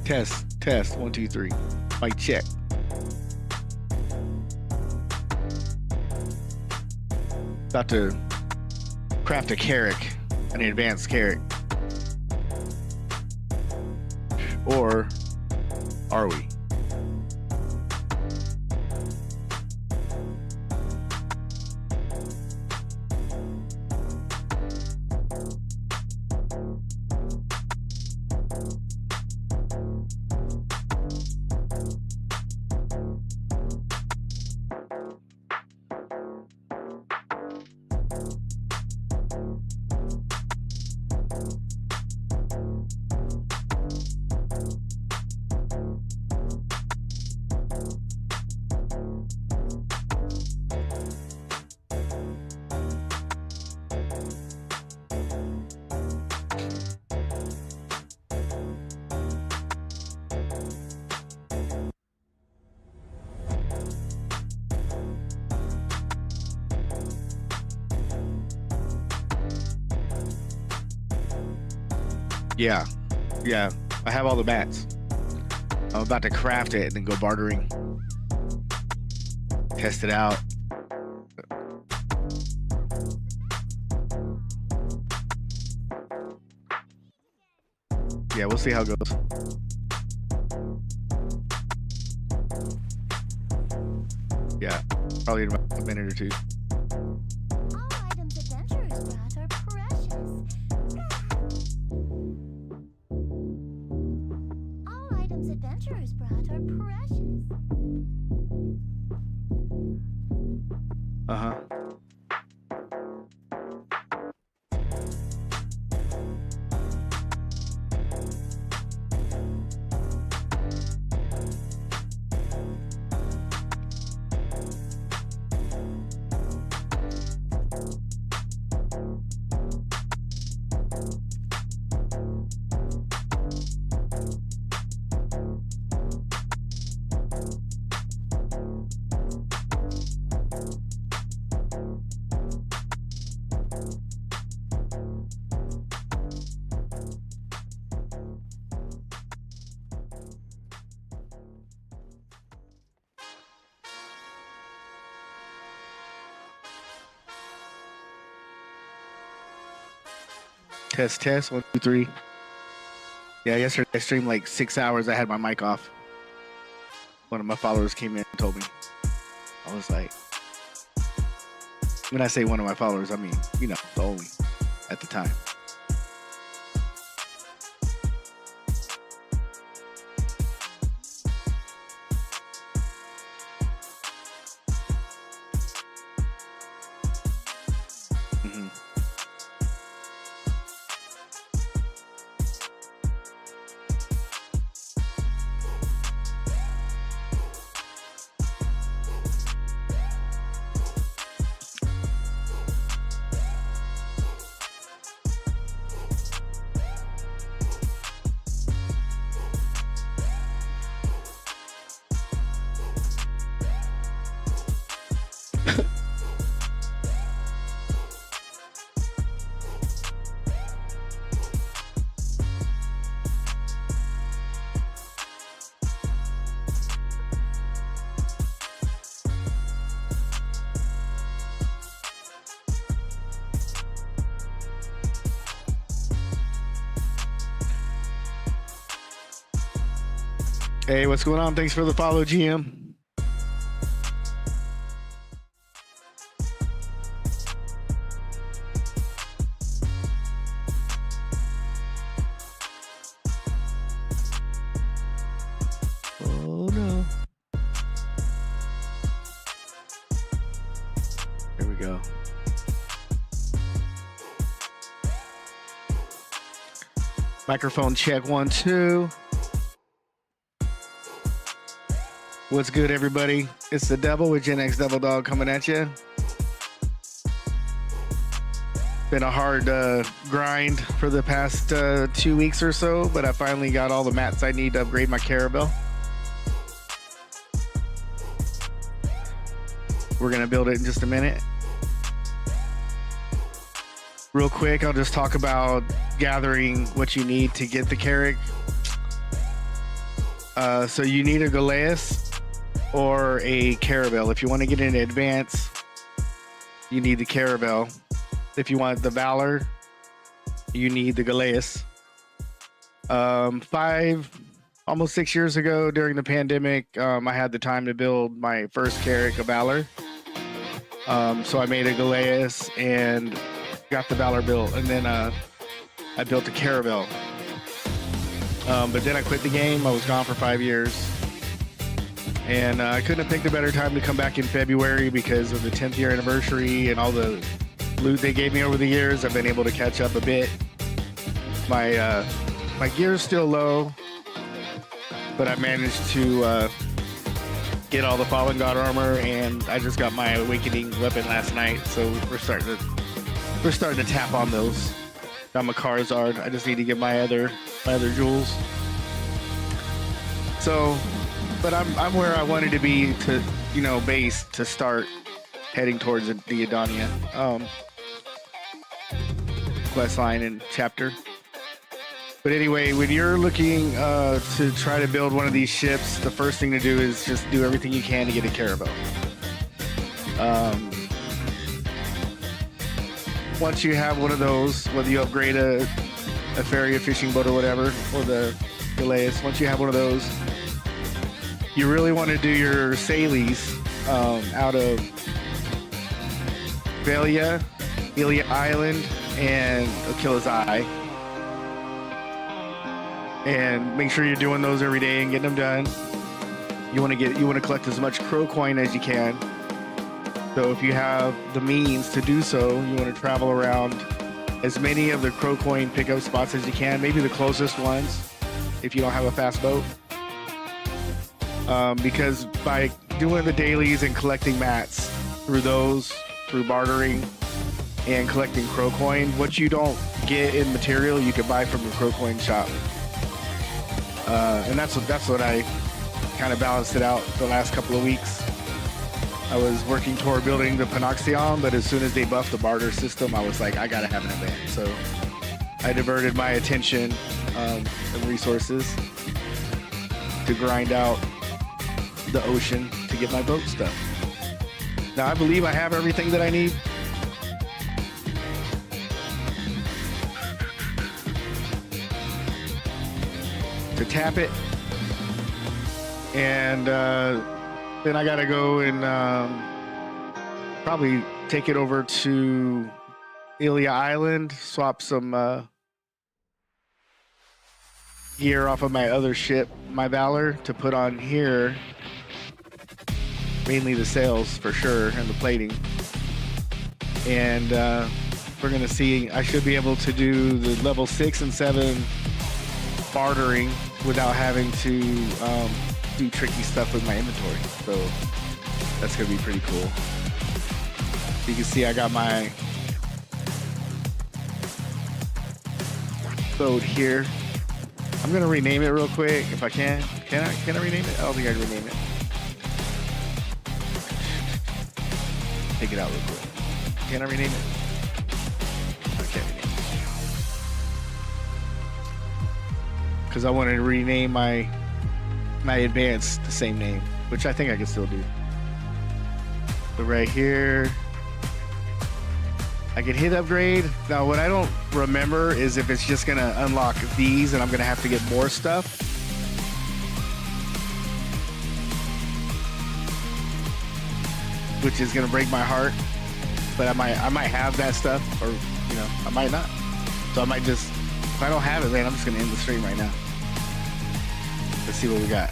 Test. 1, 2, 3. Mic check. About to craft a Carrack, an advanced Carrack. Or are we? Yeah, I have all the mats. I'm about to craft it and then go bartering. Test it out. Yeah, we'll see how it goes. Yeah, probably in about a minute or two. Uh-huh. Test. 1, 2, 3. Yeah, yesterday I streamed like 6 hours. I had my mic off. One of my followers came in and told me. I was like, when I say one of my followers, I mean, you know, the only at the time. Hey, what's going on? Thanks for the follow, GM. Oh no. Here we go. Microphone check 1, 2. What's good, everybody? It's the Devil with Gen X Devil Dog coming at you. Been a hard grind for the past 2 weeks or so, but I finally got all the mats I need to upgrade my Caravelle. We're gonna build it in just a minute. Real quick, I'll just talk about gathering what you need to get the Carrack. So you need a Galeas or a Caravel. If you want to get into advance, you need the Caravel. If you want the Valor, you need the Galeas. almost 6 years ago during the pandemic, I had the time to build my first Carrack, a Valor. So I made a Galeas and got the Valor built, and then I built a Caravel. But then I quit the game. I was gone for 5 years. And I couldn't have picked a better time to come back in February because of the 10th year anniversary and all the loot they gave me over the years. I've been able to catch up a bit. My gear's still low, but I managed to get all the Fallen God armor, and I just got my Awakening weapon last night. So we're starting to tap on those. Got my Charizard. I just need to get my other jewels. So, but I'm where I wanted to be to, base to start heading towards the Adonia quest line and chapter. But anyway, when you're looking to try to build one of these ships, the first thing to do is just do everything you can to get a Caravel. Once you have one of those, whether you upgrade a ferry, a fishing boat, or whatever, or the Galeas, once you have one of those, you really want to do your Salies out of Velia, Ilia Island, and Achilles Eye. And make sure you're doing those every day and getting them done. You want to collect as much crow coin as you can. So if you have the means to do so, you want to travel around as many of the crow coin pickup spots as you can, maybe the closest ones if you don't have a fast boat. Because by doing the dailies and collecting mats through bartering and collecting crow coin, what you don't get in material, you can buy from the crow coin shop. And that's what I kind of balanced it out the last couple of weeks. I was working toward building the Panoxion, but as soon as they buffed the barter system, I was like, I gotta have an event. So I diverted my attention and resources to grind out the ocean to get my boat stuff. Now I believe I have everything that I need. To tap it, and then I gotta go and probably take it over to Ilia Island, swap some gear off of my other ship, my Valor, to put on here, mainly the sails for sure and the plating. And we're gonna see, I should be able to do the level 6 and 7 bartering without having to do tricky stuff with my inventory. So that's gonna be pretty cool. You can see I got my boat here. I'm gonna rename it real quick if I can. Can I rename it? I don't think I can rename it. Take it out real quick. Can I rename it? I can't rename it. Because I wanted to rename my advance the same name, which I think I can still do. But right here, I can hit upgrade. Now, what I don't remember is if it's just gonna unlock these and I'm gonna have to get more stuff. Which is gonna break my heart. But I might have that stuff, or I might not. So I might just, if I don't have it, man, I'm just gonna end the stream right now. Let's see what we got.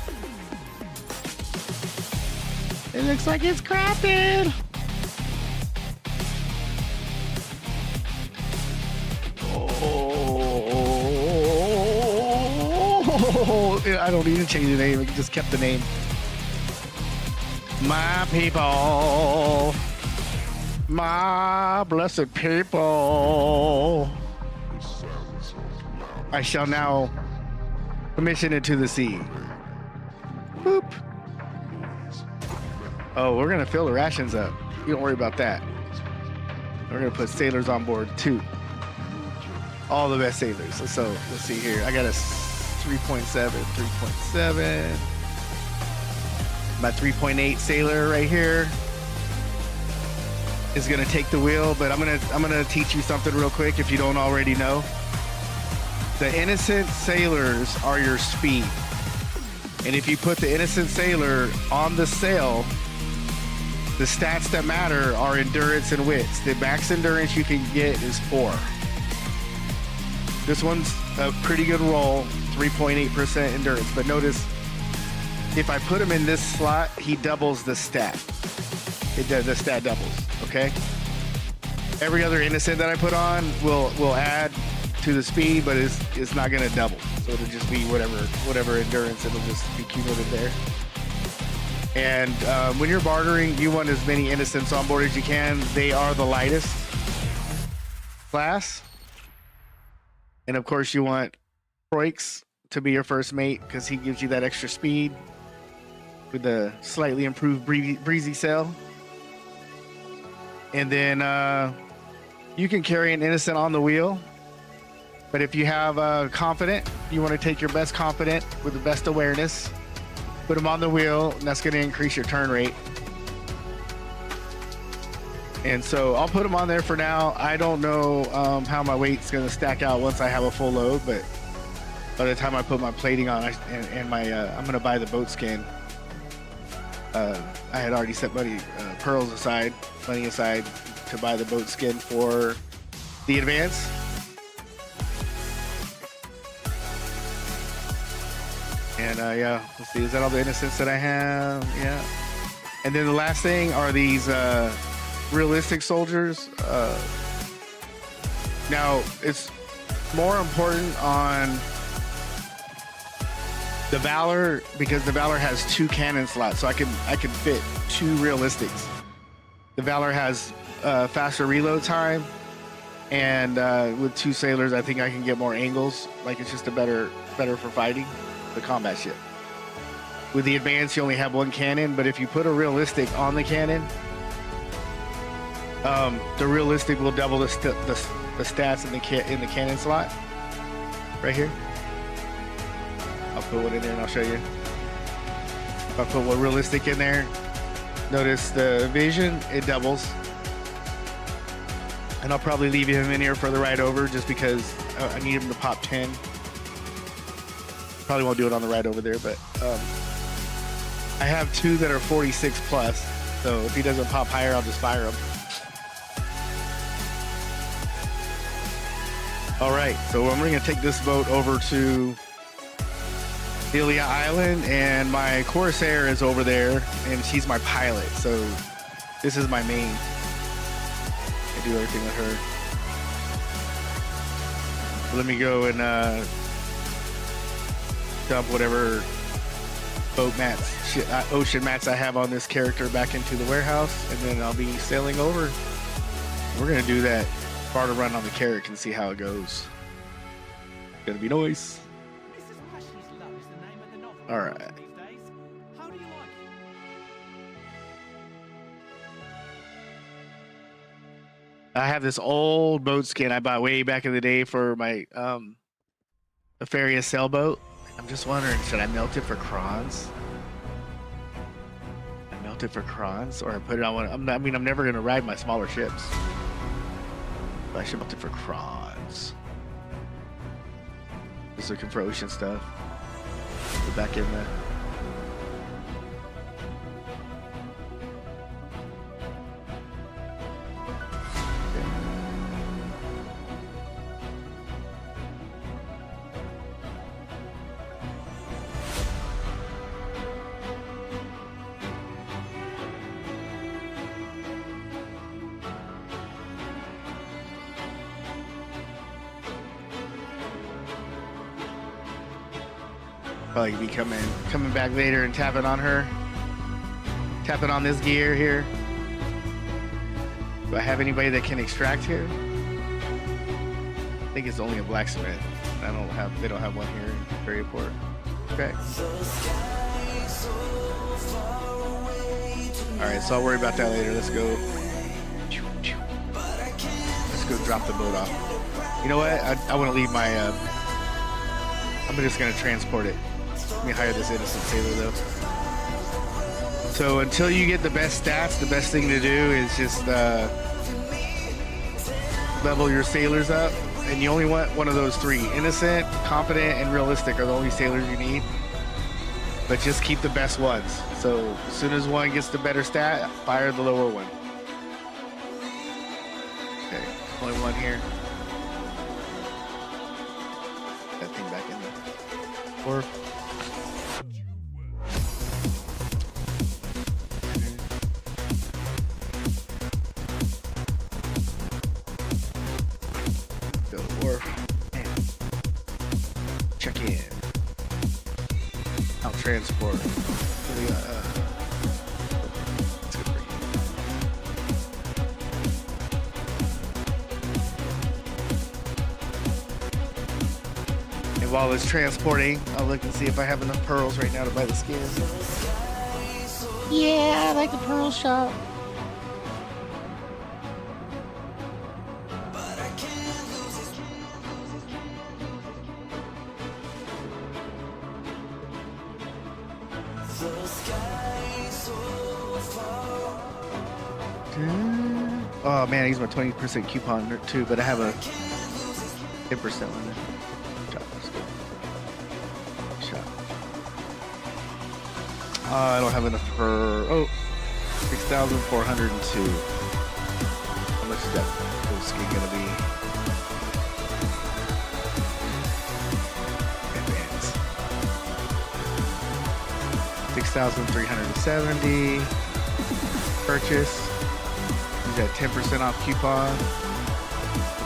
It looks like it's crafted. Oh, I don't need to change the name. It just kept the name. My people, my blessed people, I shall now commission it to the sea. Boop. Oh, we're gonna fill the rations up. You don't worry about that. We're gonna put sailors on board too. All the best sailors. So let's see here. I got a 3.7, 3.7. My 3.8 sailor right here is gonna take the wheel, but I'm gonna teach you something real quick if you don't already know. The innocent sailors are your speed. And if you put the innocent sailor on the sail, the stats that matter are endurance and wits. The max endurance you can get is 4. This one's a pretty good roll, 3.8% endurance. But notice, if I put him in this slot, he doubles the stat. The stat doubles, okay? Every other innocent that I put on will add to the speed, but it's not gonna double. So it'll just be whatever endurance, it'll just be cumulative there. And when you're bartering, you want as many innocents on board as you can. They are the lightest class. And of course you want Croix to be your first mate because he gives you that extra speed with the slightly improved breezy sail. And then you can carry an innocent on the wheel. But if you have confident, you want to take your best confident with the best awareness, put them on the wheel, and that's going to increase your turn rate. And so I'll put them on there for now. I don't know how my weight's going to stack out once I have a full load, but by the time I put my plating on and my I'm going to buy the boat skin. I had already set money aside to buy the boat skin for the advance. And yeah, let's see, is that all the innocents that I have? Yeah. And then the last thing are these realistic soldiers. Now it's more important on the Valor because the Valor has 2 cannon slots, so I can fit 2 realistics. The Valor has faster reload time, and with 2 sailors, I think I can get more angles. Like it's just a better for fighting the combat ship. With the Advance, you only have 1 cannon, but if you put a realistic on the cannon, the realistic will double the stats in the cannon slot right here. I'll put one in there and I'll show you. If I put one realistic in there, notice the vision, it doubles. And I'll probably leave him in here for the ride over just because I need him to pop 10. Probably won't do it on the ride over there, but I have 2 that are 46 plus. So if he doesn't pop higher, I'll just fire him. All right, so I'm going to take this boat over to Delia Island, and my Corsair is over there, and she's my pilot. So this is my main. I do everything with her. So let me go and dump whatever boat mats, ocean mats I have on this character back into the warehouse, and then I'll be sailing over. We're going to do that barter run on the Carrack and see how it goes. It's gonna be nice. All right. I have this old boat skin I bought way back in the day for my Nefarious sailboat. I'm just wondering, should I melt it for crons? I melt it for crons, or I put it on one. I mean, I'm never gonna ride my smaller ships. I should melt it for crons. Just looking for ocean stuff. Put back in there. Probably be coming back later and tapping on her. Tapping on this gear here. Do I have anybody that can extract here? I think it's only a blacksmith. They don't have one here in Ferryport. Okay. Alright, so I'll worry about that later. Let's go. Let's go drop the boat off. You know what? I want to leave my I'm just gonna transport it. Let me hire this innocent sailor though. So until you get the best stats, the best thing to do is just level your sailors up, and you only want one of those three. Innocent, competent, and realistic are the only sailors you need. But just keep the best ones. So as soon as one gets the better stat, fire the lower one. Okay, only one here. That thing back in there. Or check in. I'll transport. It's good for you. And while it's transporting, I'll look and see if I have enough pearls right now to buy the skins. Yeah, I like the pearl shop. Oh man, I used my 20% coupon too, but I have a 10% limit. Shot. I don't have enough for 6,402. How much is that full skin gonna be? Advance. 6,370. Purchase. Got 10% off coupon.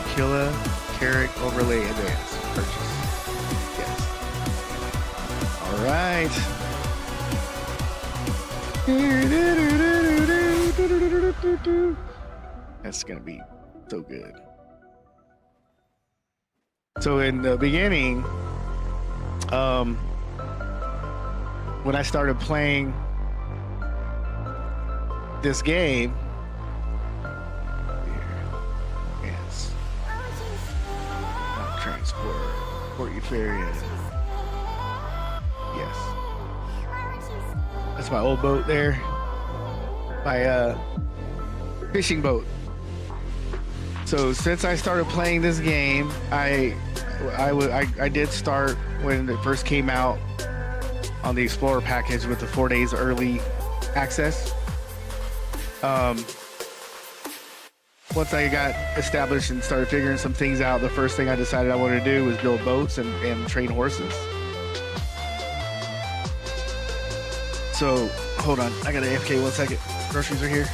Tequila, Carrack, overlay, advance. Purchase. Yes. All right. That's gonna be so good. So in the beginning, when I started playing this game, Port Euphorian. Yes. That's my old boat there. My fishing boat. So since I started playing this game, I did start when it first came out on the Explorer package with the 4 days early access. Once I got established and started figuring some things out, the first thing I decided I wanted to do was build boats and train horses. So, hold on. I got to AFK 1 second. Groceries are here.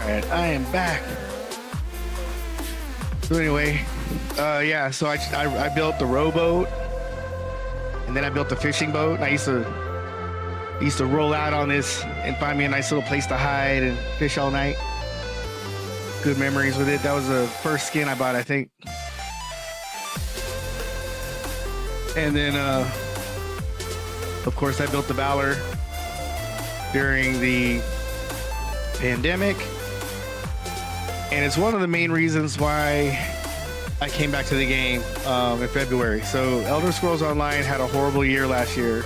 Alright, I am back. So anyway, yeah, so I built the rowboat, and then I built the fishing boat, and I used to roll out on this and find me a nice little place to hide and fish all night. Good memories with it. That was the first skin I bought, I think. And then, of course, I built the Valor during the pandemic. And it's one of the main reasons why I came back to the game in February. So Elder Scrolls Online had a horrible year last year.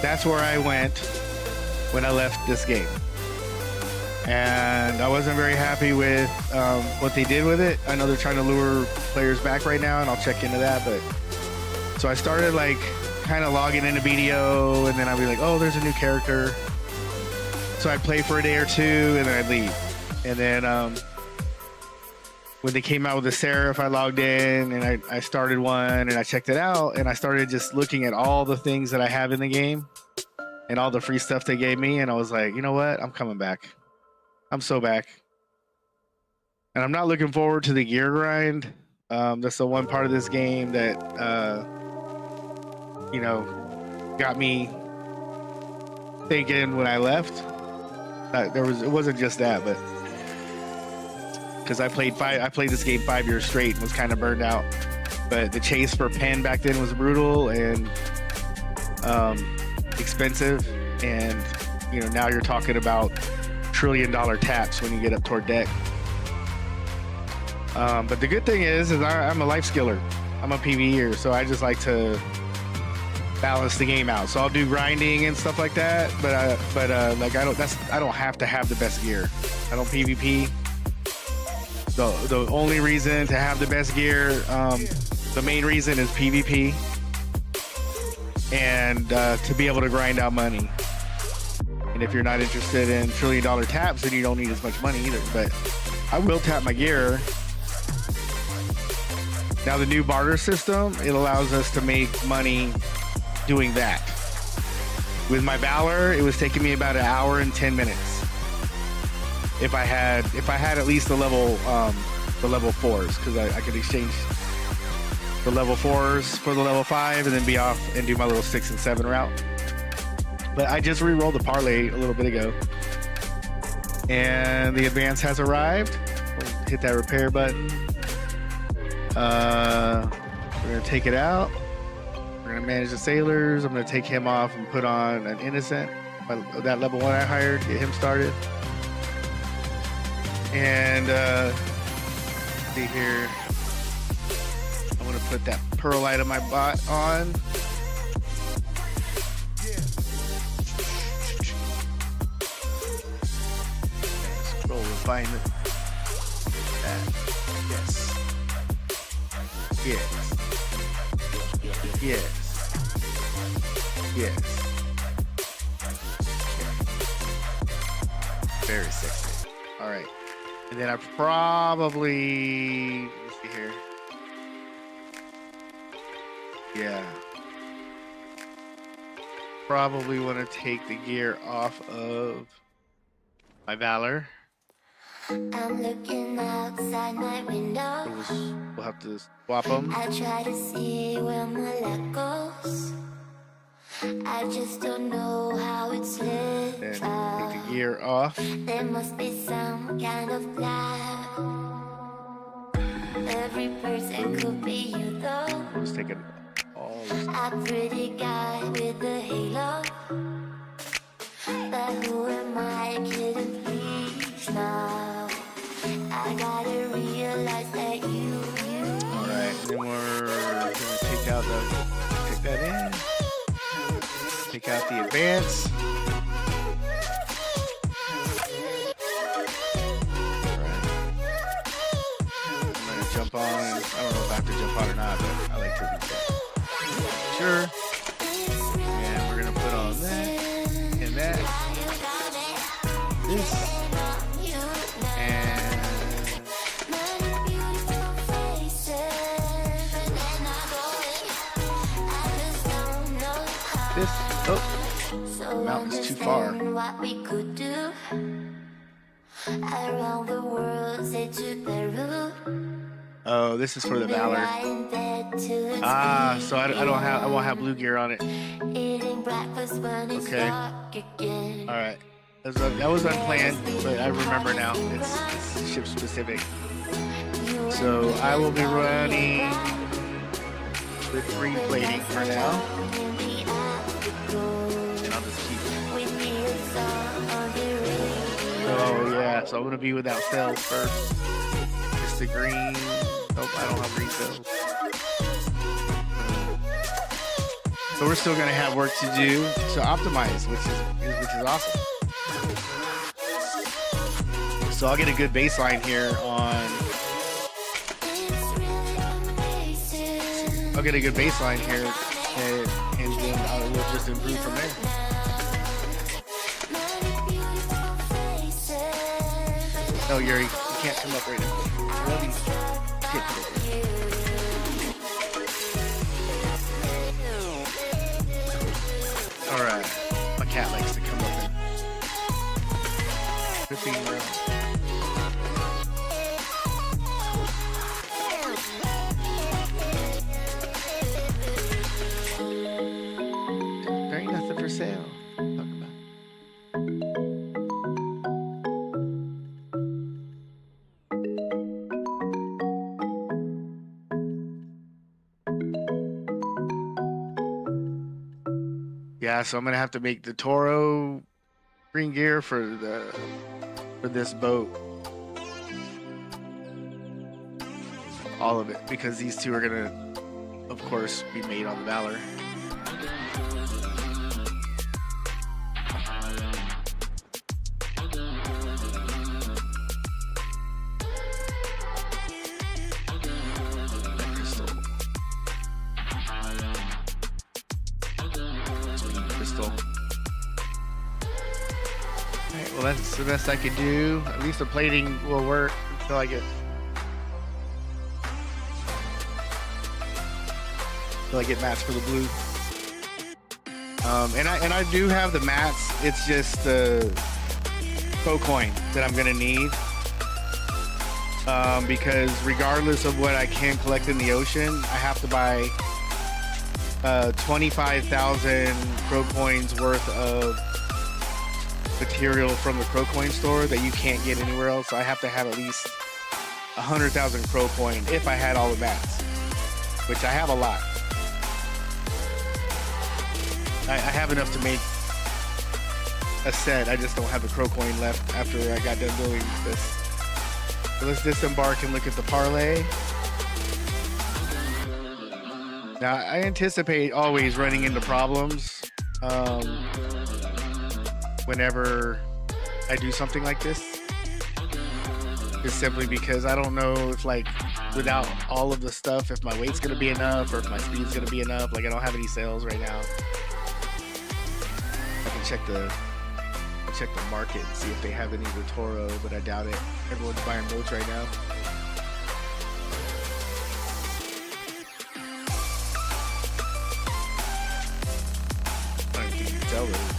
That's where I went when I left this game. And I wasn't very happy with what they did with it. I know they're trying to lure players back right now, and I'll check into that. But so I started like kind of logging into BDO, and then I'd be like, oh, there's a new character. So I'd play for a day or two, and then I'd leave. And then when they came out with the Seraph, I logged in and I started one and I checked it out and I started just looking at all the things that I have in the game and all the free stuff they gave me, and I was like, you know what? I'm coming back. I'm so back. And I'm not looking forward to the gear grind. That's the one part of this game that you know, got me thinking when I left. It wasn't just that, but because I played this game 5 years straight and was kind of burned out. But the chase for pen back then was brutal and expensive, and you know, now you're talking about $1 trillion taps when you get up toward deck. But the good thing is I'm a life skiller. I'm a PvEer, so I just like to balance the game out. So I'll do grinding and stuff like that, but like I don't have to have the best gear. I don't PvP. The only reason to have the best gear, the main reason is PvP and to be able to grind out money. And if you're not interested in $1 trillion taps, then you don't need as much money either. But I will tap my gear. Now the new barter system, it allows us to make money doing that. With my Valor, it was taking me about 1 hour and 10 minutes. If I had at least the level 4s, because I could exchange the level 4s for the level 5 and then be off and do my little 6 and 7 route. But I just re-rolled the parlay a little bit ago, and the advance has arrived. We'll hit that repair button. We're gonna take it out. We're gonna manage the sailors. I'm gonna take him off and put on an innocent. That level 1 I hired, get him started. And see here, I'm gonna put that pearl item I bought on. Scroll and find it. Yes. Yes. Yes. Yes. Very sexy. All right. And then I probably, let's see here. Yeah. Probably want to take the gear off of my Valor. I'm looking outside my window. We'll have to swap them. I try to see where my luck goes. I just don't know how it's lit. Then take the gear off. There must be some kind of plan. Every person could be you though. Let's take it all. A pretty guy with a halo. But who am I kidding, please now? I gotta realize that you. Alright, then we're gonna take that in. Take out the advance. Alright. I'm gonna jump on. I don't know if I have to jump on or not, but I like to do that. Sure. And we're gonna put on that and that. This. And this. Oh, the mountain's too far. What we could do around the world, say to Peru. Oh, this is for the Valor. Ah, so I won't have blue gear on it. Okay. All right. That was unplanned, but I remember now. It's ship specific. So I will be running with free plating for now. And I'll just keep. Oh yeah, so I'm gonna be without cells first. Just the green. Nope, I don't have green cells. So we're still gonna have work to do to optimize, which is awesome. So I'll get a good baseline here on. I'll get a good baseline here, and then we'll just improve from there. Oh, Yuri, you can't come up right now. All these shit today. All right, my cat likes to come up and 15 rounds. There ain't nothing for sale. Talk about. Yeah, so I'm gonna have to make the Toro green gear for this boat. All of it, because these two are gonna, of course, be made on the Valor. Well, that's the best I could do. At least the plating will work until I get mats for the blue. And I do have the mats. It's just the pro coin that I'm gonna need. Because regardless of what I can collect in the ocean, I have to buy 25,000 pro coins worth of material from the crow coin store that you can't get anywhere else. So I have to have at least 100,000 crow coin if I had all the mats, which I have a lot. I have enough to make a set. I just don't have the crow coin left after I got done doing this. So let's disembark and look at the parlay. Now I anticipate always running into problems whenever I do something like this, just simply because I don't know if, like, without all of the stuff, if my weight's gonna be enough or if my speed's gonna be enough. Like, I don't have any sales right now. I can check the market and see if they have any of the Toro, but I doubt it. Everyone's buying boats right now. I don't think you can tell those.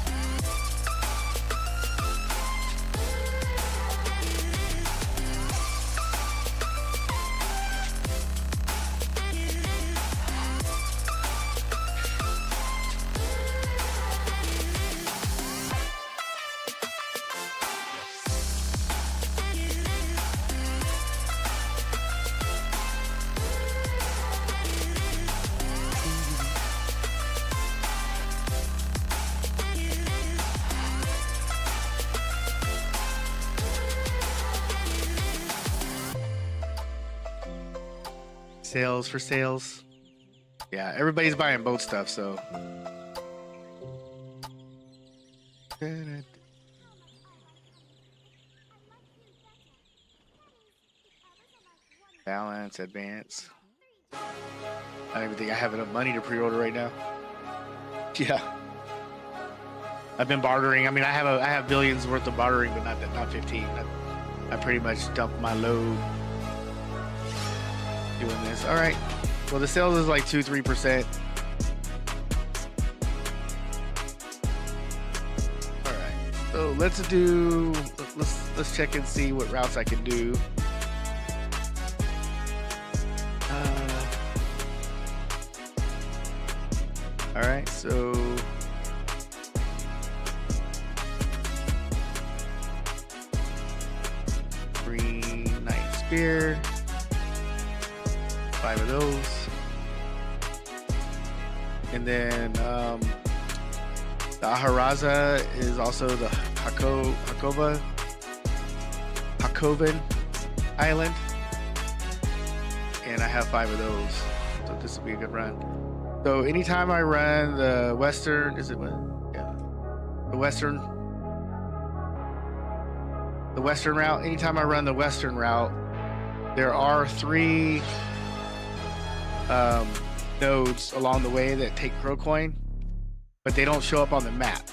Sales for sales. Yeah, everybody's buying boat stuff, so. Balance, advance. I don't even think I have enough money to pre-order right now. Yeah. I've been bartering. I mean, I have billions worth of bartering, but not 15. I pretty much dumped my load doing this. All right. Well, the sales is like 2-3%. All right. So let's check and see what routes I can do. All right. So green knight spear. 5 of those, and then the Aharaza is also the Hakovan Island, and I have 5 of those, so this will be a good run. So anytime I run the western, is it what? Yeah, the western route. Anytime I run the western route, there are 3 nodes along the way that take crow coin, but they don't show up on the map.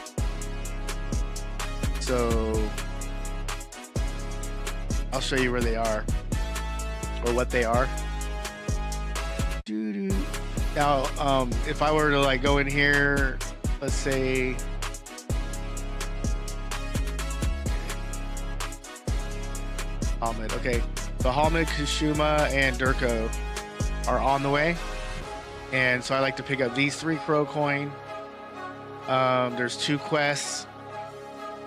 So I'll show you where they are or what they are. Now, if I were to like go in here, let's say, Hamid. Okay, so Hamid, Kushuma, and Durko are on the way, and so I like to pick up these 3 crow coin. There's 2 quests,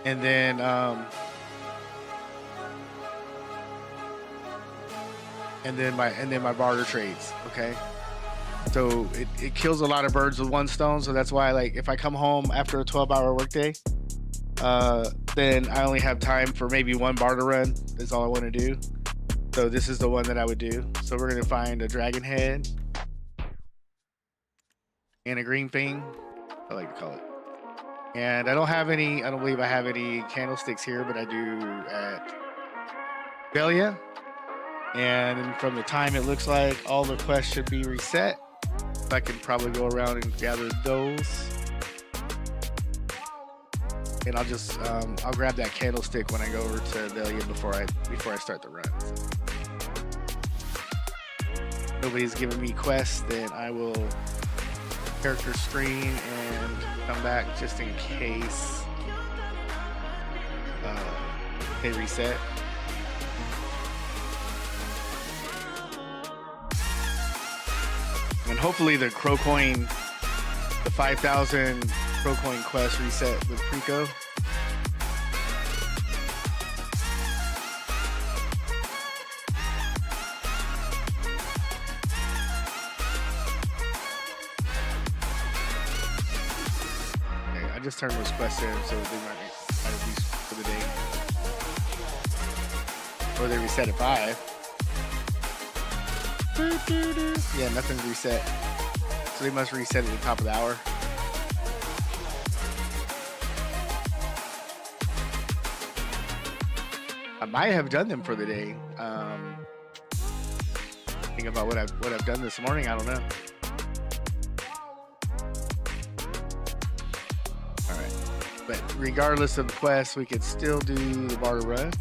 and then my barter trades. Okay. So it kills a lot of birds with 1 stone. So that's why, like, if I come home after a 12-hour workday, then I only have time for maybe 1 barter run. That's all I want to do. So this is the one that I would do. So we're going to find a dragon head and a green thing, I like to call it. And I don't believe I have any candlesticks here, but I do at Velia. And from the time it looks like all the quests should be reset. I can probably go around and gather those, and I'll grab that candlestick when I go over to Velia before I start the run. Nobody's giving me quests, then I will character screen and come back just in case they reset. And hopefully the crow coin, the 5,000 crow coin quest reset with Preco. Okay, I just turned those quests in, so they might at least for the day. Or they reset at 5. Yeah, nothing's reset. So they must reset at the top of the hour. I might have done them for the day. Think about what I've done this morning. I don't know. All right, but regardless of the quest, we could still do the barter run.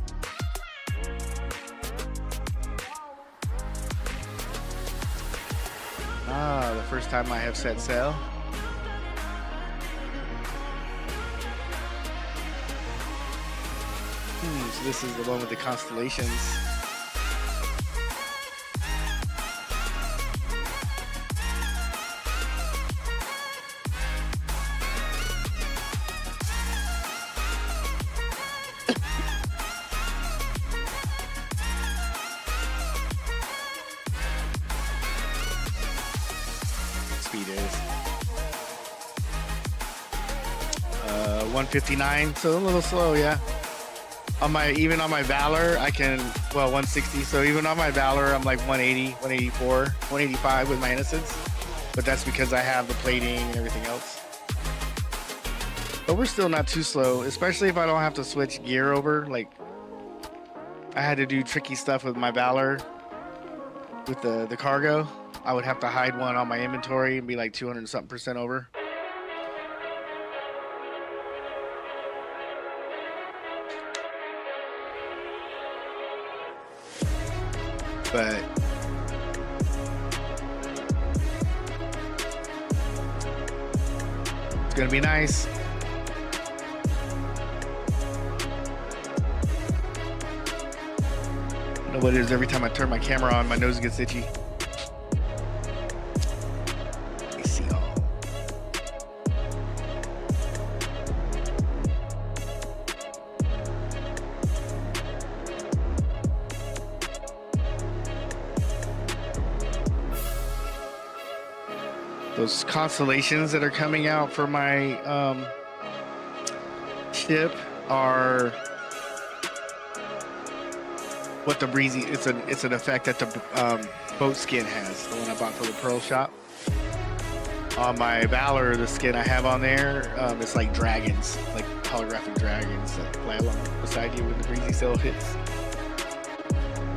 The first time I have set sail. So this is the one with the constellations. Speed is 159, so a little slow, yeah. Even on my Valor, I can, 160. So even on my Valor, I'm like 180, 184, 185 with my Innocence. But that's because I have the plating and everything else. But we're still not too slow, especially if I don't have to switch gear over. Like, I had to do tricky stuff with my Valor with the cargo. I would have to hide one on my inventory and be like 200 something% over. But it's gonna be nice. I know what it is every time I turn my camera on, my nose gets itchy. Those constellations that are coming out for my ship are what the breezy. It's an effect that the boat skin has. The one I bought for the Pearl shop. On my Valor, the skin I have on there, it's like dragons, like holographic dragons that fly along beside you when the breezy sail hits.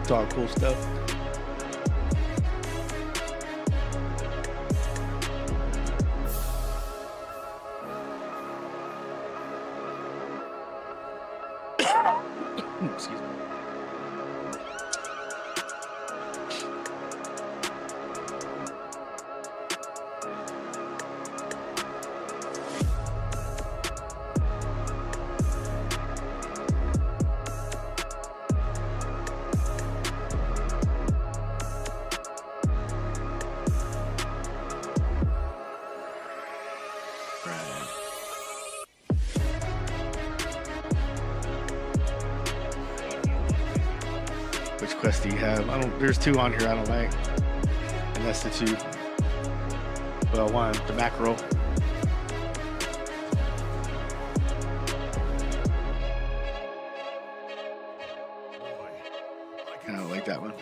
It's all cool stuff. Excuse me. Which quest do you have? I don't. There's 2 on here I don't like, and that's the 2. Well, one, the mackerel. I don't like that one.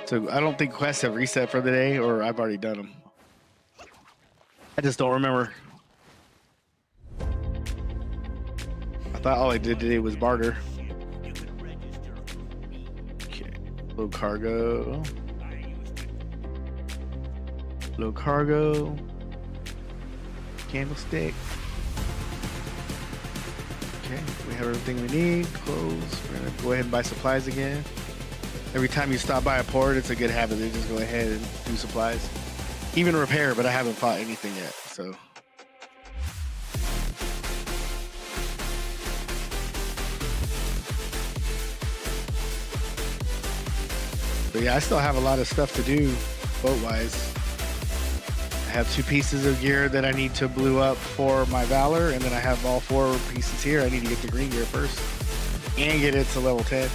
So I don't think quests have reset for the day, or I've already done them. I just don't remember. I thought all I did today was barter. Okay, low cargo. Low cargo. Candlestick. Okay, we have everything we need. Clothes. We're gonna go ahead and buy supplies again. Every time you stop by a port, it's a good habit to just go ahead and do supplies. Even repair, but I haven't fought anything yet, so. But yeah, I still have a lot of stuff to do boat-wise. I have 2 pieces of gear that I need to blue up for my Valor, and then I have all 4 pieces here. I need to get the green gear first and get it to level 10.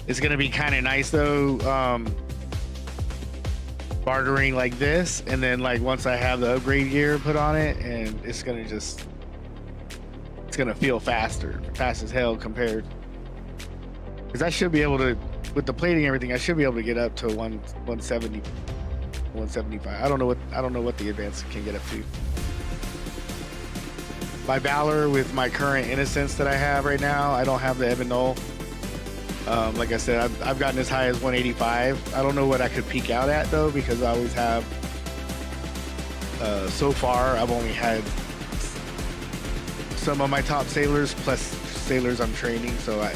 It's gonna be kind of nice though, bartering like this, and then like once I have the upgrade gear put on it, and it's gonna feel faster, fast as hell compared. Because I should be able to, with the plating and everything, I should be able to get up to 170, 175. I don't know what the advance can get up to. My Valor with my current innocence that I have right now, I don't have the Ebon Null. Like I said, I've gotten as high as 185. I don't know what I could peak out at though, because I always have. So far, I've only had some of my top sailors plus sailors I'm training, so I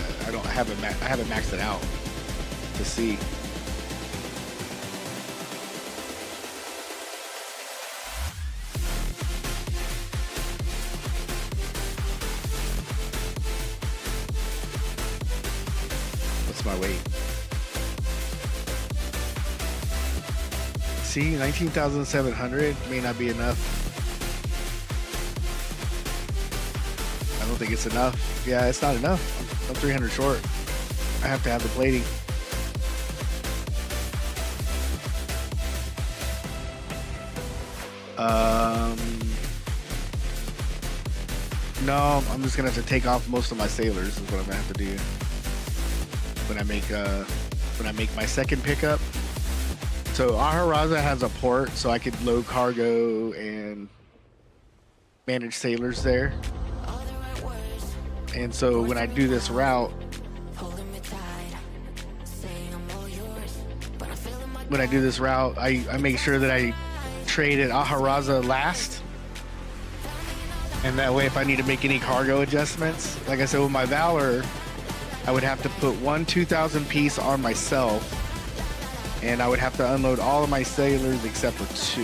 haven't maxed it out to see. My weight. See, 19,700 may not be enough. I don't think it's enough. Yeah, it's not enough. I'm 300 short. I have to have the plating. No, I'm just gonna have to take off most of my sailors is what I'm gonna have to do. When I make my second pickup. So Aharaza has a port, so I could load cargo and manage sailors there. And so when I do this route, I make sure that I trade at Aharaza last. And that way, if I need to make any cargo adjustments, like I said with my Valor, I would have to put 1 2,000 piece on myself, and I would have to unload all of my sailors except for 2.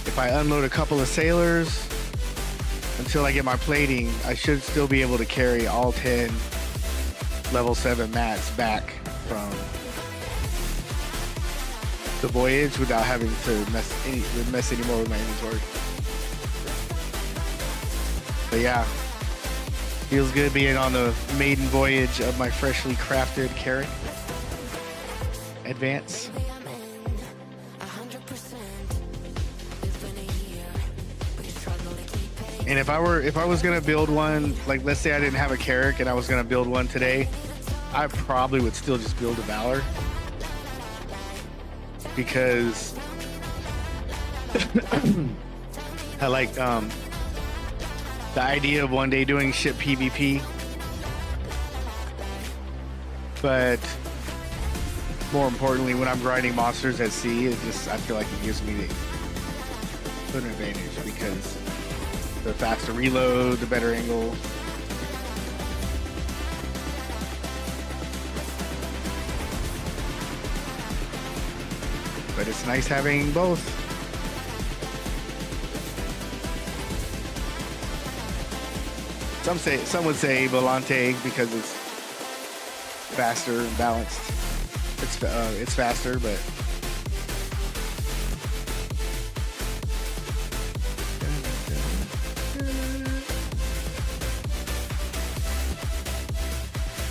If I unload a couple of sailors until I get my plating, I should still be able to carry all 10 level 7 mats back from the voyage without having to mess anymore with my inventory. But yeah, feels good being on the maiden voyage of my freshly crafted Carrack advance. And if I was gonna build one, like let's say I didn't have a Carrack and I was gonna build one today, I probably would still just build a Valor. Because I like the idea of one day doing ship PvP, but more importantly, when I'm grinding monsters at sea, I feel like it gives me an advantage because the faster reload, the better angle. But it's nice having both. Some would say volante because it's faster and balanced. It's faster, but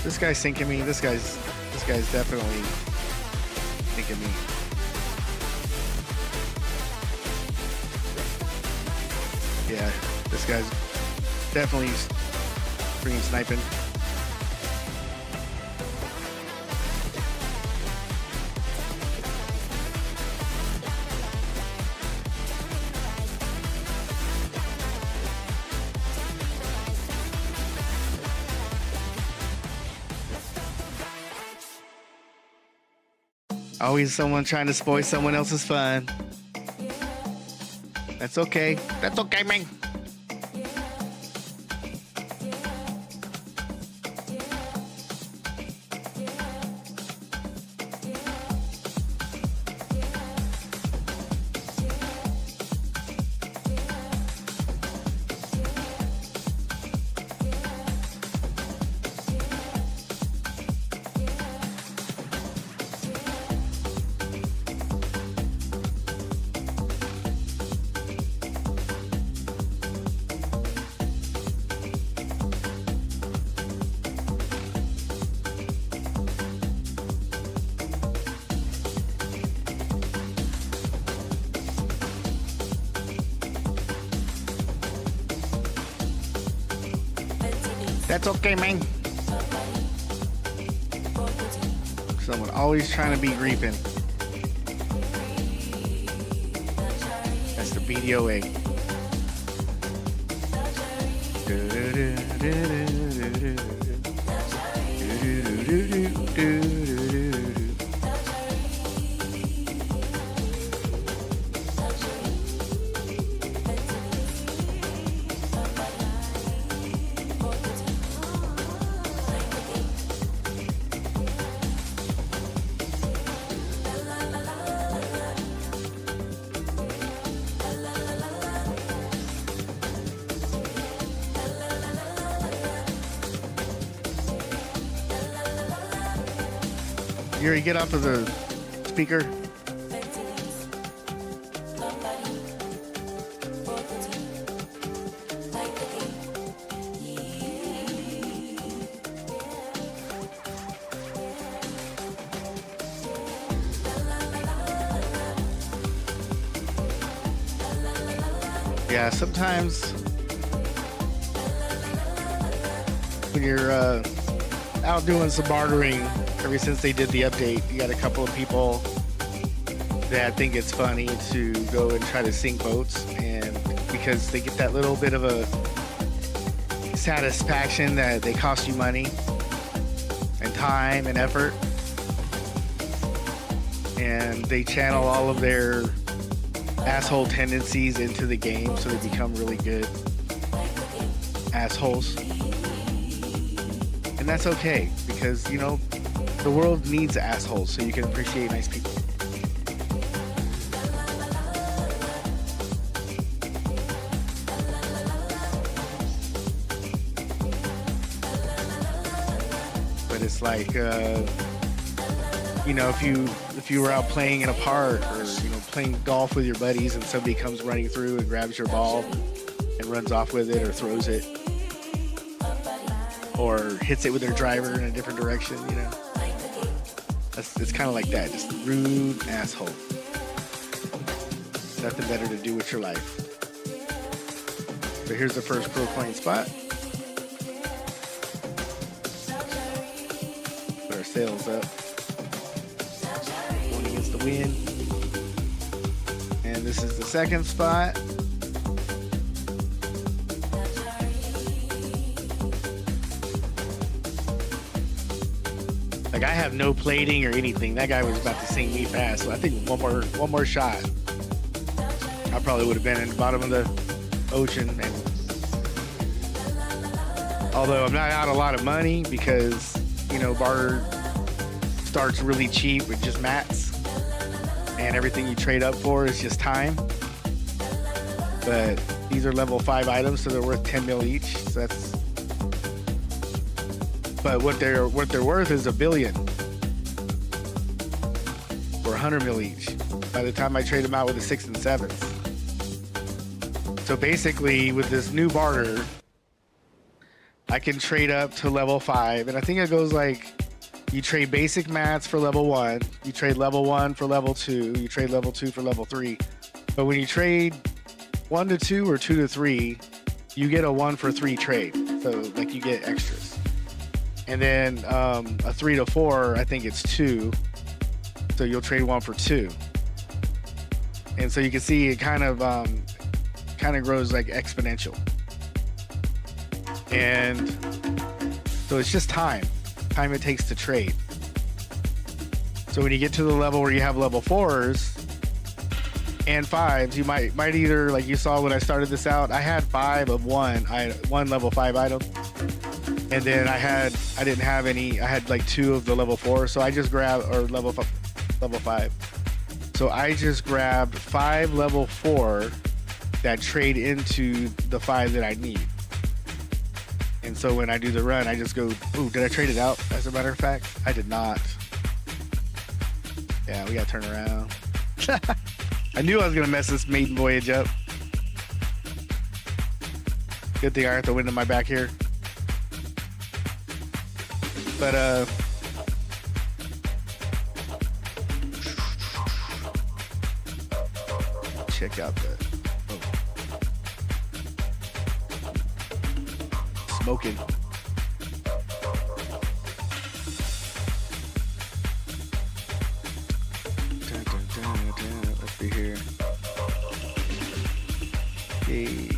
this guy's sinking me. This guy's definitely sinking me. Yeah, this guy's definitely freaking sniping. Always someone trying to spoil someone else's fun. That's okay. That's okay, man. That's okay, man. Someone always trying to be griefing. That's the BDO. Yuri, get off of the speaker. Yeah, sometimes when you're out doing some bartering, ever since they did the update, you got a couple of people that think it's funny to go and try to sink boats, and because they get that little bit of a satisfaction that they cost you money and time and effort, and they channel all of their asshole tendencies into the game so they become really good assholes. And that's okay, because you know the world needs assholes so you can appreciate nice people. But it's like you know, if you were out playing in a park, or you know, playing golf with your buddies, and somebody comes running through and grabs your ball and runs off with it, or throws it, or hits it with their driver in a different direction, you know, it's kind of like that, just a rude asshole. Nothing better to do with your life. So here's the first pro coin spot. Put our sails up. Going against the wind. And this is the second spot. Like, I have no plating or anything. That guy was about to sink me fast. So I think one more shot, I probably would have been in the bottom of the ocean. And although I'm not out a lot of money, because you know, barter starts really cheap with just mats, and everything you trade up for is just time. But these are level 5 items, so they're worth 10 mil each. So that's but what they're worth is $1 billion for 100 mil each. By the time I trade them out with the 6 and 7s. So basically, with this new barter, I can trade up to level 5, and I think it goes like you trade basic mats for level 1, you trade level 1 for level 2, you trade level 2 for level 3. But when you trade 1 to 2 or 2 to 3, you get a 1 for 3 trade. So like you get extras. And then a 3 to 4, I think it's 2. So you'll trade 1 for 2. And so you can see it kind of grows like exponential. And so it's just time it takes to trade. So when you get to the level where you have level 4s and 5s, you might either, like you saw when I started this out, I had 5 of one. I had 1 level 5 item, and then I didn't have any. I had like 2 of the level 4, so I just grabbed, or level 5. So I just grabbed 5 level 4 that trade into the 5 that I need. And so when I do the run, I just go, ooh, did I trade it out? As a matter of fact, I did not. Yeah, we gotta turn around. I knew I was gonna mess this maiden voyage up. Good thing I have the wind in my back here. But check out that. Smoking. Let's see here. Yay.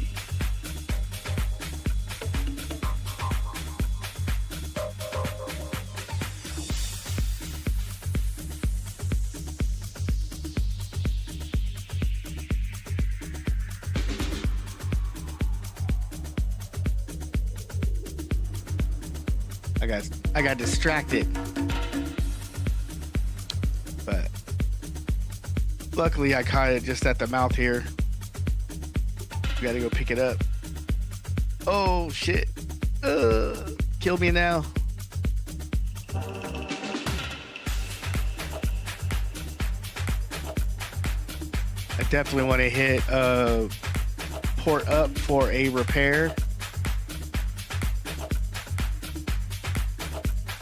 I got distracted, but luckily I caught it just at the mouth here. We gotta go pick it up. Oh shit! Kill me now. I definitely want to hit port up for a repair.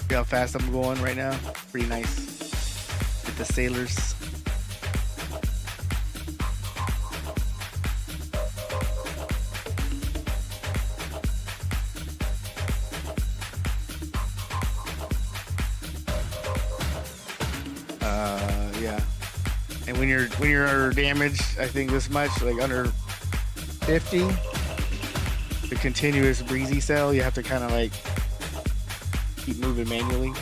See how fast I'm going right now. Pretty nice. With the sailors. Yeah. And when you're damaged, I think this much, like under 50, the continuous breezy cell, you have to kind of like keep moving manually.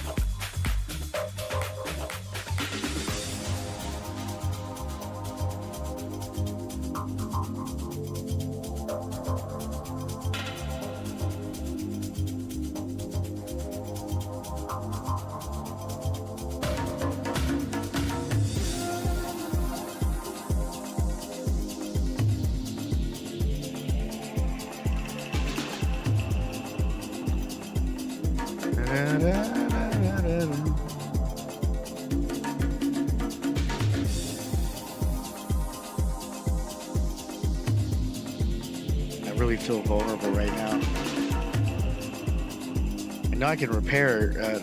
I really feel vulnerable right now. I know I can repair at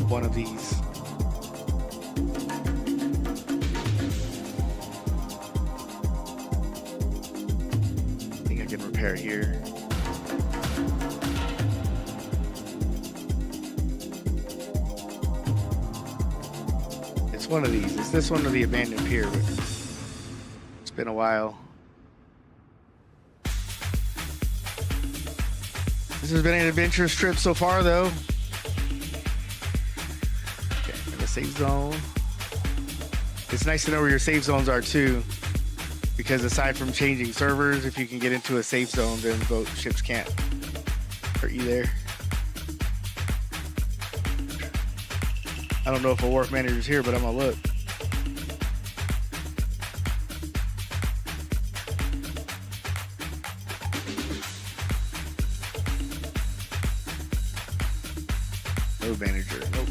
one of these. I think I can repair here. It's one of these. It's this one or the abandoned pier, but it's been a while. This has been an adventurous trip so far, though. Okay, in the safe zone. It's nice to know where your safe zones are, too. Because aside from changing servers, if you can get into a safe zone, then boat ships can't hurt you there. I don't know if a wharf manager's here, but I'm gonna look. No manager. Nope.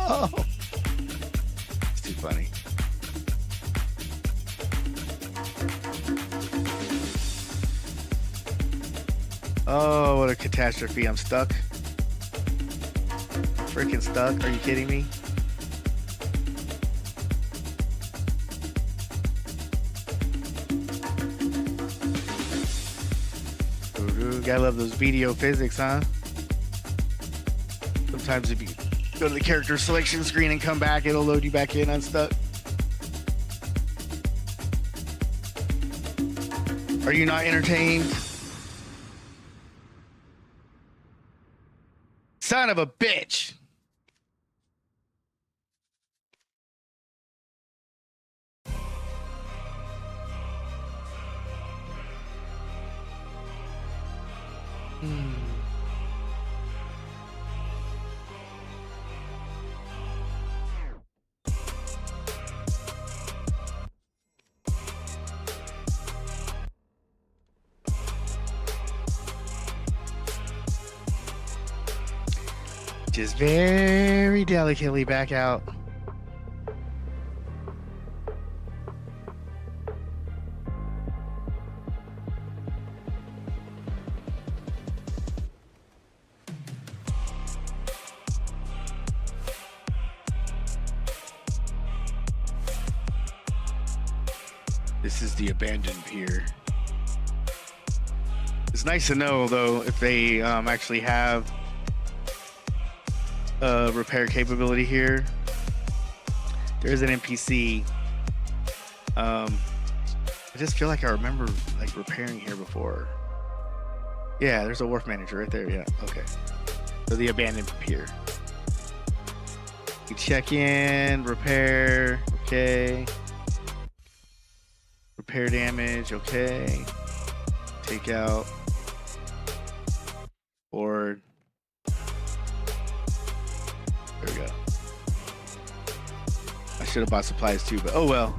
Oh. It's too funny. Oh, what a catastrophe. I'm stuck. Freaking stuck. Are you kidding me? Ooh, gotta love those BDO physics, huh? Sometimes if you go to the character selection screen and come back, it'll load you back in unstuck. Are you not entertained? Son of a bitch. Just very delicately back out. This is the abandoned pier. It's nice to know, though, if they actually have repair capability here. There's an NPC. I just feel like I remember like repairing here before. Yeah, there's a wharf manager right there. Yeah, okay. So the abandoned pier. You check in, repair, okay. Repair damage, okay. Take out. Board. There we go. I should have bought supplies too, but oh well.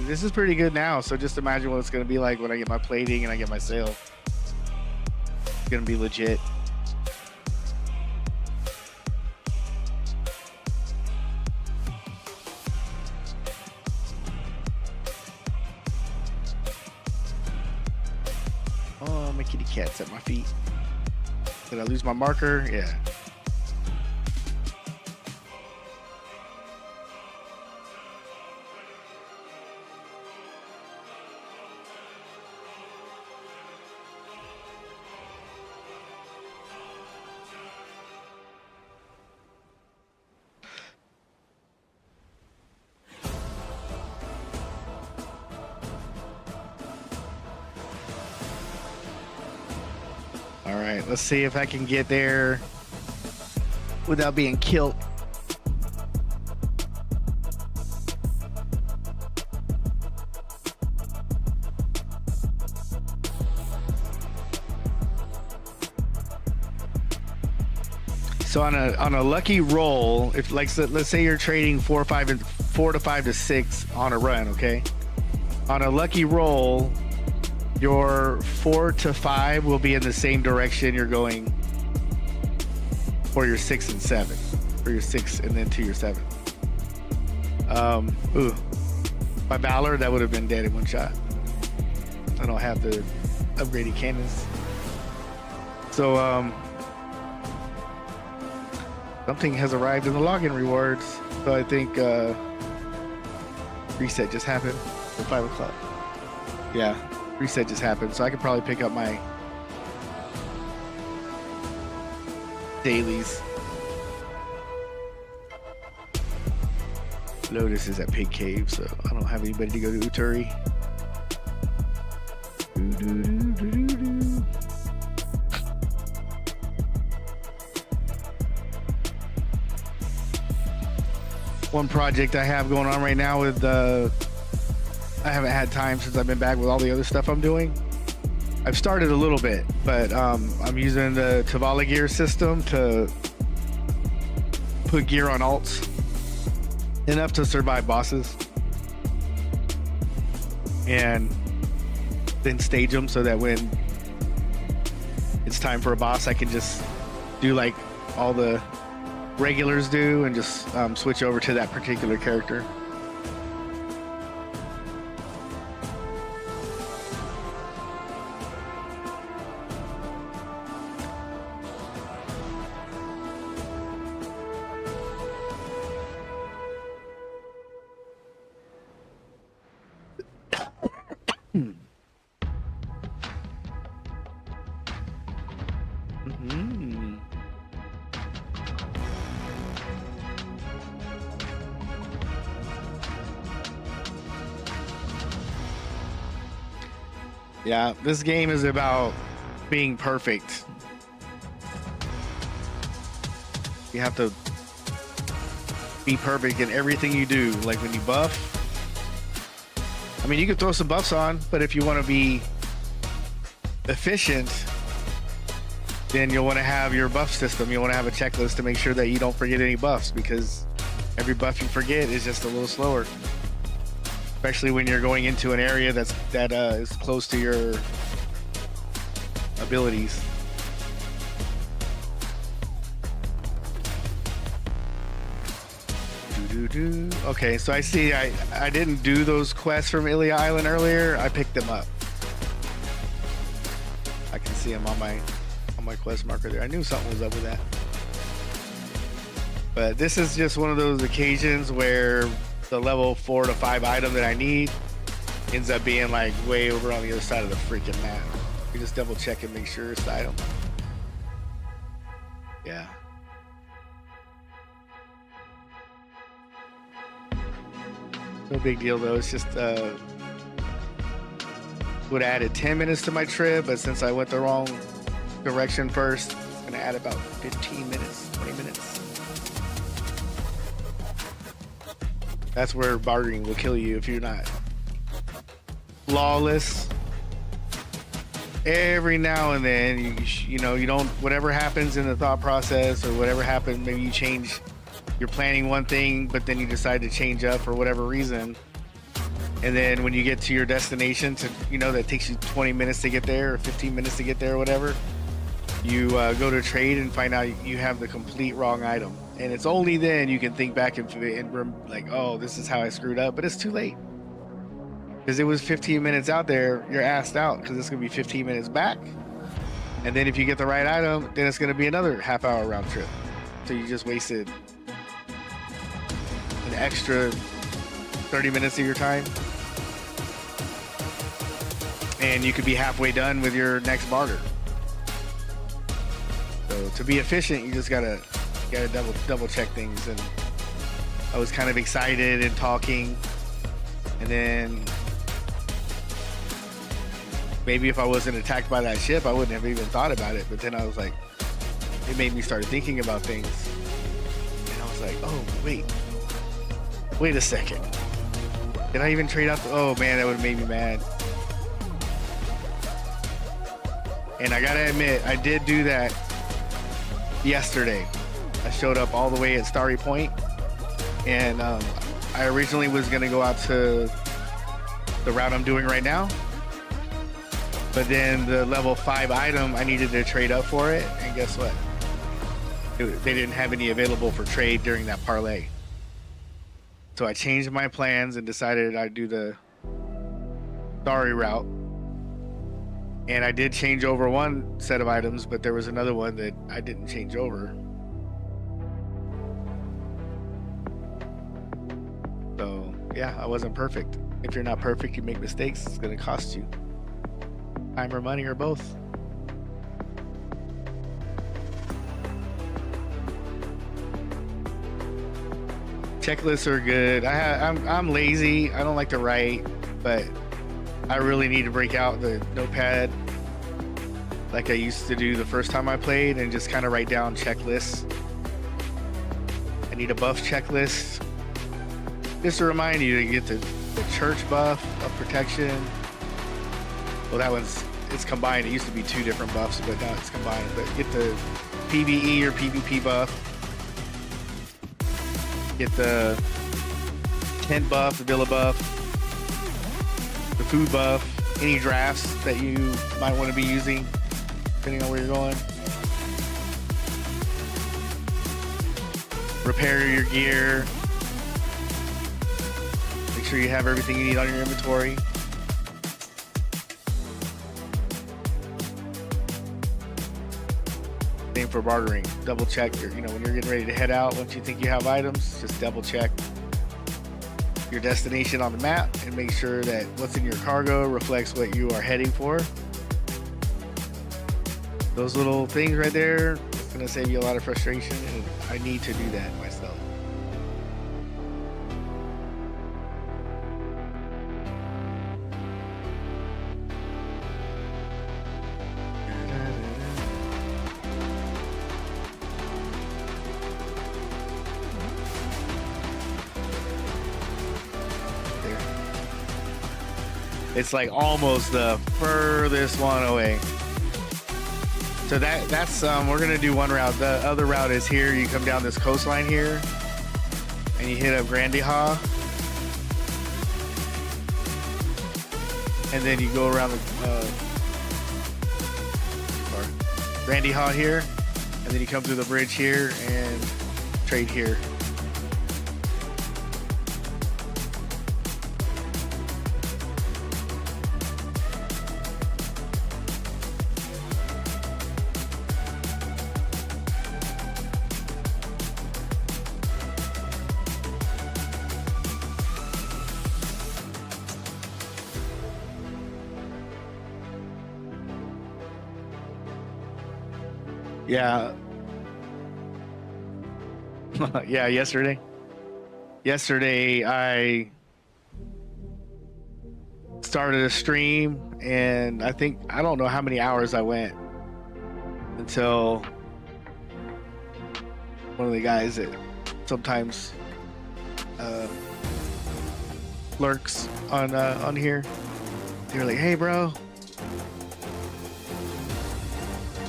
This is pretty good now, so just imagine what it's going to be like when I get my plating and I get my sail. It's going to be legit. Oh, my kitty cat's at my feet. Did I lose my marker? Yeah. All right, let's see if I can get there without being killed. So on a lucky roll, if like let's say you're trading 4 to 5 to 6 on a run, okay? On a lucky roll, your 4 to 5 will be in the same direction you're going for your 6 and 7, for your 6 and then to your 7. Ooh, my Valor, that would have been dead in one shot. I don't have the upgraded cannons. So something has arrived in the login rewards. So I think reset just happened at 5 o'clock. Yeah. Reset just happened, so I could probably pick up my dailies. Lotus is at Pig Cave, so I don't have anybody to go to Uturi. one project I have going on right now with I haven't had time since I've been back with all the other stuff I'm doing. I've started a little bit, but I'm using the Tavala gear system to put gear on alts enough to survive bosses, and then stage them so that when it's time for a boss, I can just do like all the regulars do and just switch over to that particular character. Yeah, this game is about being perfect. You have to be perfect in everything you do. Like when you buff, I mean, you can throw some buffs on, but if you want to be efficient, then you'll want to have your buff system. You'll want to have a checklist to make sure that you don't forget any buffs, because every buff you forget is just a little slower. Especially when you're going into an area that is close to your abilities. Okay, so I see I didn't do those quests from Ilia Island earlier. I picked them up. I can see them on my quest marker there. I knew something was up with that. But this is just one of those occasions where the level 4 to 5 item that I need ends up being like way over on the other side of the freaking map. You just double check and make sure it's the item. Yeah. No big deal though. It's just would have added 10 minutes to my trip, but since I went the wrong direction first, it's gonna add about 15 minutes, 20 minutes. That's where bartering will kill you if you're not flawless. Every now and then, you know, you don't, whatever happens in the thought process or whatever happened, maybe you change, you're planning one thing, but then you decide to change up for whatever reason. And then when you get to your destination, you know, that takes you 20 minutes to get there or 15 minutes to get there or whatever, you go to trade and find out you have the complete wrong item. And it's only then you can think back and like, oh, this is how I screwed up. But it's too late. Because it was 15 minutes out there, you're assed out because it's going to be 15 minutes back. And then if you get the right item, then it's going to be another half-hour round trip. So you just wasted an extra 30 minutes of your time. And you could be halfway done with your next barter. So to be efficient, you just gotta double check things. And I was kind of excited and talking, and then maybe if I wasn't attacked by that ship, I wouldn't have even thought about it. But then I was like, it made me start thinking about things, and I was like, oh wait a second, did I even trade out oh man, that would have made me mad. And I gotta admit, I did do that yesterday. I showed up all the way at Starry Point, and I originally was gonna go out to the route I'm doing right now, but then the level 5 item, I needed to trade up for it, and guess what? They didn't have any available for trade during that parlay. So I changed my plans and decided I'd do the Starry route. And I did change over one set of items, but there was another one that I didn't change over. So yeah, I wasn't perfect. If you're not perfect, you make mistakes, it's gonna cost you time or money or both. Checklists are good. I'm lazy. I don't like to write, but I really need to break out the notepad like I used to do the first time I played and just kind of write down checklists. I need a buff checklist. just to remind you to get the church buff of protection. Well, that one's, it's combined. It used to be 2 different buffs, but now it's combined. But get the PvE or PvP buff. Get the tent buff, the villa buff, the food buff, any drafts that you might want to be using, depending on where you're going. Repair your gear. Make sure you have everything you need on your inventory. Same for bartering. Double check your, when you're getting ready to head out, once you think you have items, just double check your destination on the map and make sure that what's in your cargo reflects what you are heading for. Those little things right there, it's gonna save you a lot of frustration, and I need to do that myself. It's like almost the furthest one away. So that's we're gonna do one route. The other route is here. You come down this coastline here, and you hit up Grandyha, and then you go around the Grandyha here, and then you come through the bridge here and trade here. Yeah. Yeah, yesterday I started a stream, and I don't know how many hours I went until one of the guys that sometimes lurks on here, they were like, "Hey bro,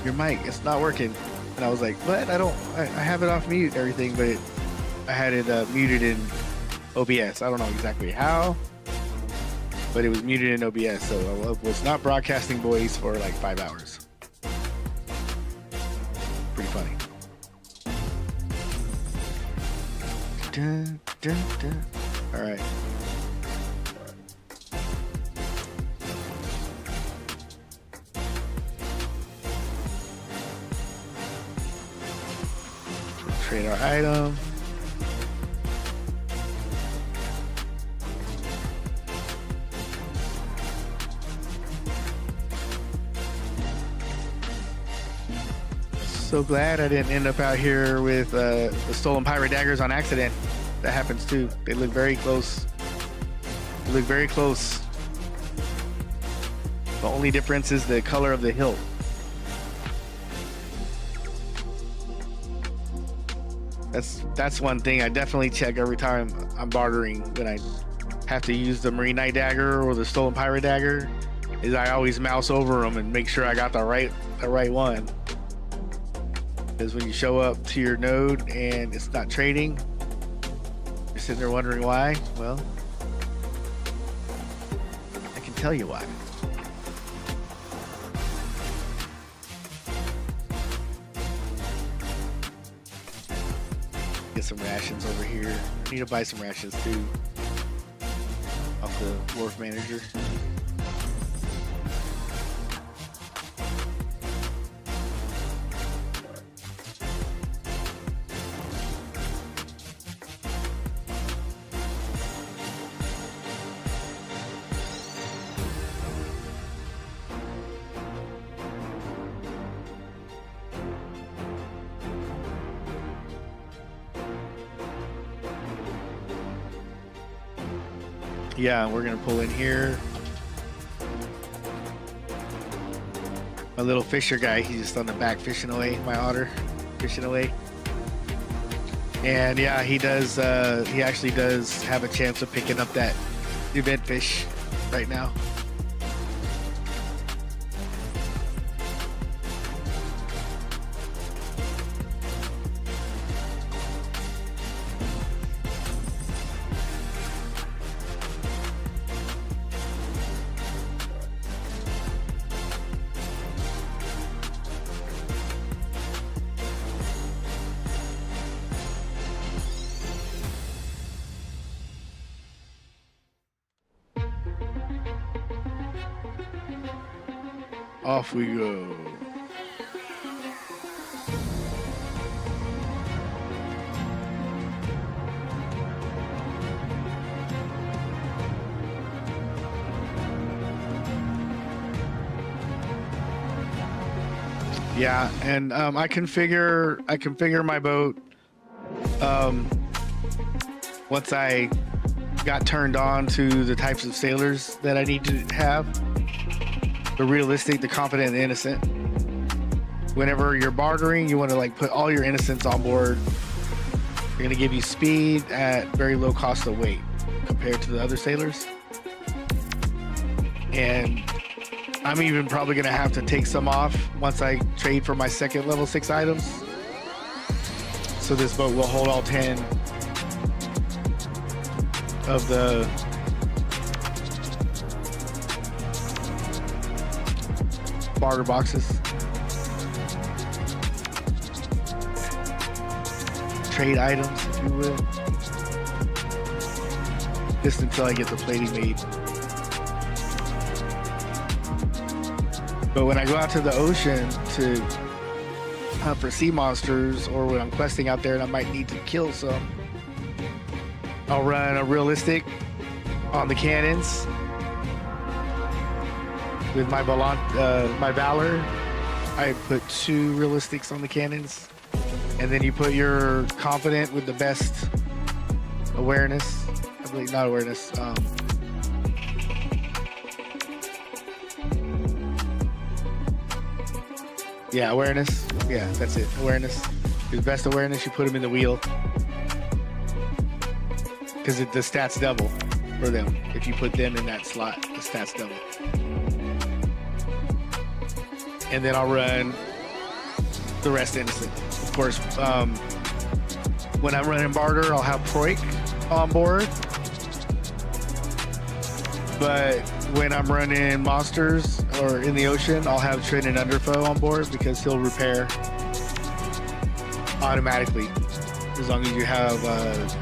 your mic, it's not working." And I was like, "What? I have it off mute and everything, but I had it muted in OBS. I don't know exactly how, but it was muted in OBS, so I was not broadcasting voice for like 5 hours. Pretty funny." Dun, dun, dun. All right. Trade our item. So glad I didn't end up out here with the stolen pirate daggers on accident. That happens too. They look very close. They look very close. The only difference is the color of the hilt. That's one thing I definitely check every time I'm bartering when I have to use the Marine Knight dagger or the stolen pirate dagger, is I always mouse over them and make sure I got the right one. Because when you show up to your node and it's not trading, you're sitting there wondering why. Well, I can tell you why. Get some rations over here. I need to buy some rations too off the wharf manager. Yeah, we're gonna pull in here. My little fisher guy, he's just on the back fishing away. My otter fishing away. And yeah, he does. He actually does have a chance of picking up that event fish right now. Off we go. Yeah, and I configure my boat once I got turned on to the types of sailors that I need to have. The realistic, the confident, and the innocent. Whenever you're bartering, you want to like put all your innocents on board. They're going to give you speed at very low cost of weight compared to the other sailors. And I'm even probably going to have to take some off once I trade for my second level 6 items. So this boat will hold all 10 of the barter boxes. Trade items, if you will. Just until I get the plating made. But when I go out to the ocean to hunt for sea monsters, or when I'm questing out there and I might need to kill some, I'll run a realistic on the cannons with my Valor. I put 2 realistics on the cannons, and then you put your confident with the best awareness. I believe not awareness. Yeah, awareness. Yeah, that's it. Awareness. His best awareness. You put him in the wheel because the stats double for them. If you put them in that slot, the stats double. And then I'll run the rest innocent. Of course, when I'm running barter, I'll have Proik on board. But when I'm running monsters or in the ocean, I'll have Trin and Underfoe on board because he'll repair automatically. As long as you have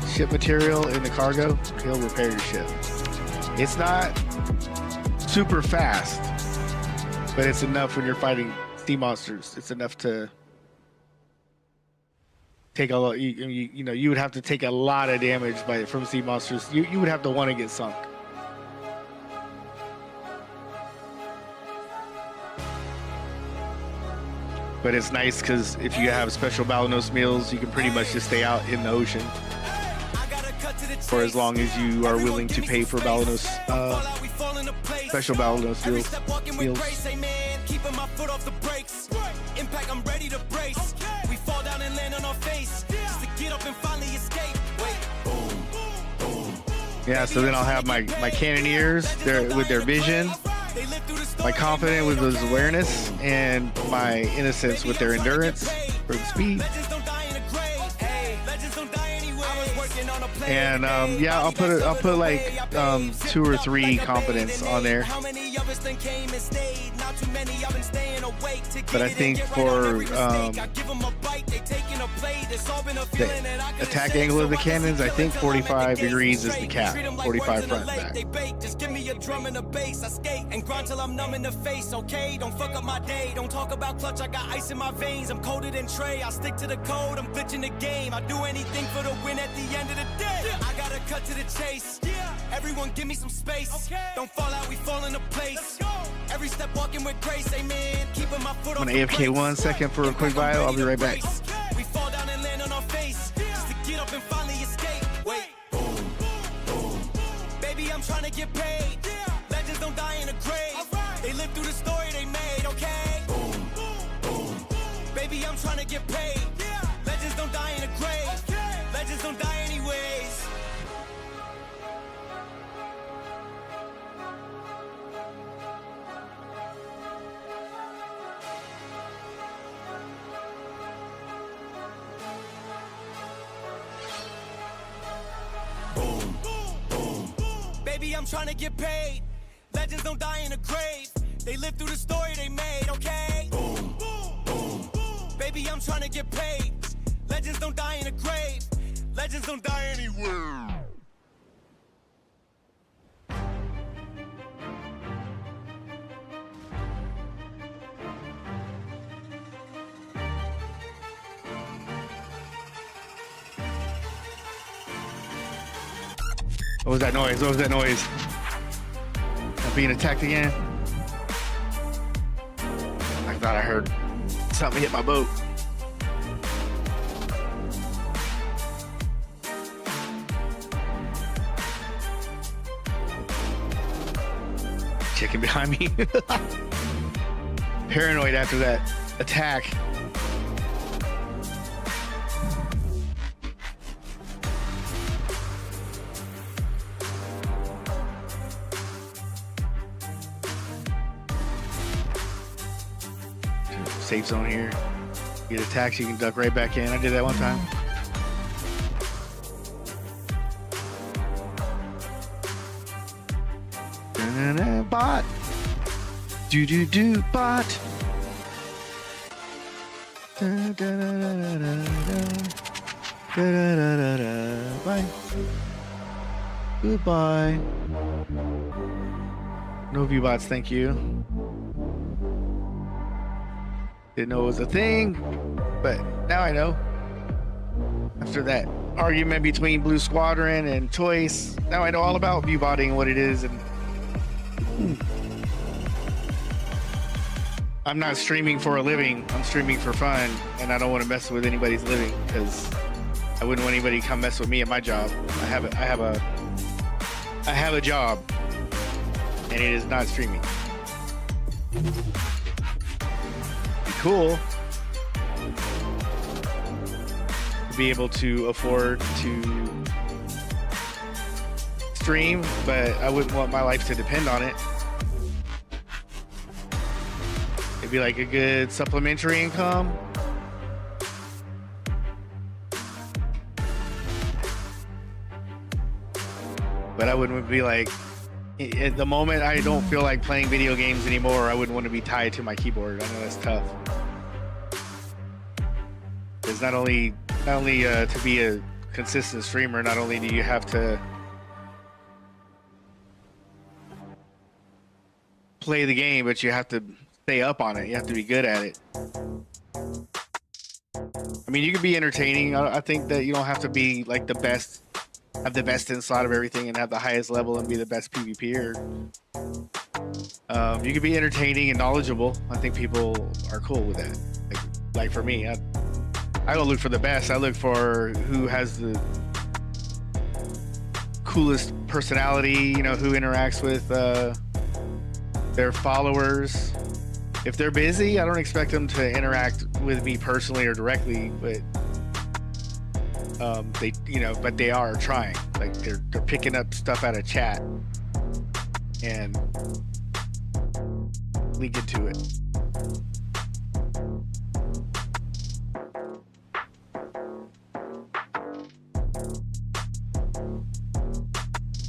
ship material in the cargo, he'll repair your ship. It's not super fast, but it's enough when you're fighting sea monsters. It's enough to take a lot. You know, you would have to take a lot of damage from sea monsters. You would have to want to get sunk. But it's nice because if you have special Balanos meals, you can pretty much just stay out in the ocean for as long as you are willing to pay for Balanos, special Balanos meals. Keeping my foot off the brakes. Impact, I'm ready to brace. We fall down and land on our face just to get up and finally escape. Wait. Boom, boom. Yeah, so then I'll have my cannoneers with their vision, my confident with his awareness, and my innocence with their endurance for the speed. And yeah, I'll put like 2 or 3 confidence on there. But I think for the attack angle of the cannons, I think 45 degrees is the cap. 45 front and back. Just give me a drum and a bass. I skate and grind till I'm numb in the face. Okay, don't fuck up my day. Don't talk about clutch. I got ice in my veins. I'm coated in Trey. I stick to the code. I'm glitching the game. I do anything for the win at the end of the day. I gotta cut to the chase. Everyone give me some space. Don't fall out, we fall into place. Every step walking with grace, amen. Keeping my foot on the AFK 1 second for a quick bio. I'll be right back. We fall down and land on our face just to get up and finally escape. Wait. Boom, boom. Baby, I'm trying to get paid. Legends don't die in a grave. They live through the story they made, okay? Boom, boom. Baby, I'm trying to get paid. Legends don't die in a grave. Baby, I'm trying to get paid. Legends don't die in a grave. They live through the story they made, okay? Boom, boom, boom, boom. Baby, I'm trying to get paid. Legends don't die in a grave. Legends don't die anywhere. What was that noise? What was that noise? I'm being attacked again. I thought I heard something hit my boat. Chicken behind me. Paranoid after that attack. Safe zone here. Get attacked, you can duck right back in. I did that one time. Bot. Do bot. Bye. Goodbye. No view bots, thank you. Didn't know it was a thing, but now I know. After that argument between Blue Squadron and Choice, now I know all about viewbotting and what it is. And I'm not streaming for a living. I'm streaming for fun, and I don't want to mess with anybody's living because I wouldn't want anybody to come mess with me at my job. I have a job, and it is not streaming. Cool to be able to afford to stream, but I wouldn't want my life to depend on it. It'd be like a good supplementary income. But I wouldn't be like, at the moment I don't feel like playing video games anymore, I wouldn't want to be tied to my keyboard. I know that's tough. Because not only to be a consistent streamer, not only do you have to play the game, but you have to stay up on it. You have to be good at it. I mean, you can be entertaining. I think that you don't have to be like the best, have the best inside of everything and have the highest level and be the best PvPer. You can be entertaining and knowledgeable. I think people are cool with that. Like for me, I don't look for the best. I look for who has the coolest personality, you know, who interacts with their followers. If they're busy, I don't expect them to interact with me personally or directly, but but they are trying. Like they're picking up stuff out of chat and linking to it.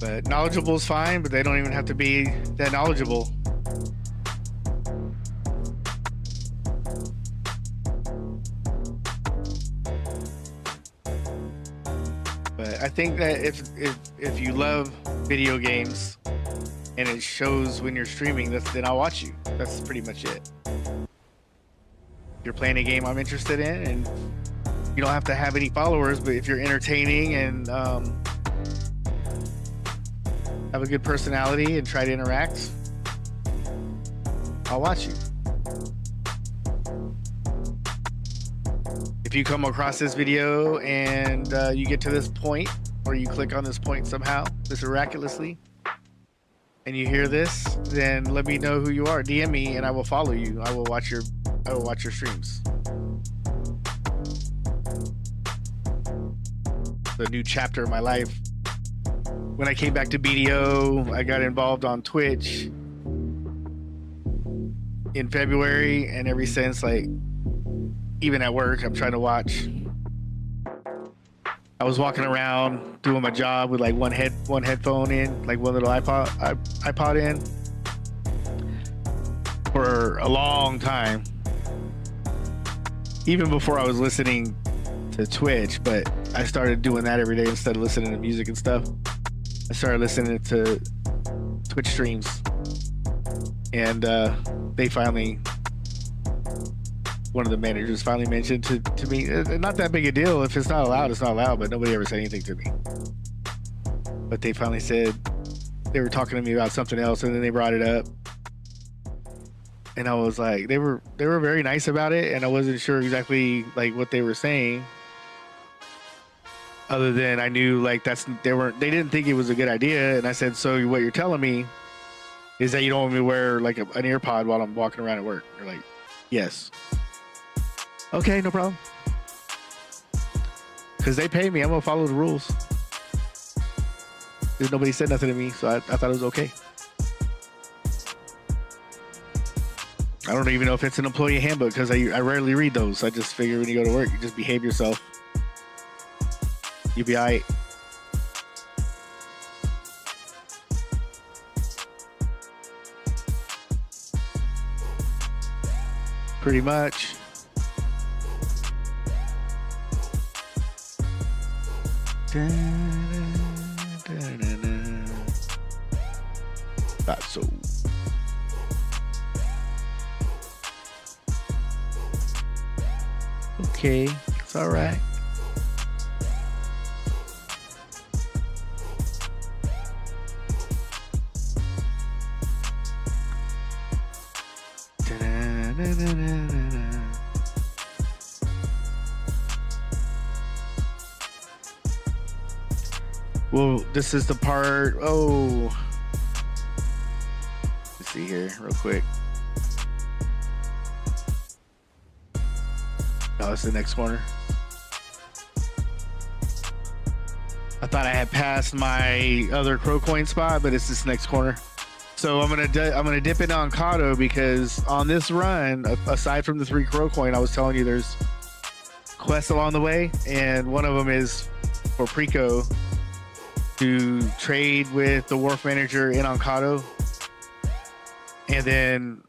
But knowledgeable is fine, but they don't even have to be that knowledgeable. But I think that if you love video games and it shows when you're streaming, then I'll watch you. That's pretty much it. You're playing a game I'm interested in, and you don't have to have any followers, but if you're entertaining and have a good personality and try to interact, I'll watch you. If you come across this video and you get to this point, or you click on this point somehow, this miraculously, and you hear this, then let me know who you are. DM me and I will follow you. I will watch your streams. The new chapter of my life. When I came back to BDO, I got involved on Twitch in February, and ever since, like, even at work, I'm trying to watch I was walking around doing my job with like one headphone in, like one little iPod in for a long time. Even before I was listening to Twitch, but I started doing that every day instead of listening to music and stuff. I started listening to Twitch streams, and they finally, one of the managers finally mentioned to me, not that big a deal. If it's not allowed, it's not allowed, but nobody ever said anything to me. But they finally said, they were talking to me about something else, and then they brought it up. And I was like, they were very nice about it, and I wasn't sure exactly like what they were saying. Other than I knew like they didn't think it was a good idea, and I said, so what you're telling me is that you don't want me to wear like an earpod while I'm walking around at work? They're like, yes. Okay, no problem. Because they pay me, I'm gonna follow the rules. Nobody said nothing to me, so I thought it was okay. I don't even know if it's an employee handbook because I rarely read those. I just figure when you go to work, you just behave yourself. You'll be all right. Pretty much. Not so. Okay, it's all right. Well, this is the part. Oh, let's see here real quick. Oh, it's the next corner. I thought I had passed my other crow coin spot, but it's this next corner. So I'm gonna dip into Oncado because on this run, aside from the 3 crow coin, I was telling you there's quests along the way, and one of them is for Preco to trade with the wharf manager in Oncado, and then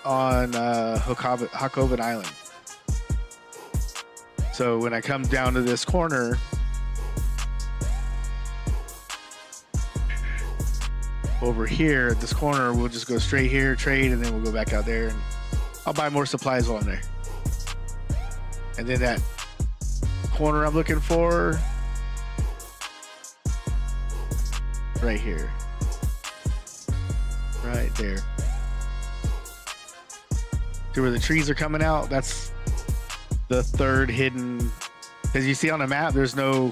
on Hakoven Island. So when I come down to this corner, over here at this corner, we'll just go straight here, trade, and then we'll go back out there, and I'll buy more supplies while I'm there. And then that corner I'm looking for, right here, right there, to where the trees are coming out. That's the third hidden, because you see on the map there's no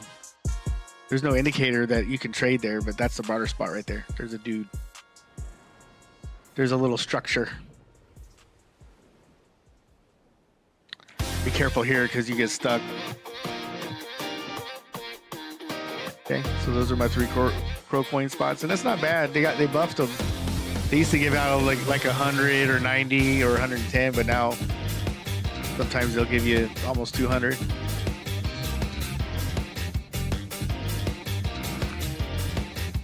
indicator that you can trade there, but that's the broader spot right there. There's a dude, there's a little structure. Be careful here because you get stuck. Okay, so those are my 3 crow coin spots, and that's not bad. They buffed them. They used to give out like 100 or 90 or 110, but now sometimes they'll give you almost 200.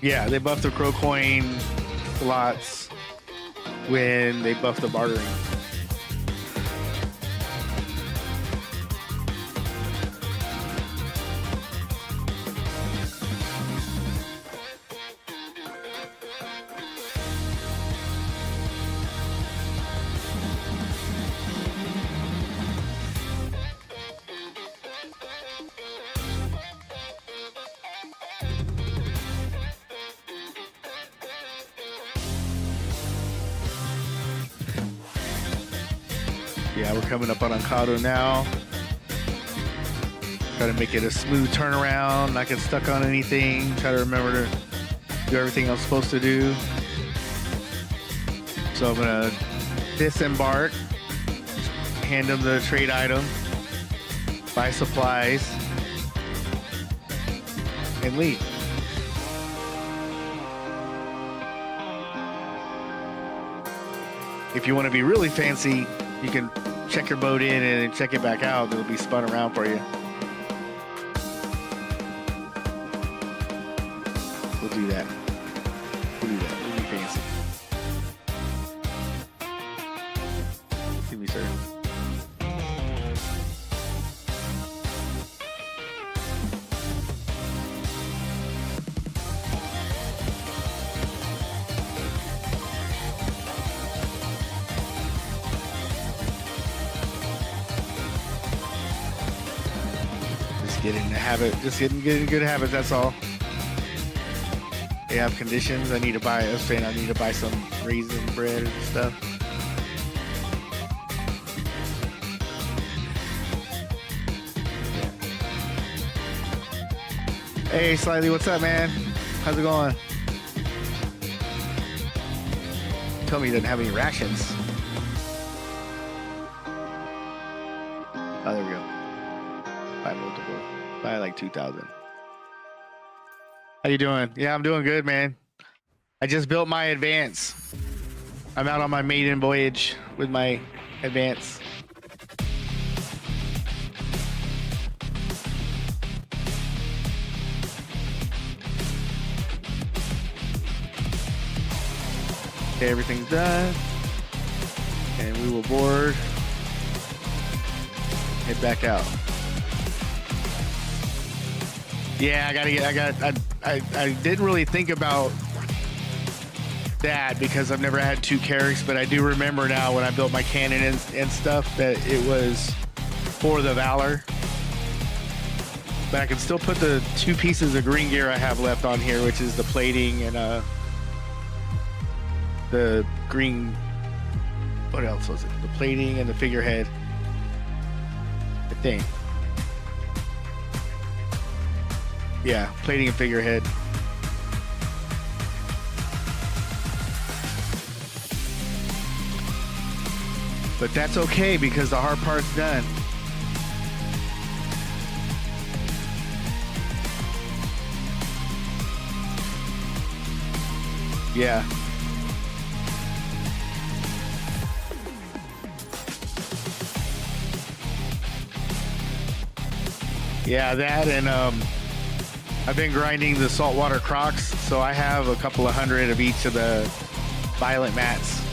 Yeah, they buffed the crow coin lots when they buffed the bartering. Yeah, we're coming up on Oncado now. Try to make it a smooth turnaround, not get stuck on anything. Try to remember to do everything I'm supposed to do. So I'm gonna disembark, hand them the trade item, buy supplies, and leave. If you want to be really fancy, you can check your boat in and then check it back out. It'll be spun around for you. We'll do that. We'll do that. We'll be fancy. Excuse me, sir. Get in the habit, just get in good habits, that's all. They have conditions. I need to buy, I was saying I need to buy some raisin bread and stuff. Hey, Slightly, what's up, man? How's it going? Tell me he doesn't have any rations. Oh, there we go. Buy multiple. Buy like 2,000. How you doing? Yeah, I'm doing good, man. I just built my Advance. I'm out on my maiden voyage with my Advance. Okay, everything's done. And we will board. Head back out. Yeah, I didn't really think about that because I've never had two Carracks, but I do remember now when I built my cannon and stuff that it was for the Valor. But I can still put the two pieces of green gear I have left on here, which is the plating and the green, what else was it? The plating and the figurehead, I think. Yeah, plating and figurehead. But that's okay because the hard part's done. Yeah. Yeah, that and I've been grinding the saltwater crocs, so I have a couple of hundred of each of the violet mats.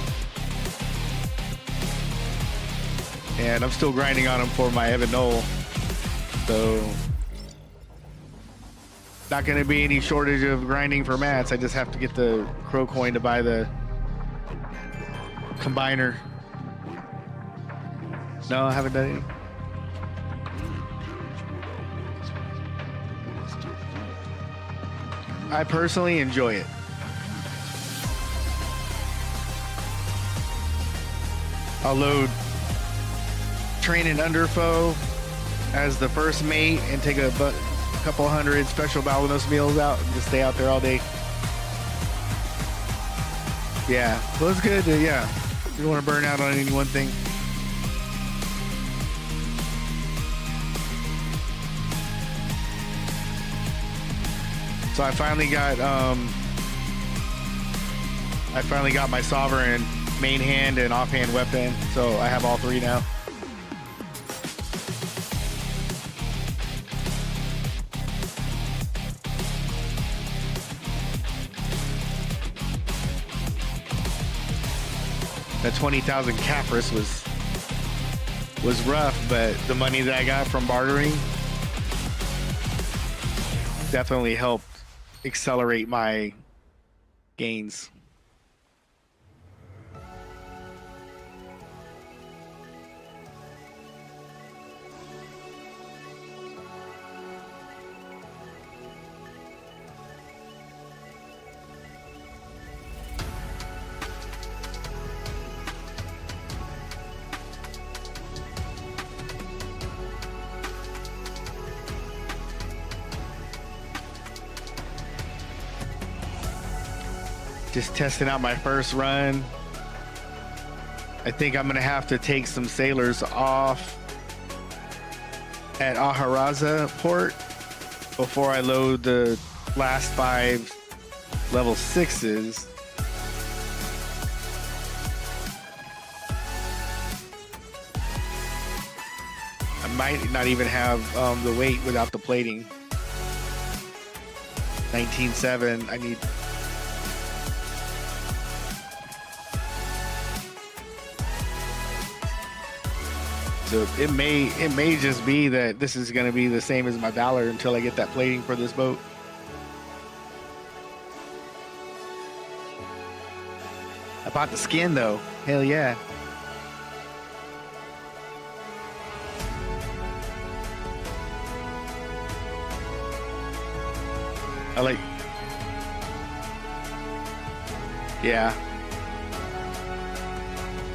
And I'm still grinding on them for my Evan Knoll. So not going to be any shortage of grinding for mats. I just have to get the crow coin to buy the combiner. No, I haven't done any. I personally enjoy it. I'll load Train and Underfoe as the first mate and take a couple hundred special Balanos meals out and just stay out there all day. Yeah, well, it's good. Yeah, you don't want to burn out on any one thing. So I finally got my Sovereign main hand and offhand weapon. So I have all three now. That 20,000 Capris was rough, but the money that I got from bartering definitely helped accelerate my gains. Just testing out my first run. I think I'm gonna have to take some sailors off at Aharaza port before I load the last 5 level 6s. I might not even have the weight without the plating. 19.7. I need. So it may just be that this is going to be the same as my Valor until I get that plating for this boat. I bought the skin though. Hell yeah. I like. Yeah.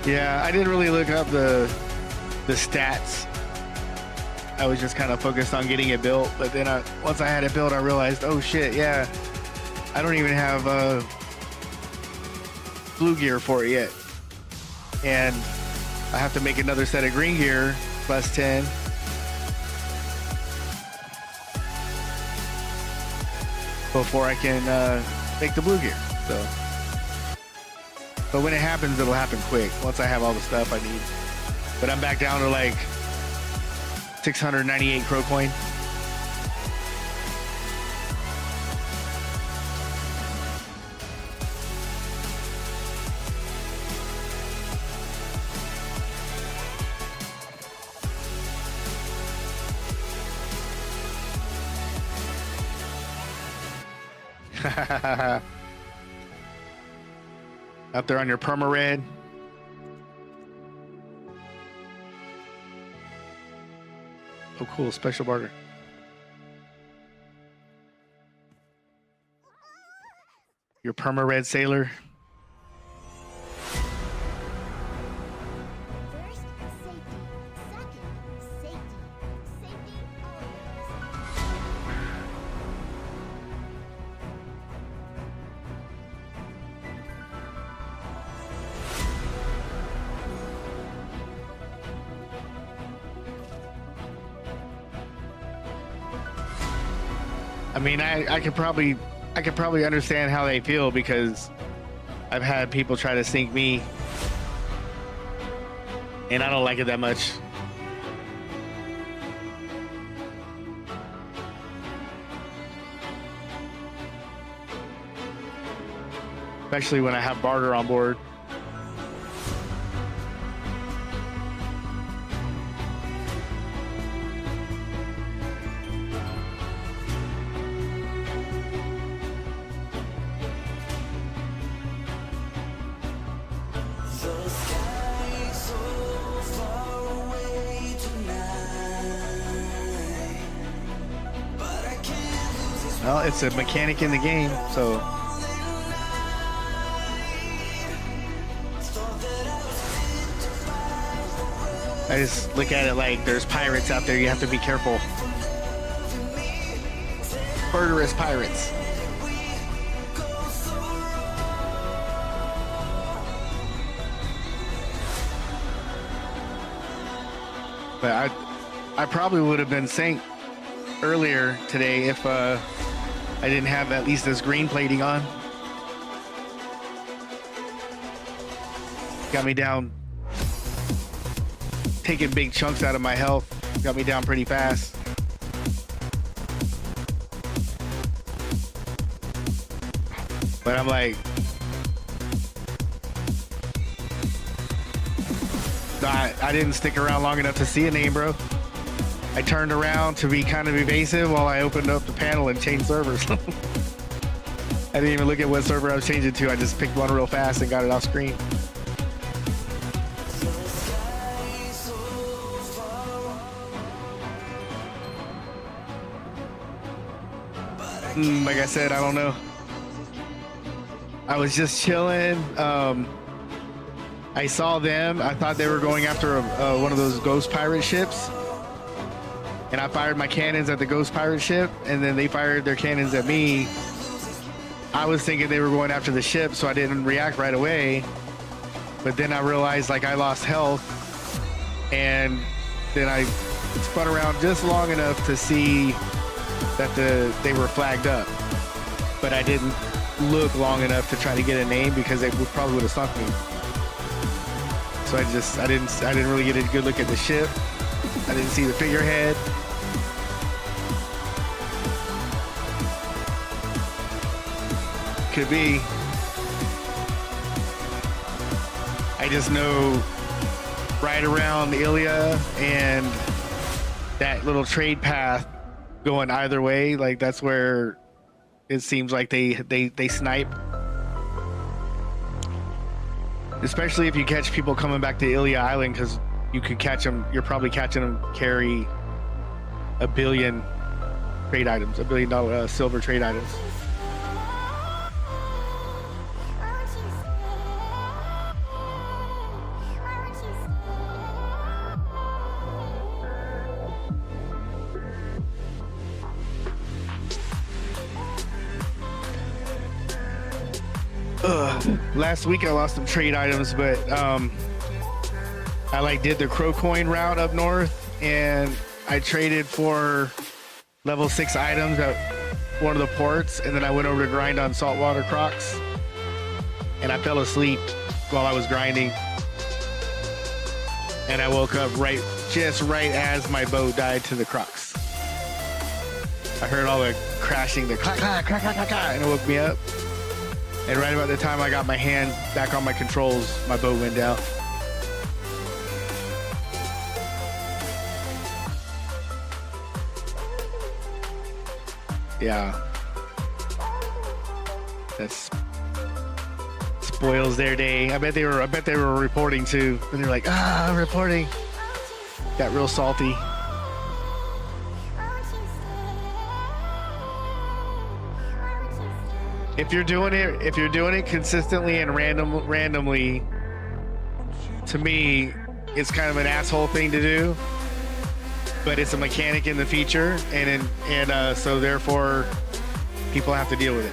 Yeah, I didn't really look up the stats. I was just kind of focused on getting it built, but then once I had it built, I realized, oh shit, yeah, I don't even have blue gear for it yet, and I have to make another set of green gear plus 10. Before I can make the blue gear. So, but when it happens, it'll happen quick. Once I have all the stuff I need. But I'm back down to like 698 Crow coin. Out there on your perma red. Oh, cool. Special barter. Your perma red sailor. First, safety. Second, safety. Safety always. I mean, I could probably understand how they feel because I've had people try to sink me and I don't like it that much. Especially when I have barter on board. Well, it's a mechanic in the game, so I just look at it like there's pirates out there. You have to be careful. Murderous pirates. But I probably would have been sank earlier today if I didn't have at least this green plating on. Got me down, taking big chunks out of my health. Got me down pretty fast. But I'm like, I didn't stick around long enough to see a name, bro. I turned around to be kind of evasive while I opened up the panel and changed servers. I didn't even look at what server I was changing to. I just picked one real fast and got it off screen. Like I said, I don't know. I was just chilling. I saw them. I thought they were going after one of those ghost pirate ships. And I fired my cannons at the ghost pirate ship, and then they fired their cannons at me. I was thinking they were going after the ship, so I didn't react right away. But then I realized like I lost health, and then I spun around just long enough to see that they were flagged up. But I didn't look long enough to try to get a name because they probably would have sunk me. So I didn't really get a good look at the ship. I didn't see the figurehead. could be. I just know right around Ilya and that little trade path going either way, like that's where it seems like they snipe. Especially if you catch people coming back to Ilya Island, because you could catch them. You're probably catching them carry a billion trade items, $1 billion silver trade items. Last week I lost some trade items, but I like did the Crow Coin route up north, and I traded for level 6 items at one of the ports, and then I went over to grind on saltwater crocs, and I fell asleep while I was grinding, and I woke up just right as my boat died to the crocs. I heard all the crashing, the clack, clack, clack, clack, clack, clack, and it woke me up. And right about the time I got my hand back on my controls, my boat went down. Yeah. That spoils their day. I bet they were reporting too. And they're like, I'm reporting. Got real salty. If you're doing it consistently and randomly, to me, it's kind of an asshole thing to do. But it's a mechanic in the feature, and so therefore, people have to deal with it.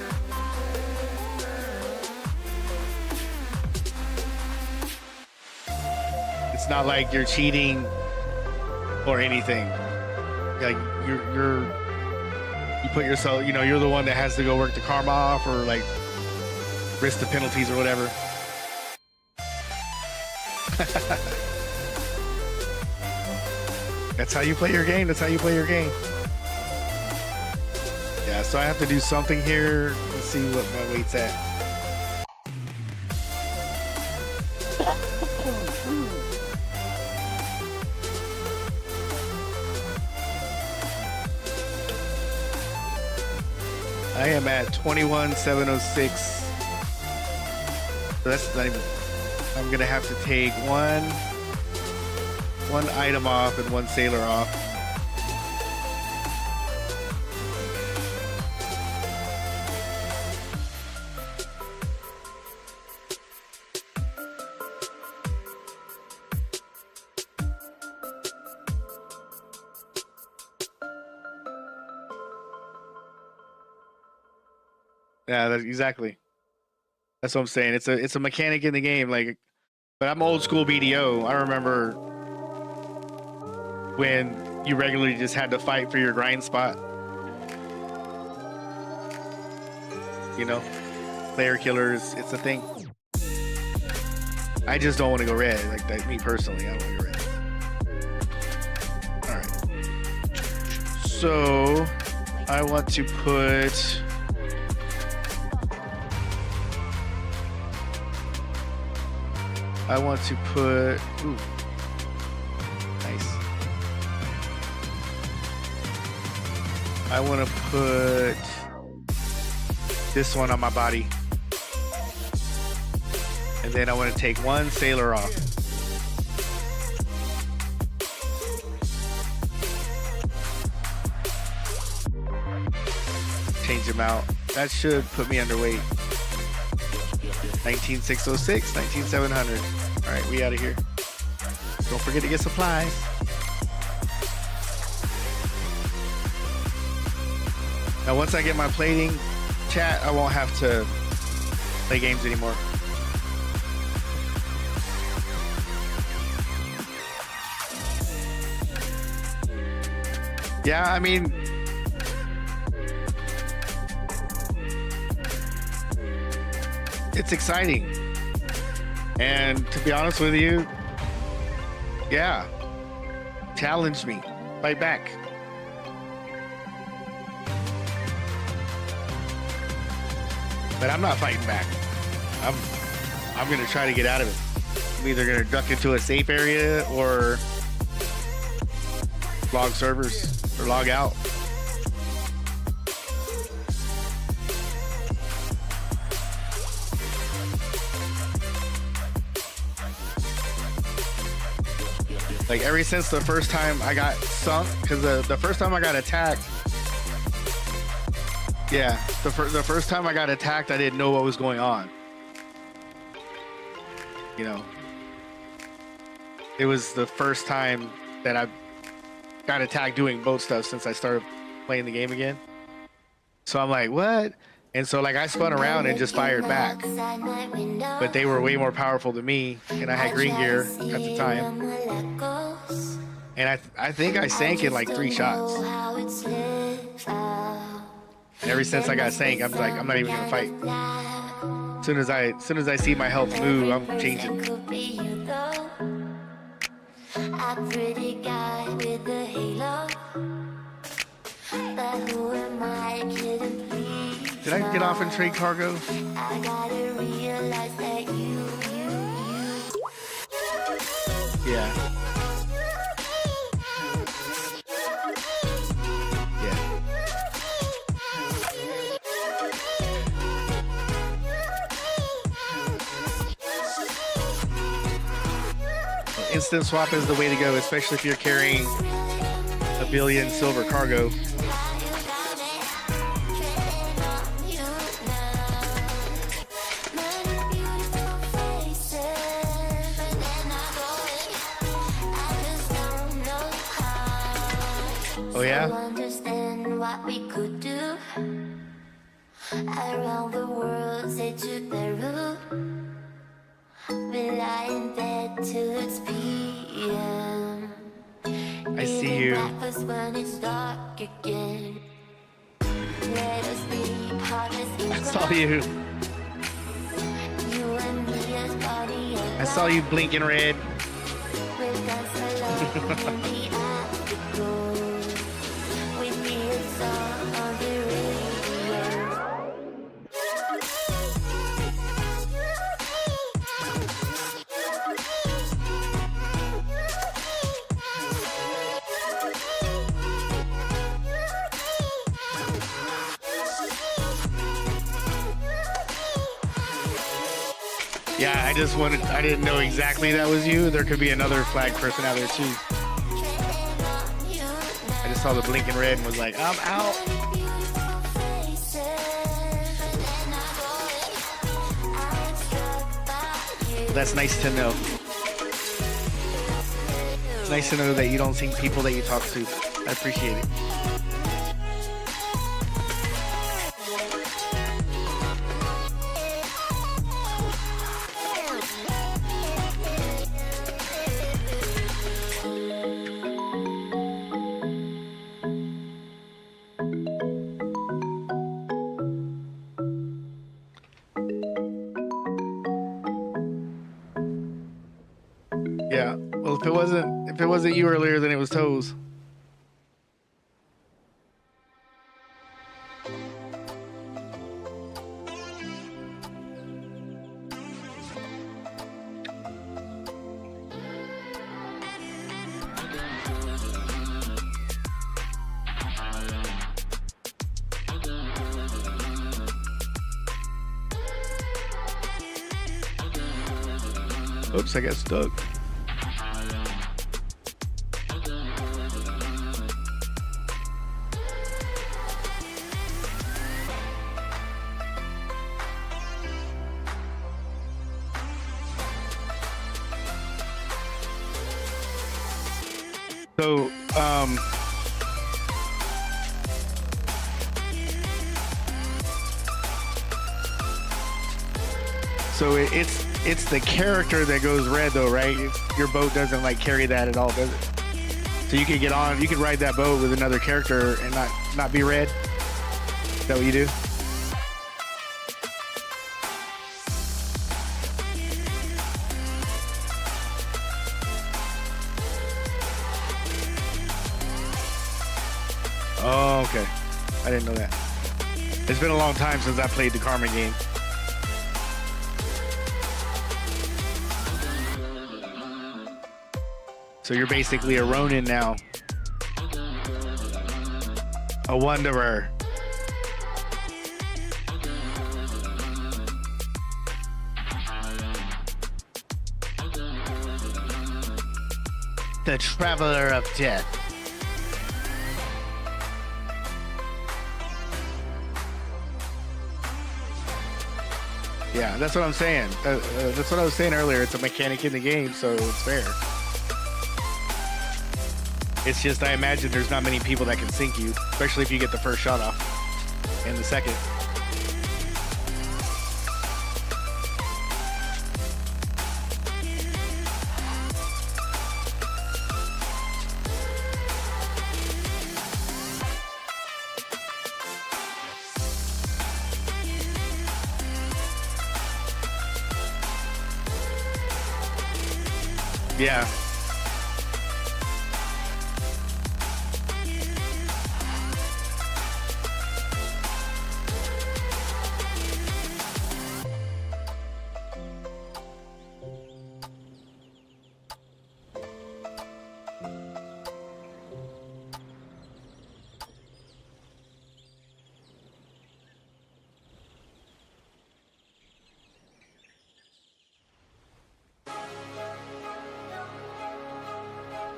It's not like you're cheating or anything. Like you put yourself, you're the one that has to go work the karma off or like risk the penalties or whatever. That's how you play your game. Yeah, so I have to do something here. Let's see what my weight's at. I am at 21,706. So that's not even. I'm gonna have to take one item off and one sailor off. Yeah, exactly. That's what I'm saying. It's a mechanic in the game, like. But I'm old school BDO. I remember when you regularly just had to fight for your grind spot. Player killers. It's a thing. I just don't want to go red. Like that, me personally, I don't want to go red. All right. So I want to put. Ooh, nice. I want to put this one on my body. And then I want to take one sailor off. Change them out. That should put me underweight. 19,606, 19,700. All right, we out of here. Don't forget to get supplies. Now, once I get my plating, chat, I won't have to play games anymore. Yeah, I mean, it's exciting. And to be honest with you, yeah, challenge me, fight back. But I'm not fighting back. I'm gonna try to get out of it. I'm either gonna duck into a safe area or log servers or log out. Like ever since the first time I got sunk, because the first time I got attacked, yeah, the first time I got attacked, I didn't know what was going on. You know, it was the first time that I got attacked doing boat stuff since I started playing the game again. So I'm like, what? And so like I spun around and just fired back, but they were way more powerful than me, and I had green gear at the time. And I think I sank in like 3 shots. And ever since I got sank, I'm like, I'm not even gonna fight. As soon as I see my health move, I'm changing. A pretty guy with a halo, but who am I kidding, please? Did I get off and trade cargo? I gotta realize that you. Yeah. Instant swap is the way to go, especially if you're carrying a billion silver cargo. Oh yeah? Understand what we could do around the world, say to Peru. We lie in bed till it's PM. I see you. Breakfast when it's dark again. Let us be harvest. I saw you. You and me as body and I saw you blinking red. we'll dance along in the afterglow. We feel a song on the radio. Yeah, I didn't know exactly that was you. There could be another flag person out there too. I just saw the blinking red and was like, I'm out. That's nice to know. It's nice to know that you don't see people that you talk to. I appreciate it. Yeah. Well, if it wasn't you earlier, then it was Toes. Oops, I got stuck. So, it's the character that goes red though, right? Your boat doesn't like carry that at all, does it? So you can get on, you can ride that boat with another character and not be red. Is that what you do? Oh, okay. I didn't know that. It's been a long time since I played the Karma game. So you're basically a Ronin now. A wanderer. The Traveler of Death. Yeah, that's what I'm saying. That's what I was saying earlier. It's a mechanic in the game, so it's fair. It's just, I imagine there's not many people that can sink you, especially if you get the first shot off and the second. Yeah.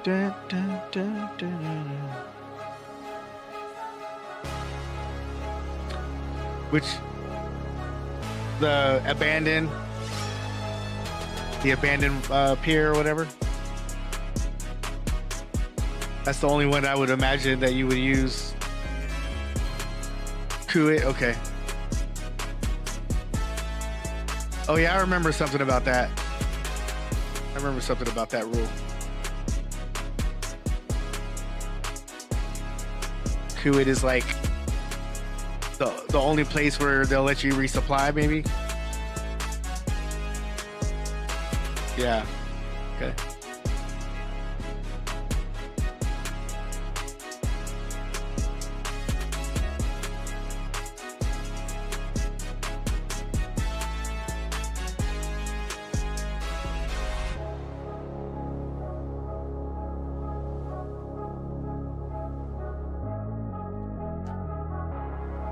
Dun, dun, dun, dun, dun. Which the abandoned pier or whatever. That's the only one I would imagine that you would use. Kuwait, okay. Oh yeah, I remember something about that. I remember something about that rule. Kuwait is like the only place where they'll let you resupply, maybe. Yeah. Okay.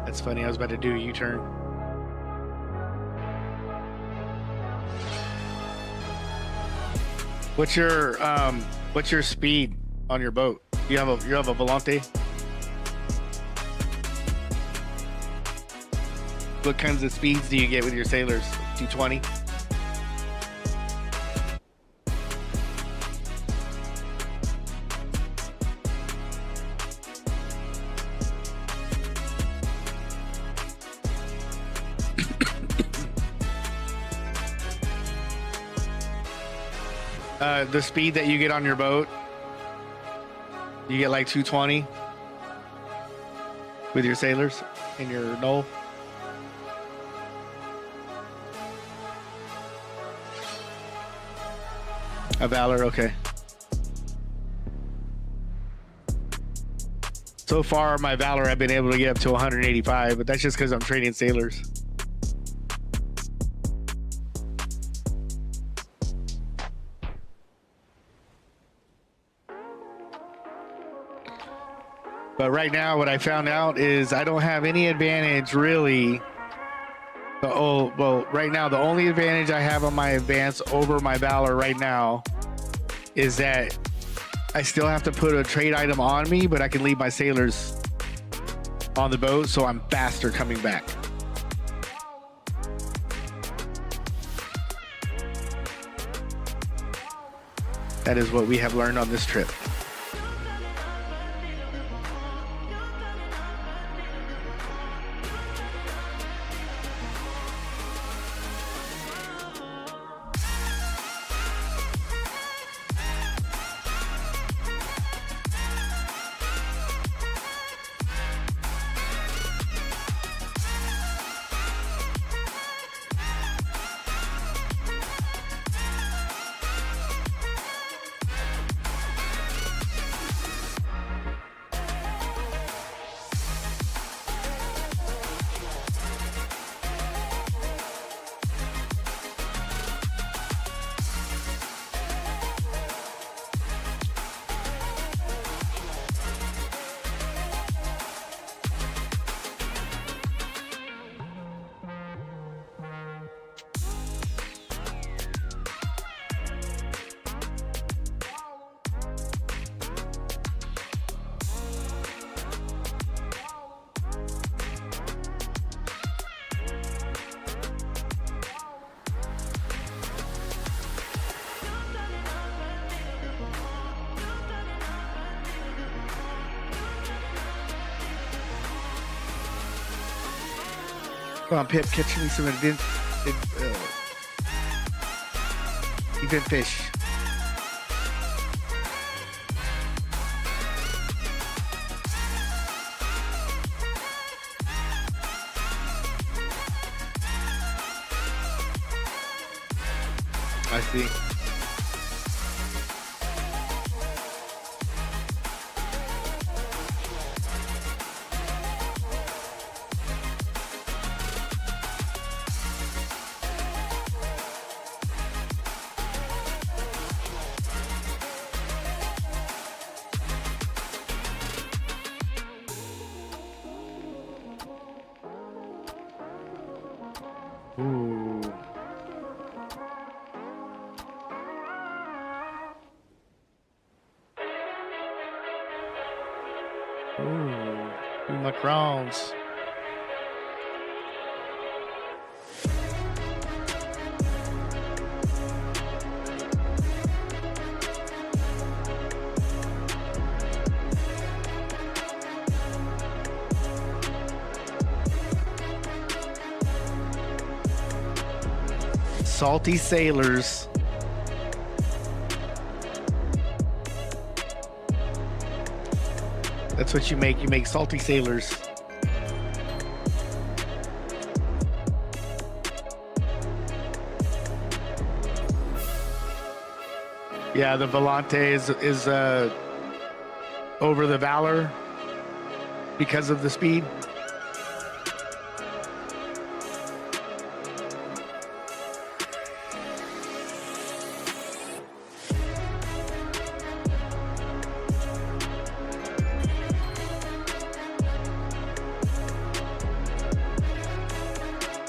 That's funny. I was about to do a U-turn. What's your speed on your boat? You have a Volante? What kinds of speeds do you get with your sailors? 220? The speed that you get on your boat, you get like 220 with your sailors in your knoll. A Valor, okay. So far, my Valor, I've been able to get up to 185, but that's just because I'm training sailors. But right now, what I found out is I don't have any advantage, really. Right now, the only advantage I have on my advance over my Valor right now is that I still have to put a trade item on me, but I can leave my sailors on the boat, so I'm faster coming back. That is what we have learned on this trip. Come on, Pip, catch me some event fish. I see. Ooh. Ooh. Macrons. Salty sailors. That's what you make. You make salty sailors. Yeah, the Volante is over the Valor because of the speed.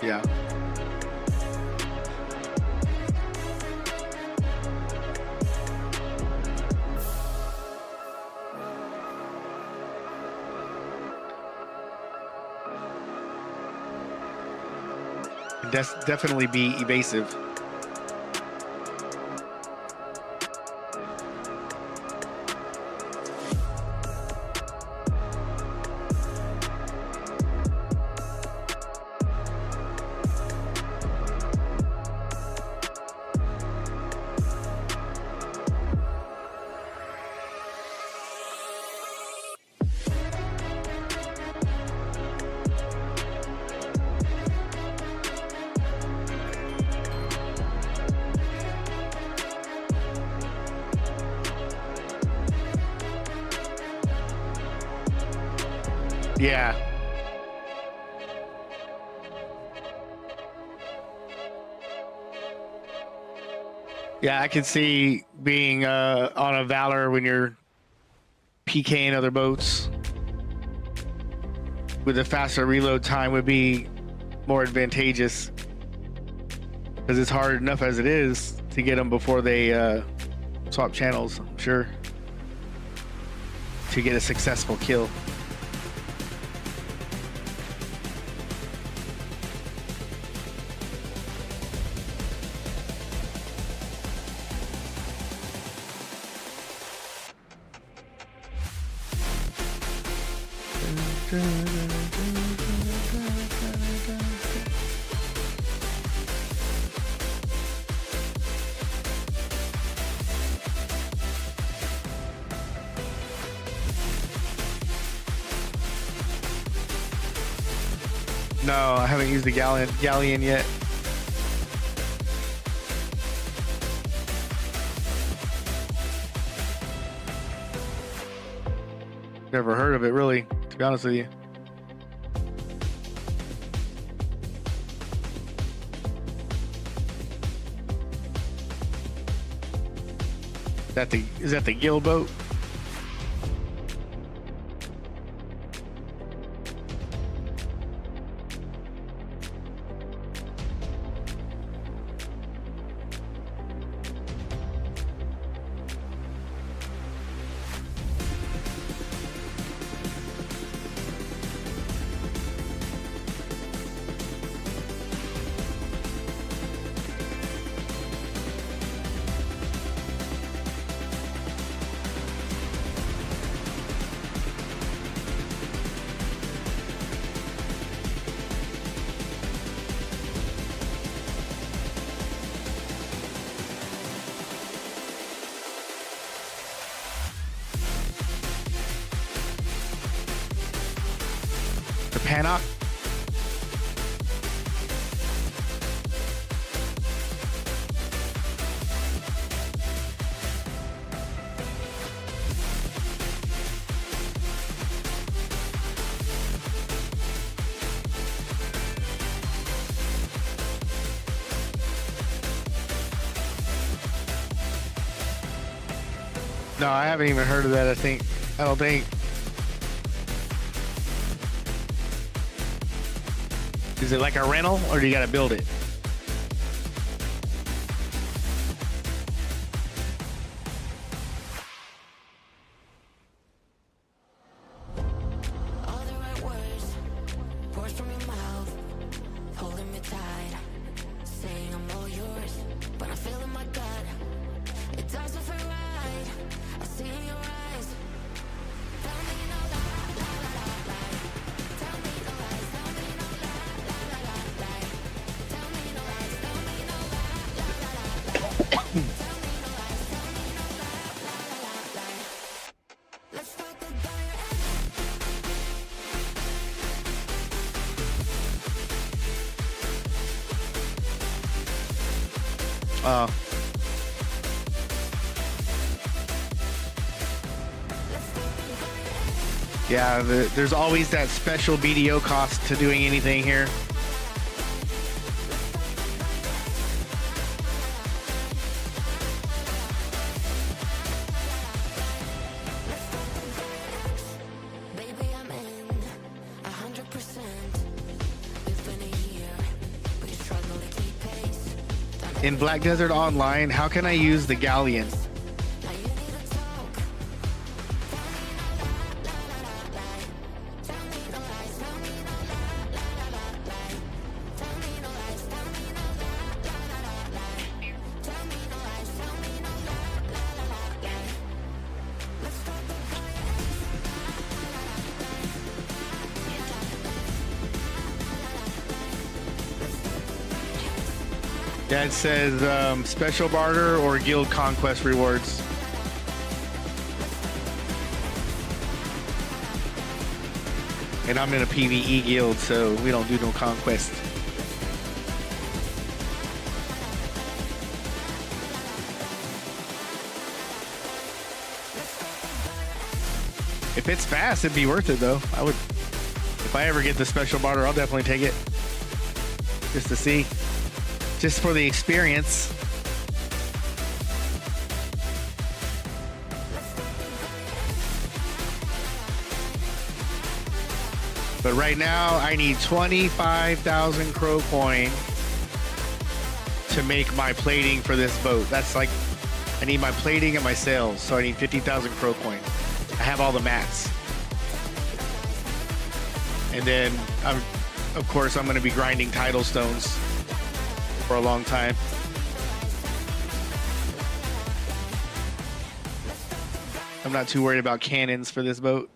Yeah. Definitely be evasive. Yeah. Yeah, I can see being on a Valor when you're PKing other boats with a faster reload time would be more advantageous, because it's hard enough as it is to get them before they swap channels, I'm sure, to get a successful kill. No, I haven't used the galleon yet. Never heard of it, really, to be honest with you. Is that the gill boat? Pannock. No, I haven't even heard of that. I don't think. Is it like a rental, or do you gotta build it? All the right words, words from your mouth, holding me tight, saying I'm all yours, but I feel in my gut, it doesn't feel right. I see in your eyes, tell me no lie, lie, lie, lie, lie. Tell me no lies, tell me no lie, lie, lie, lie, lie. Tell me no lies, tell me no lie, lie, lie, lie, lie. Tell me no lies, tell me no lie, lie, lie, lie, lie. Let's talk about your Yeah, there's always that special BDO cost to doing anything here. baby, I'm in 100%. It's been a year, but you struggle to keep pace. In Black Desert Online, how can I use the galleon? Now you need to talk. Tell me no lies, tell me no lie, lie, lie, lie, lie. Tell me no lies, tell me no lie, lie, lie, lie, lie. Tell me no lies, tell me no lie, lie, lie, lie, lie. Let's talk about Yeah, it says special barter or guild conquest rewards. And I'm in a PvE guild, so we don't do no conquest. If it's fast, it'd be worth it though. If I ever get the special barter, I'll definitely take it. Just to see. Just for the experience. But right now, I need 25,000 crow coin to make my plating for this boat. That's like, I need my plating and my sails, so I need 50,000 crow coin. I have all the mats. And then, of course, I'm going to be grinding tidal stones for a long time. I'm not too worried about cannons for this boat.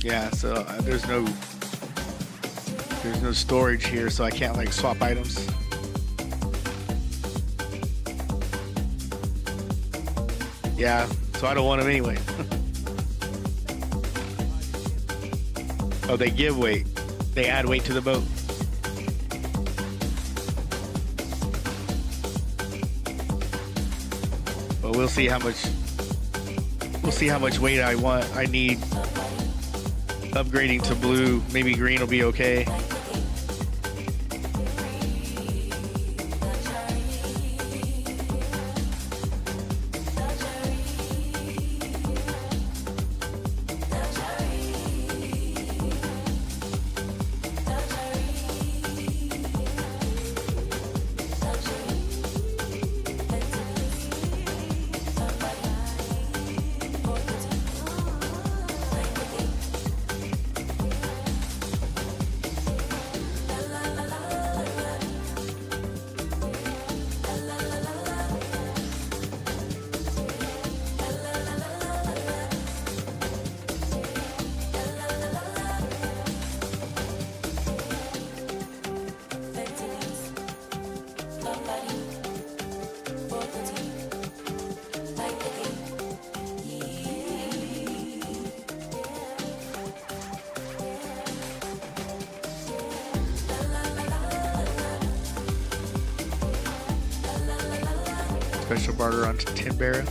Yeah, so there's no storage here, so I can't like swap items. Yeah, so I don't want them anyway. Oh, they give weight. They add weight to the boat. But we'll see how much weight I need. Upgrading to blue, maybe green will be okay. Special barter onto Timbera.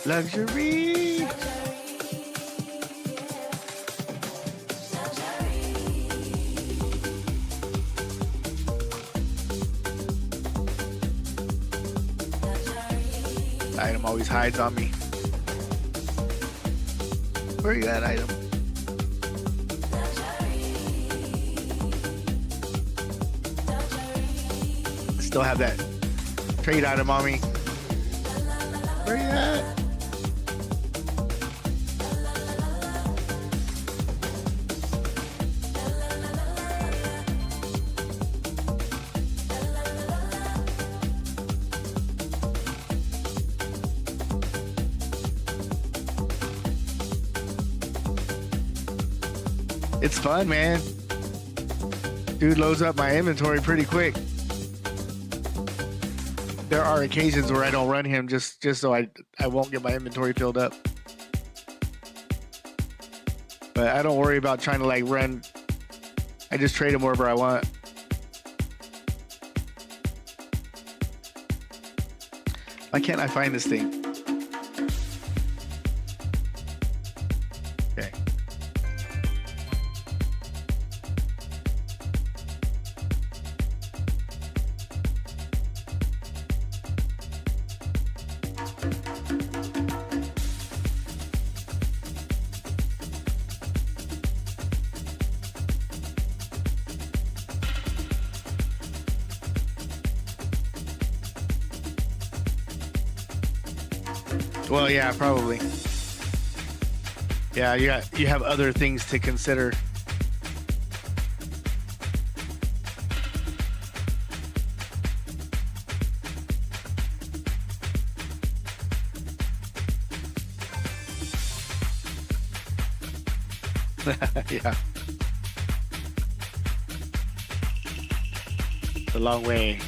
Luxury. Item always hides on me. Where you at, item? Still have that trade item on me. Where you at? It's fun, man. Dude loads up my inventory pretty quick. There are occasions where I don't run him just so I won't get my inventory filled up. But I don't worry about trying to like run. I just trade him wherever I want. Why can't I find this thing? Okay. Well, yeah, probably. Yeah, you have other things to consider. Yeah. It's a long way.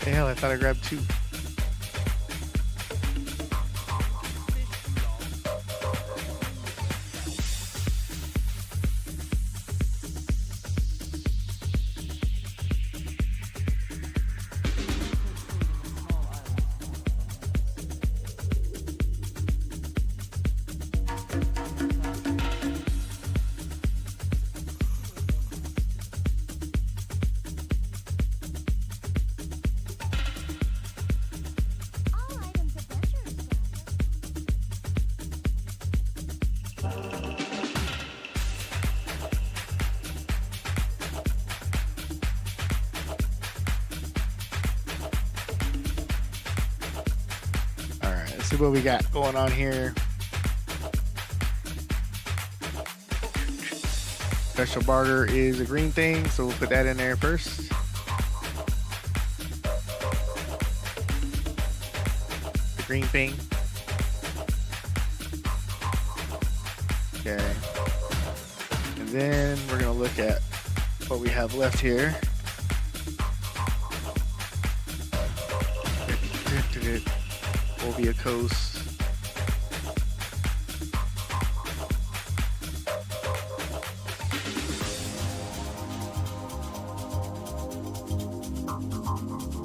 The hell, I thought I grabbed two. see what we got going on here. Special barter is a green thing, so we'll put that in there first. The green thing. Okay. And then we're gonna look at what we have left here. Will be a coast.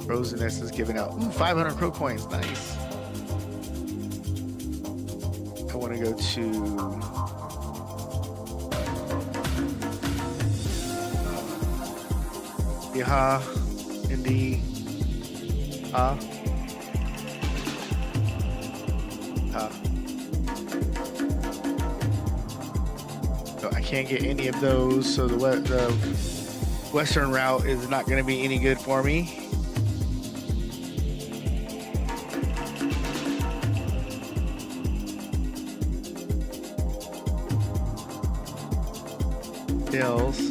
Rosiness is giving out 500 crow coins. Nice. I want to go to Yaha, Indy, So I can't get any of those, so the western route is not going to be any good for me. Hills.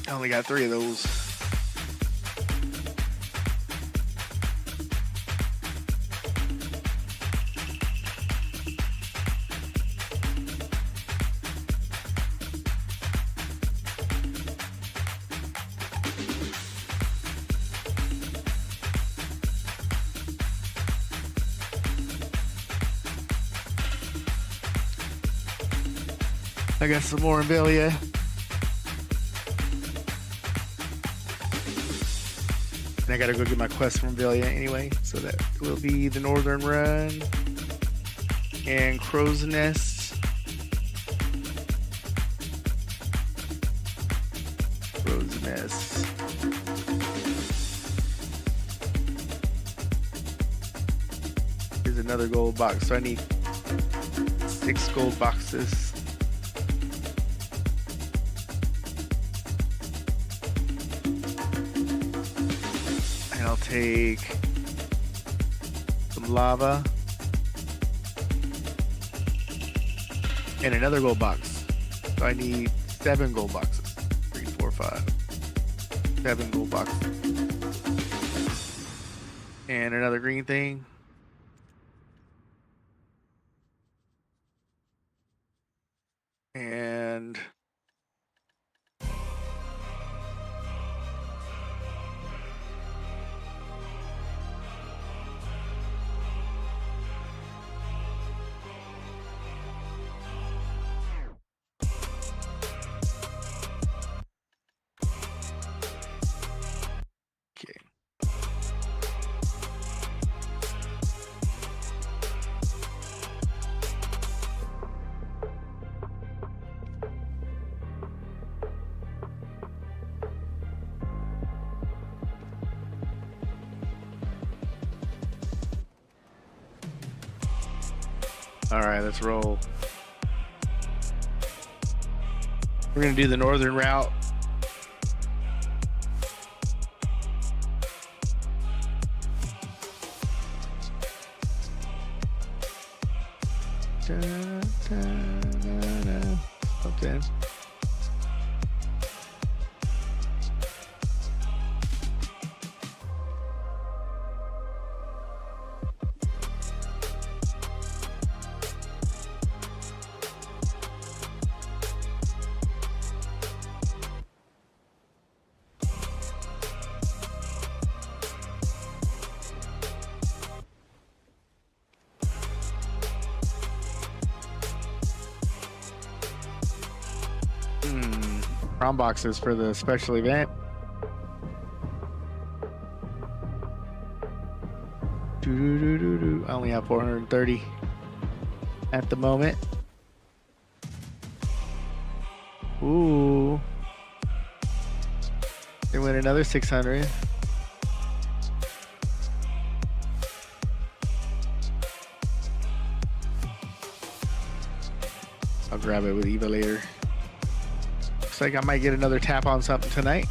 I only got 3 of those. I got some more Imbelia. And I gotta go get my quest from Velia anyway, so that will be the Northern Run and Crow's Nest. Crow's Nest. Here's another gold box, so I need 6 gold boxes. I'll take some lava and another gold box. So I need 7 gold boxes. 3, 4, 5. 7 gold boxes. And another green thing. And all right, let's roll. We're gonna do the northern route. Okay. Prom boxes for the special event. I only have 430 at the moment. Ooh. They win another 600. I'll grab it with Eva later. Looks like I might get another tap on something tonight.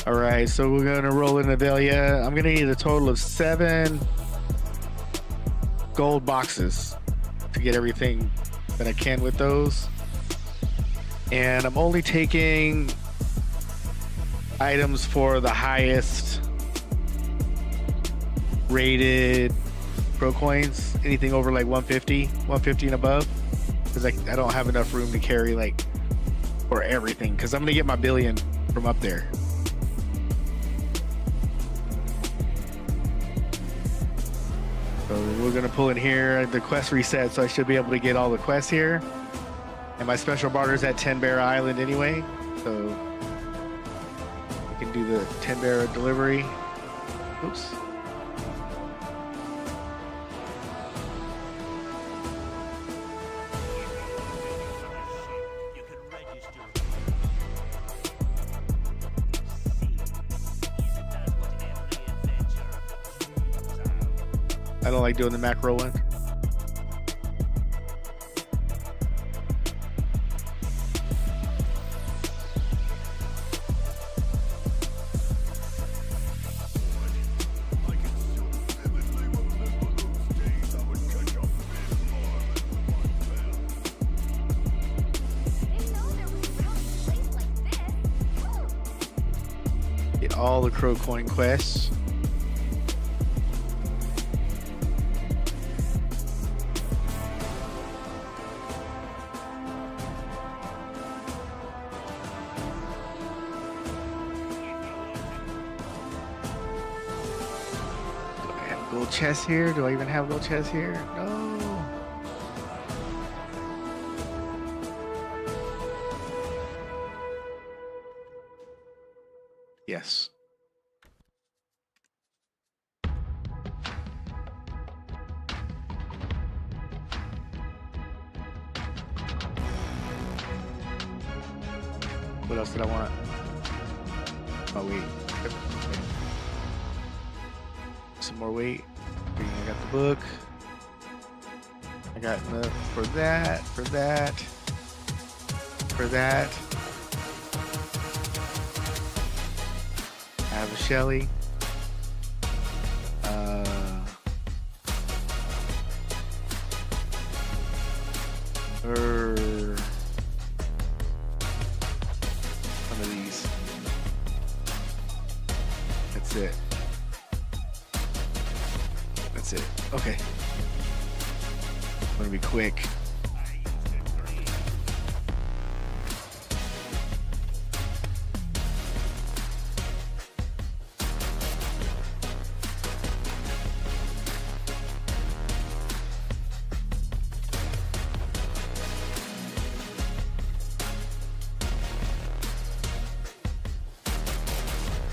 All right, so we're gonna roll in Avelia. I'm gonna need a total of 7 gold boxes to get everything that I can with those. And I'm only taking items for the highest rated pro coins. Anything over like 150 and above, because I don't have enough room to carry like for everything, because I'm gonna get my billion from up there. So we're gonna pull in here. The quest reset, so I should be able to get all the quests here. And my special barter's at 10 Bear Island anyway, so I can do the 10 Bear delivery. Oops. I don't like doing the macro one. Get all the Crow Coin quests. Gold chest here? Do I even have gold chest here? No. Yes. What else did I want? Oh wait. Some more weight. I got the book. I got enough for that, for that, for that. I have a Shelly. Some of these. That's it. That's it. Okay. I'm gonna be quick.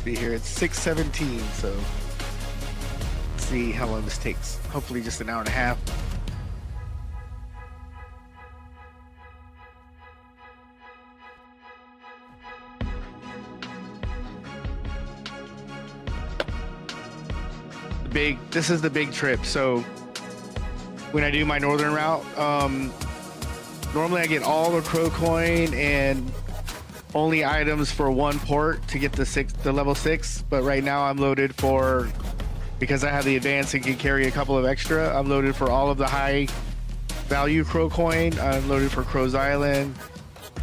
Be here at 6:17, so let's see how long this takes. Hopefully just an hour and a half. This is the big trip. So when I do my northern route, normally I get all the Crow Coin and only items for one port to get the level 6, but right now I'm loaded for, because I have the advance and can carry a couple of extra, I'm loaded for all of the high value crow coin. I'm loaded for Crow's Island.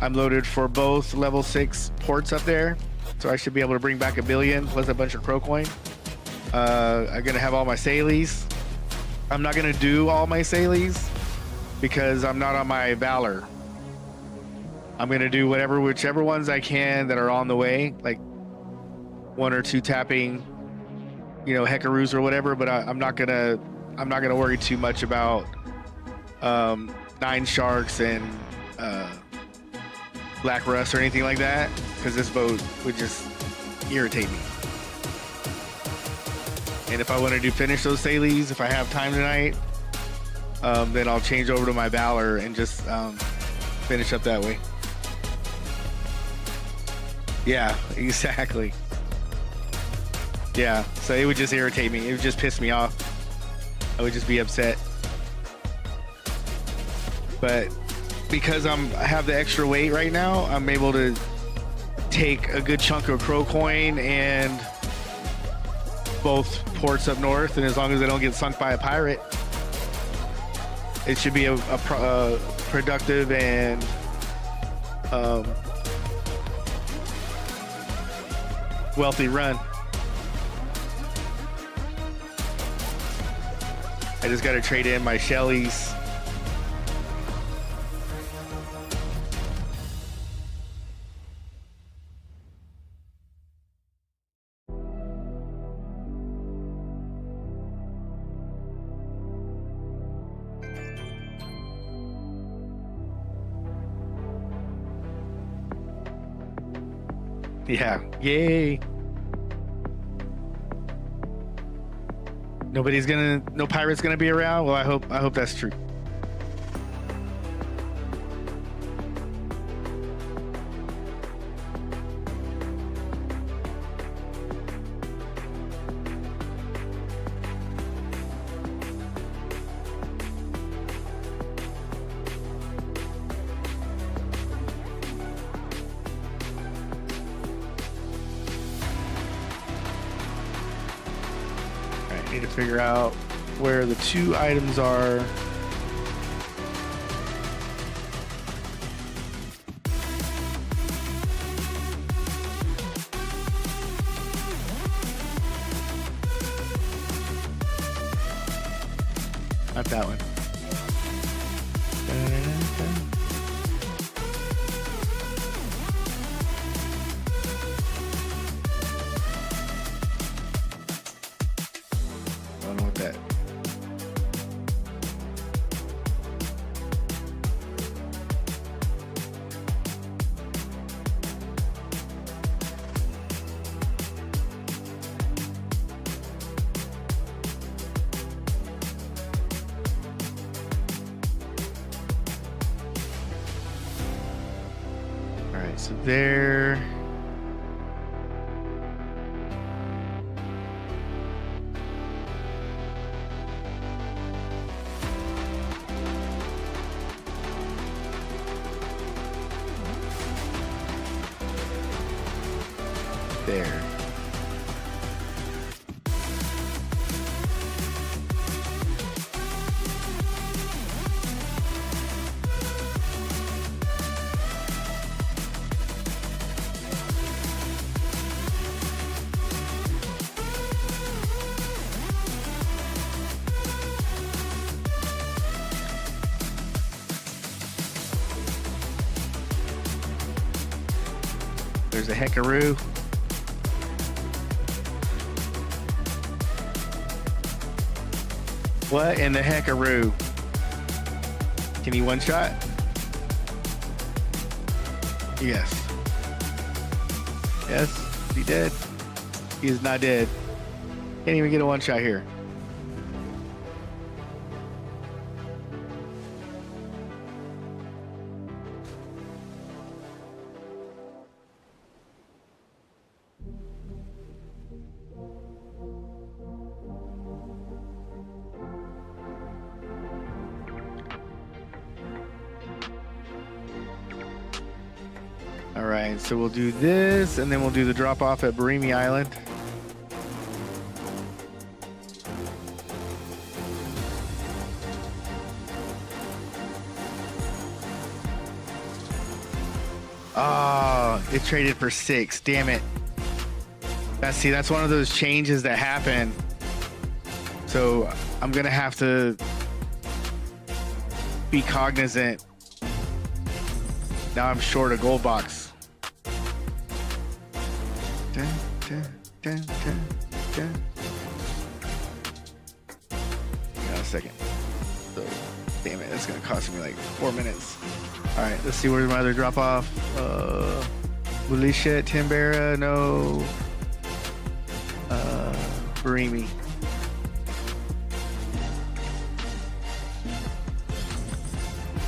I'm loaded for both level 6 ports up there. So I should be able to bring back $1 billion plus a bunch of crow coin. I'm gonna have all my Salies. I'm not gonna do all my Salies because I'm not on my Valor. I'm gonna do whichever ones I can that are on the way, like 1 or 2 tapping, you know, Heckaroos or whatever. But I'm not gonna worry too much about 9 Sharks and Black Rust or anything like that, because this boat would just irritate me. And if I want to finish those Salies, if I have time tonight, then I'll change over to my Valor and just finish up that way. Yeah, exactly. Yeah, so it would just irritate me. It would just piss me off. I would just be upset. But because I have the extra weight right now, I'm able to take a good chunk of crow coin and both ports up north, and as long as I don't get sunk by a pirate, it should be a productive and wealthy run. I just got to trade in my Shellies. Yeah, yay. No pirate's gonna be around. Well, I hope that's true. Need to figure out where the 2 items are. Not that one. So there. There. There's a Heckaroo. What in the Heckaroo? Can he one-shot? Yes. Yes, is he dead? He is not dead. Can't even get a one-shot here. All right, so we'll do this, and then we'll do the drop-off at Barimi Island. Oh, it traded for 6. Damn it. That's one of those changes that happen. So I'm gonna have to be cognizant. Now I'm short a gold box. Dun, dun, dun, dun, dun. Hang on a second. So, damn it, that's gonna cost me like 4 minutes. All right, let's see where's my other drop off. Mulisha, Timbera, no. Barimi.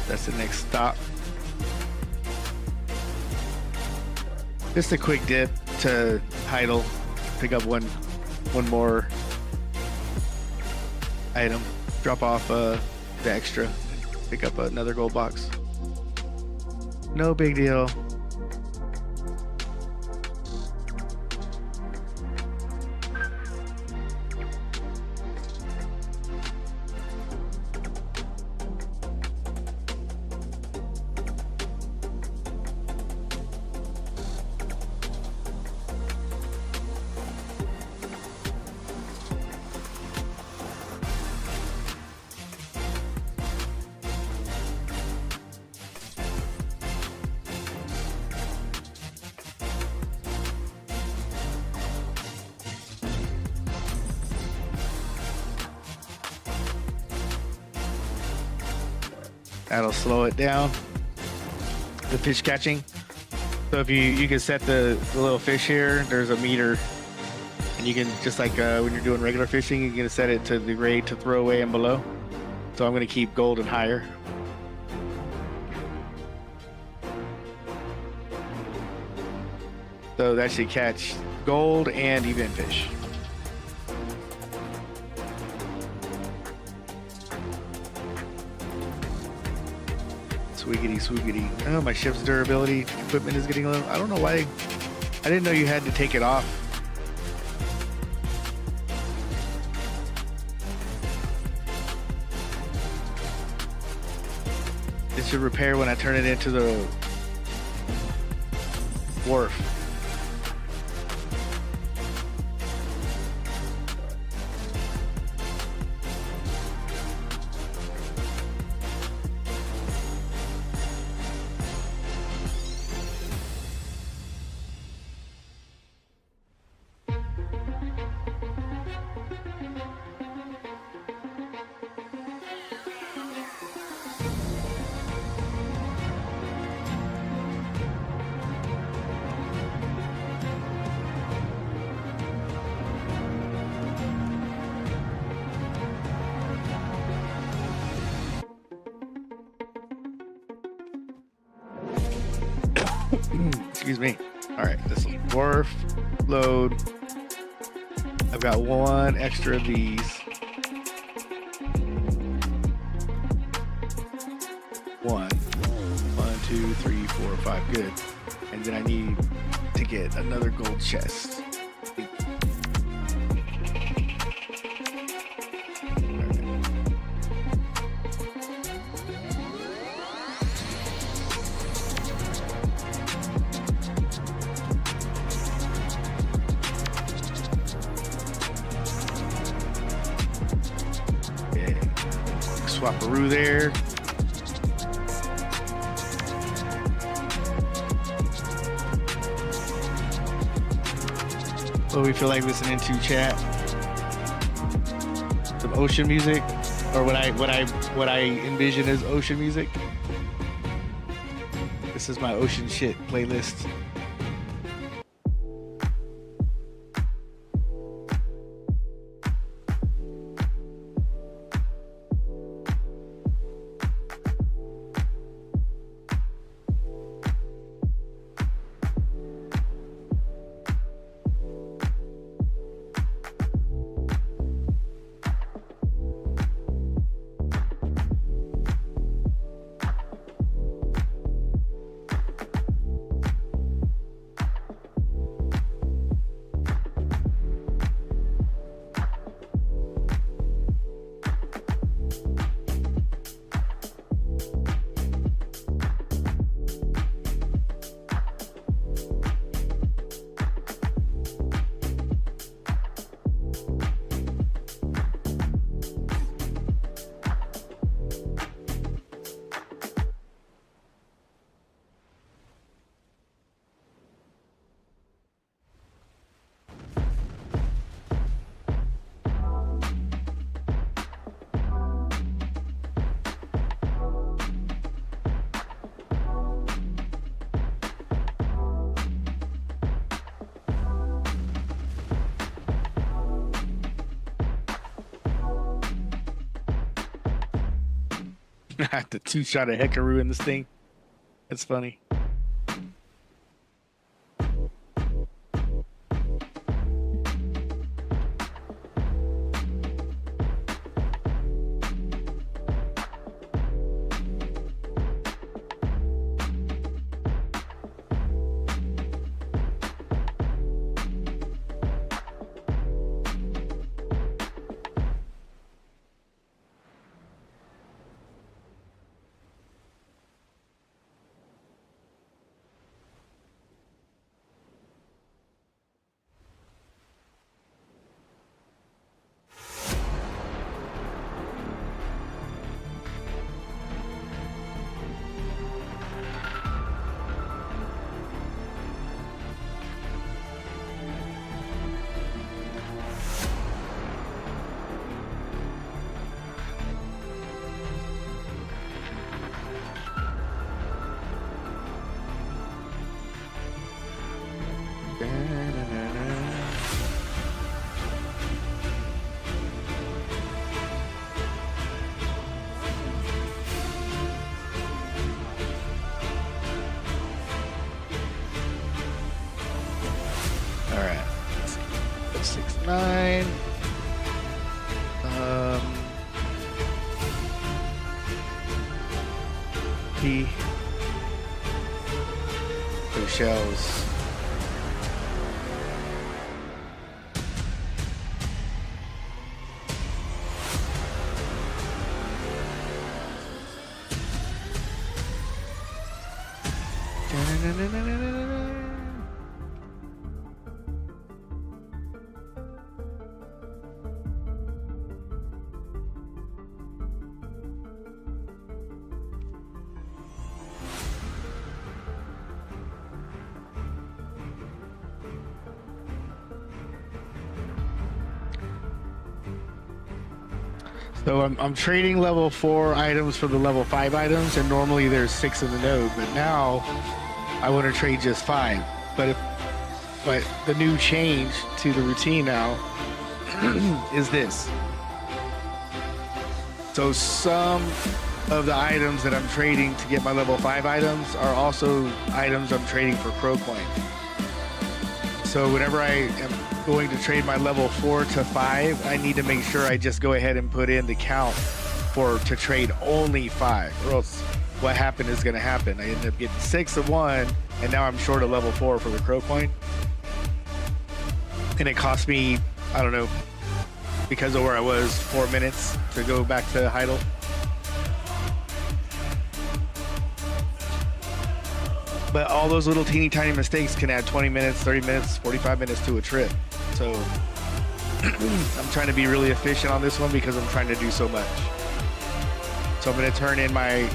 That's the next stop. Just a quick dip to Heidel. Pick up one more item. Drop off the extra. Pick up another gold box. No big deal. That'll slow it down. The fish catching. So if you can set the little fish here, there's a meter, and you can just like when you're doing regular fishing, you can set it to the grade to throw away and below. So I'm gonna keep gold and higher. So that should catch gold and event fish. Swiggity, swiggity. Oh, my ship's durability equipment is getting low. I don't know why. I didn't know you had to take it off. It should repair when I turn it into the wharf. Excuse me. All right, this will wharf load. I've got one extra of these. One, 2, 3, 4, 5. Good. And then I need to get another gold chest. Swapperoo there. What do we feel like listening to, chat? Some ocean music, or what I envision as ocean music. This is my ocean shit playlist. The 2-shot of Hikaru in this thing. That's funny. All right. Let's see. 6-9. P. Those shells. So I'm trading level 4 items for the level 5 items, and normally there's 6 in the node, but now I want to trade just 5. But the new change to the routine now is this. So some of the items that I'm trading to get my level 5 items are also items I'm trading for Crow Coin. So whenever I am going to trade my level 4 to 5, I need to make sure I just go ahead and put in the count to trade only 5, or else what happened is going to happen. I end up getting 6 of one, and now I'm short of level 4 for the Crow Coin. And it cost me, I don't know, because of where I was, 4 minutes to go back to Heidel. But all those little teeny tiny mistakes can add 20 minutes, 30 minutes, 45 minutes to a trip. So I'm trying to be really efficient on this one because I'm trying to do so much. So I'm going to turn in my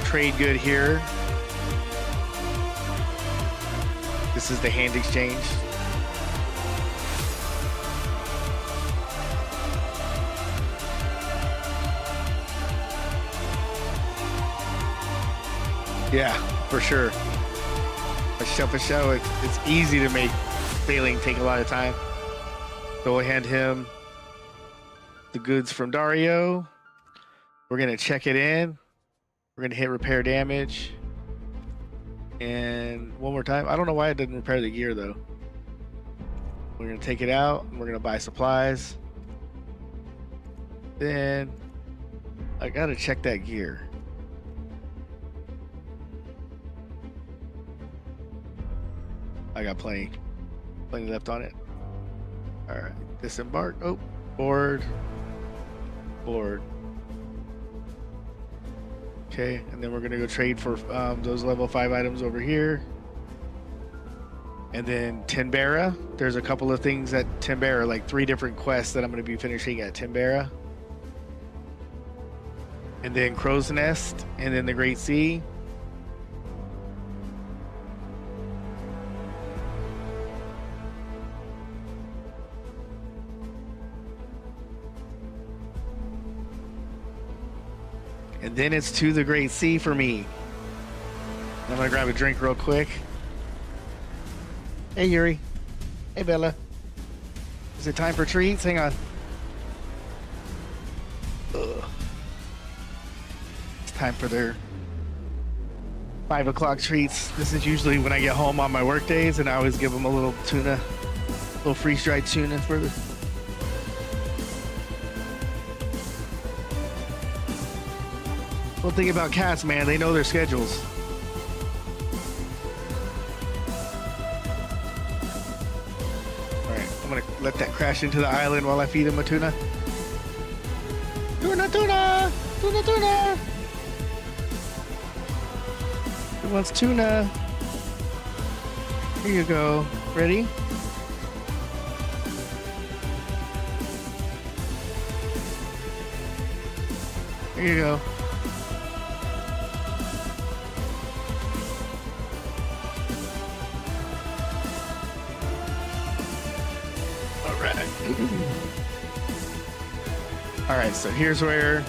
trade good here. This is the hand exchange. Yeah, for sure. For show. It's easy to make failing take a lot of time. So we'll hand him the goods from Dario. We're going to check it in. We're going to hit repair damage. And one more time. I don't know why it didn't repair the gear, though. We're going to take it out. And we're going to buy supplies. Then I got to check that gear. I got plenty left on it. All right, disembark. Oh, board. Okay, and then we're gonna go trade for those level 5 items over here. And then Timbera. There's a couple of things at Timbera, like 3 different quests that I'm gonna be finishing at Timbera. And then Crow's Nest, and then the Great Sea. And then it's to the Great Sea for me. I'm gonna grab a drink real quick. Hey Yuri. Hey Bella. Is it time for treats? Hang on. Ugh. Time for their 5 o'clock treats. This is usually when I get home on my work days, and I always give them a little tuna, little freeze-dried tuna for the. One thing about cats, man, they know their schedules. All right, I'm gonna let that crash into the island while I feed him a tuna. Tuna, tuna, tuna, tuna. He wants tuna. Here you go. Ready? Here you go. All right. All right, so here's where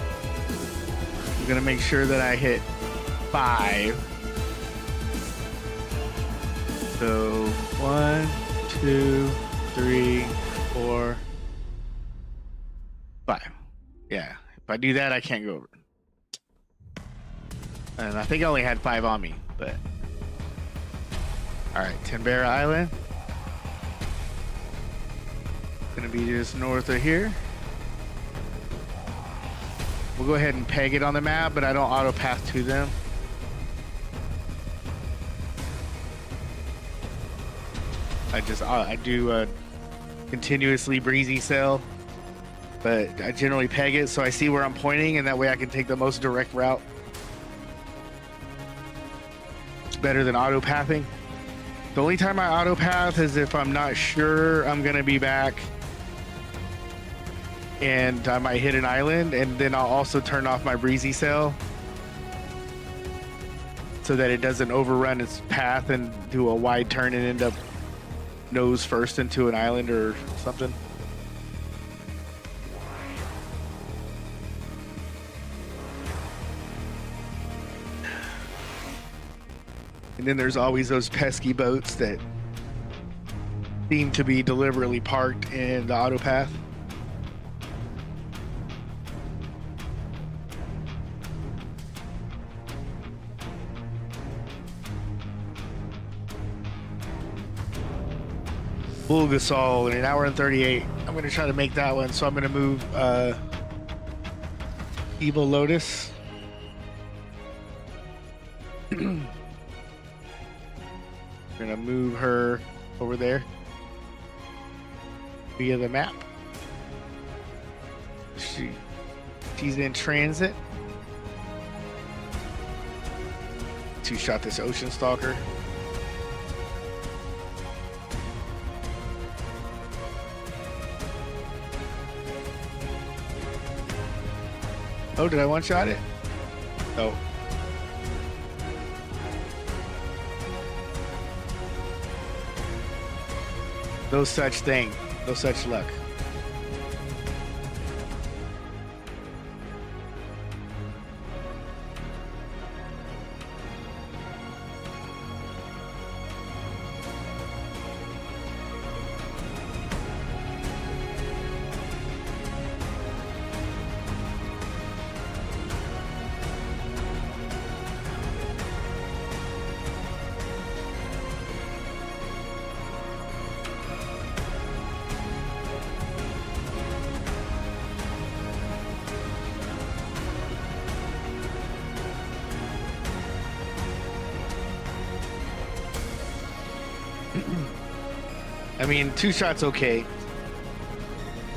I'm gonna make sure that I hit 5. So 1, 2, 3, 4, 5. Yeah, if I do that, I can't go over. And I think I only had 5 on me, but all right, Timbera Island. Gonna be just north of here. We'll go ahead and peg it on the map, but I don't auto path to them. I do a continuously breezy sail, but I generally peg it so I see where I'm pointing, and that way I can take the most direct route. It's better than auto pathing. The only time I auto path is if I'm not sure I'm gonna be back and I might hit an island, and then I'll also turn off my breezy sail so that it doesn't overrun its path and do a wide turn and end up nose first into an island or something. And then there's always those pesky boats that seem to be deliberately parked in the auto path. Bulgasol in an hour and 38. I'm going to try to make that one, so I'm going to move Evil Lotus. I'm going to move her over there via the map. She's in transit. Two-shot this Ocean Stalker. Oh, did I one-shot it? Oh. No such thing. No such luck. I mean, 2-shot's okay.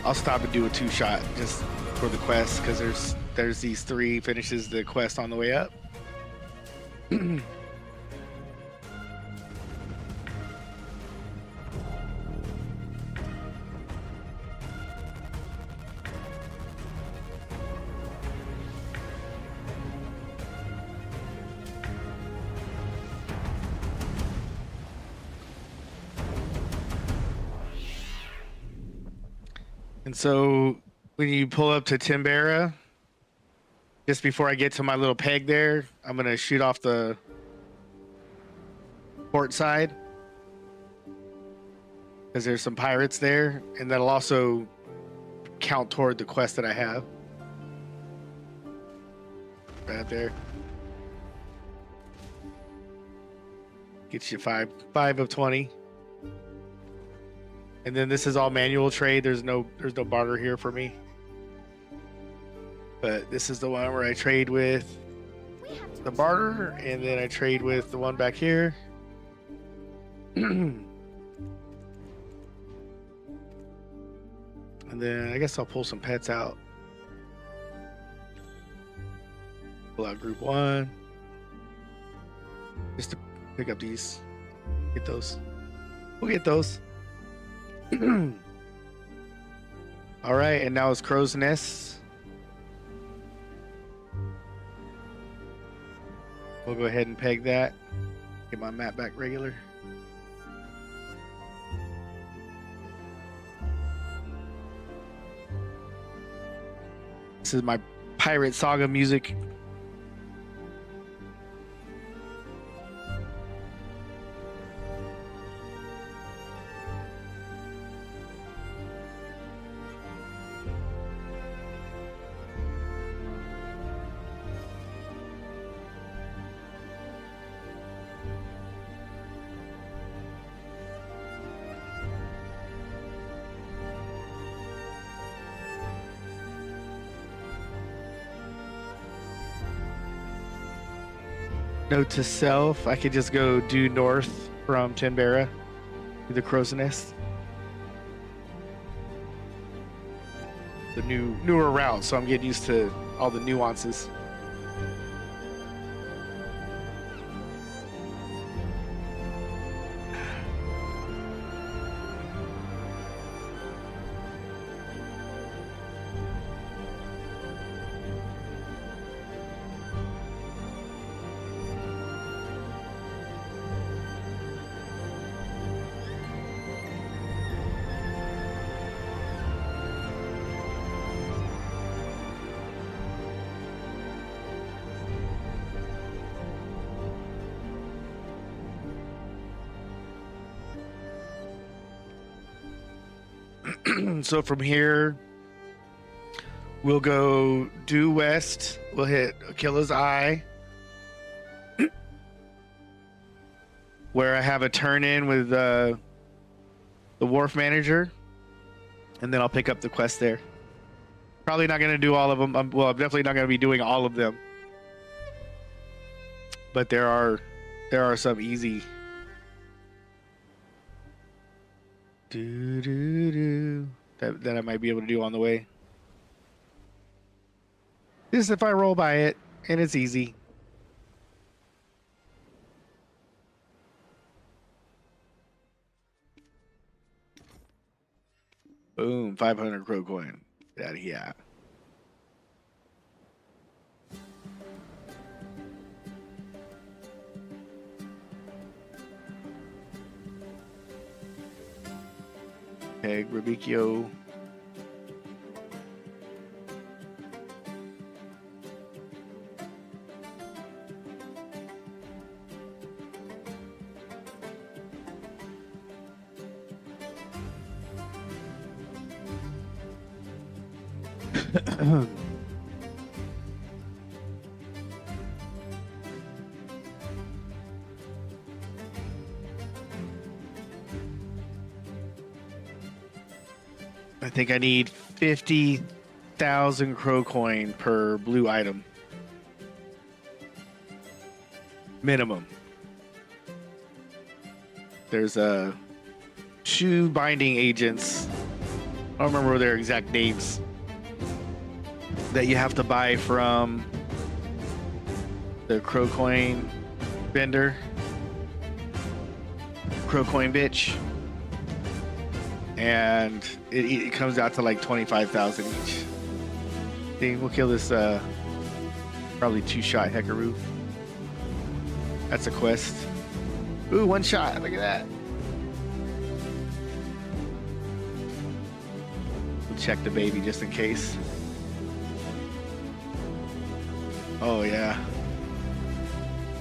I'll stop and do a 2-shot just for the quest, because there's these 3 finishes the quest on the way up. And so when you pull up to Timbera, just before I get to my little peg there, I'm going to shoot off the port side, because there's some pirates there, and that'll also count toward the quest that I have. right there. Gets you 5 of 20. And then this is all manual trade. There's no barter here for me. But this is the one where I trade with the barter, and then I trade with the one back here. And then I guess I'll pull some pets out. Pull out group 1. Just to pick up these. Get those. We'll get those. All right, and now it's crow's nests. We'll go ahead and peg that. Get my map back regular. This is my Pirate Saga music. Note to self, I could just go due north from Tinbarra to the Crow's Nest. The newer route, so I'm getting used to all the nuances. So from here, we'll go due west. We'll hit Akila's Eye, where I have a turn in with the wharf manager, and then I'll pick up the quest there. Probably not going to do all of them. Well, I'm definitely not going to be doing all of them, but there are some easy. That I might be able to do on the way. This is if I roll by it, and it's easy. Boom, 500 crow coin. Get out of here. Peg Rubikio. I think I need 50,000 crow coin per blue item. Minimum. There's two binding agents. I don't remember their exact names. That you have to buy from the crow coin vendor. Crow coin bitch. And it comes out to like 25,000 each. I think we'll kill this probably 2-shot Heckaroo. That's a quest. Ooh, 1 shot. Look at that. We'll check the baby just in case. Oh yeah.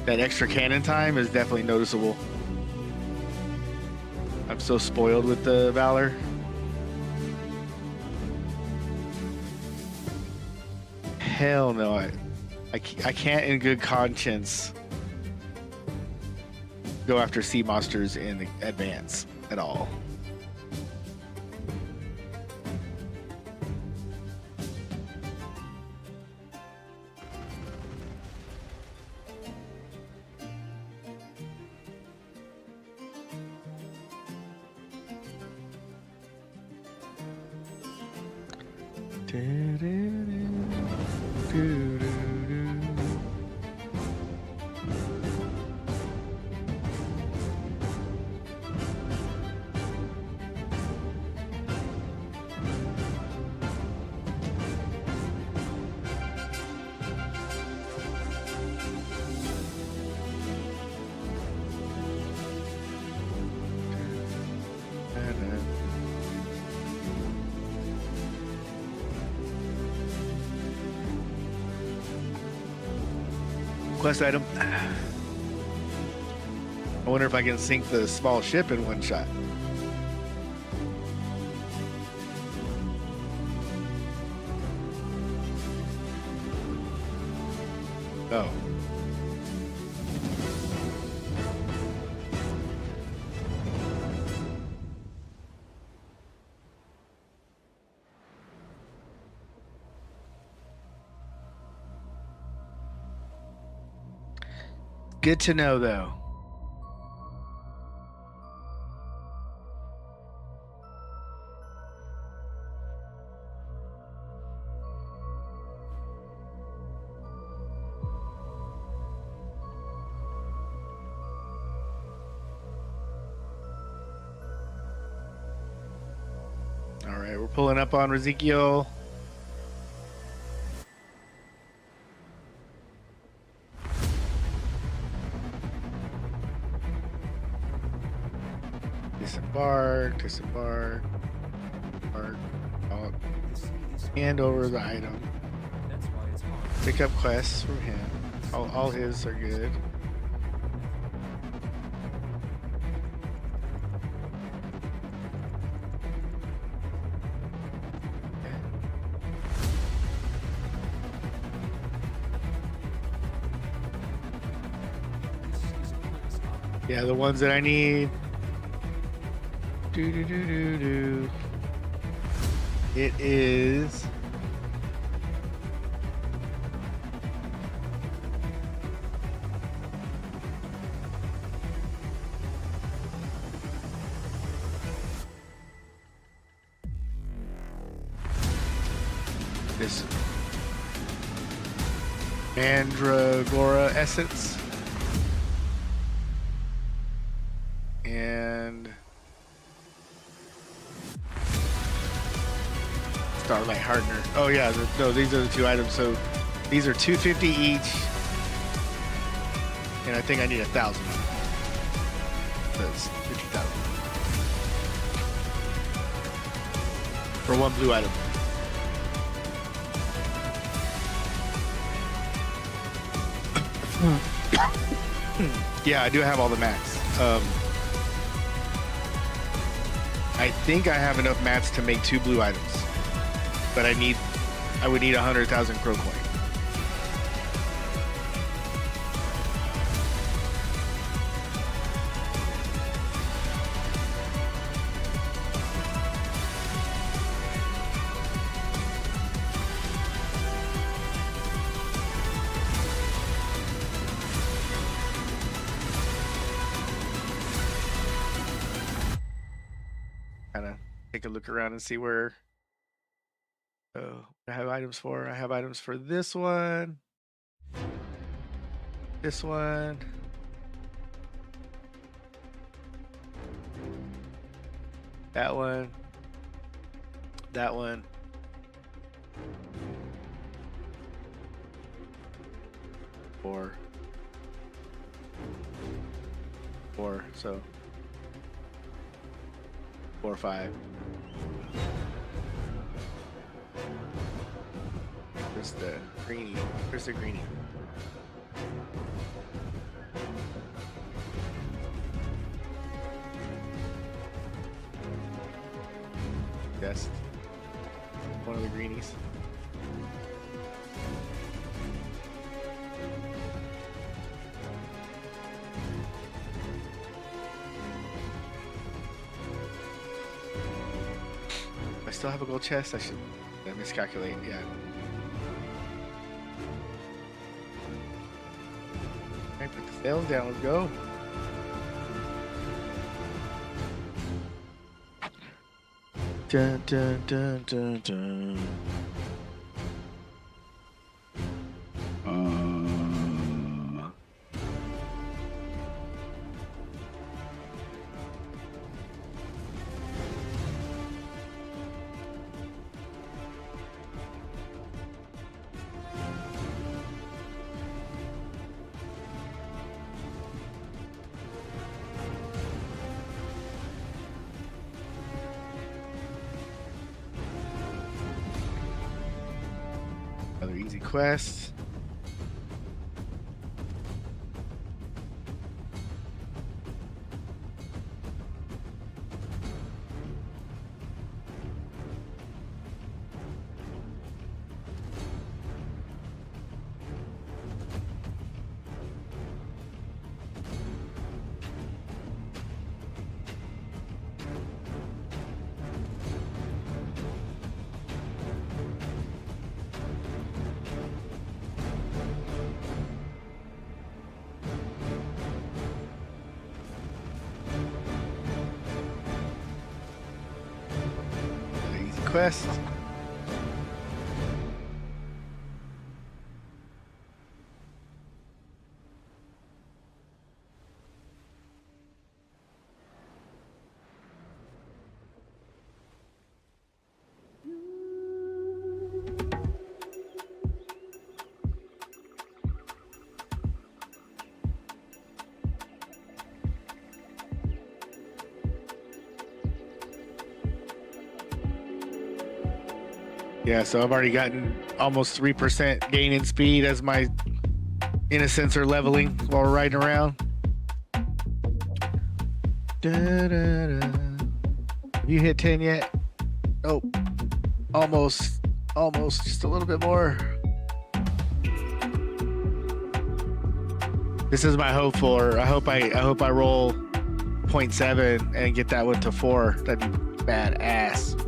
That extra cannon time is definitely noticeable. I'm so spoiled with the Valor. Hell no. I can't in good conscience go after sea monsters in advance at all. Quest item. I wonder if I can sink the small ship in one shot. Oh. Good to know, though. All right, we're pulling up on Ezekiel. Disembark, disembark, hand over the item. Pick up quests from him. All his are good. Yeah, the ones that I need. Do. It is this Mandragora essence and Starlight Hardener. Oh yeah, no, these are the two items. So these are $250 each, and I think I need 1,000. That's 50,000 for one blue item. Yeah, I do have all the mats. I think I have enough mats to make 2 blue items. But I would need 100,000 crow coin. Kind of take a look around and see where. Oh, I have items for. I have items for this one. This one. That one. That one. Four. So 4 or 5. Where's the greenie? Where's the greenie? Yes. One of the greenies. still have a gold chest? I should miscalculate. Yeah. Alright, put the sails down. Let's go. Dun, dun, dun, dun, dun. Another easy quest. Quest. Yeah, so I've already gotten almost 3% gain in speed as my innocents are leveling while we're riding around. Have you hit 10 yet? Nope. Almost, just a little bit more. This is my hope for. I hope I roll 0.7 and get that one to 4. That'd be badass.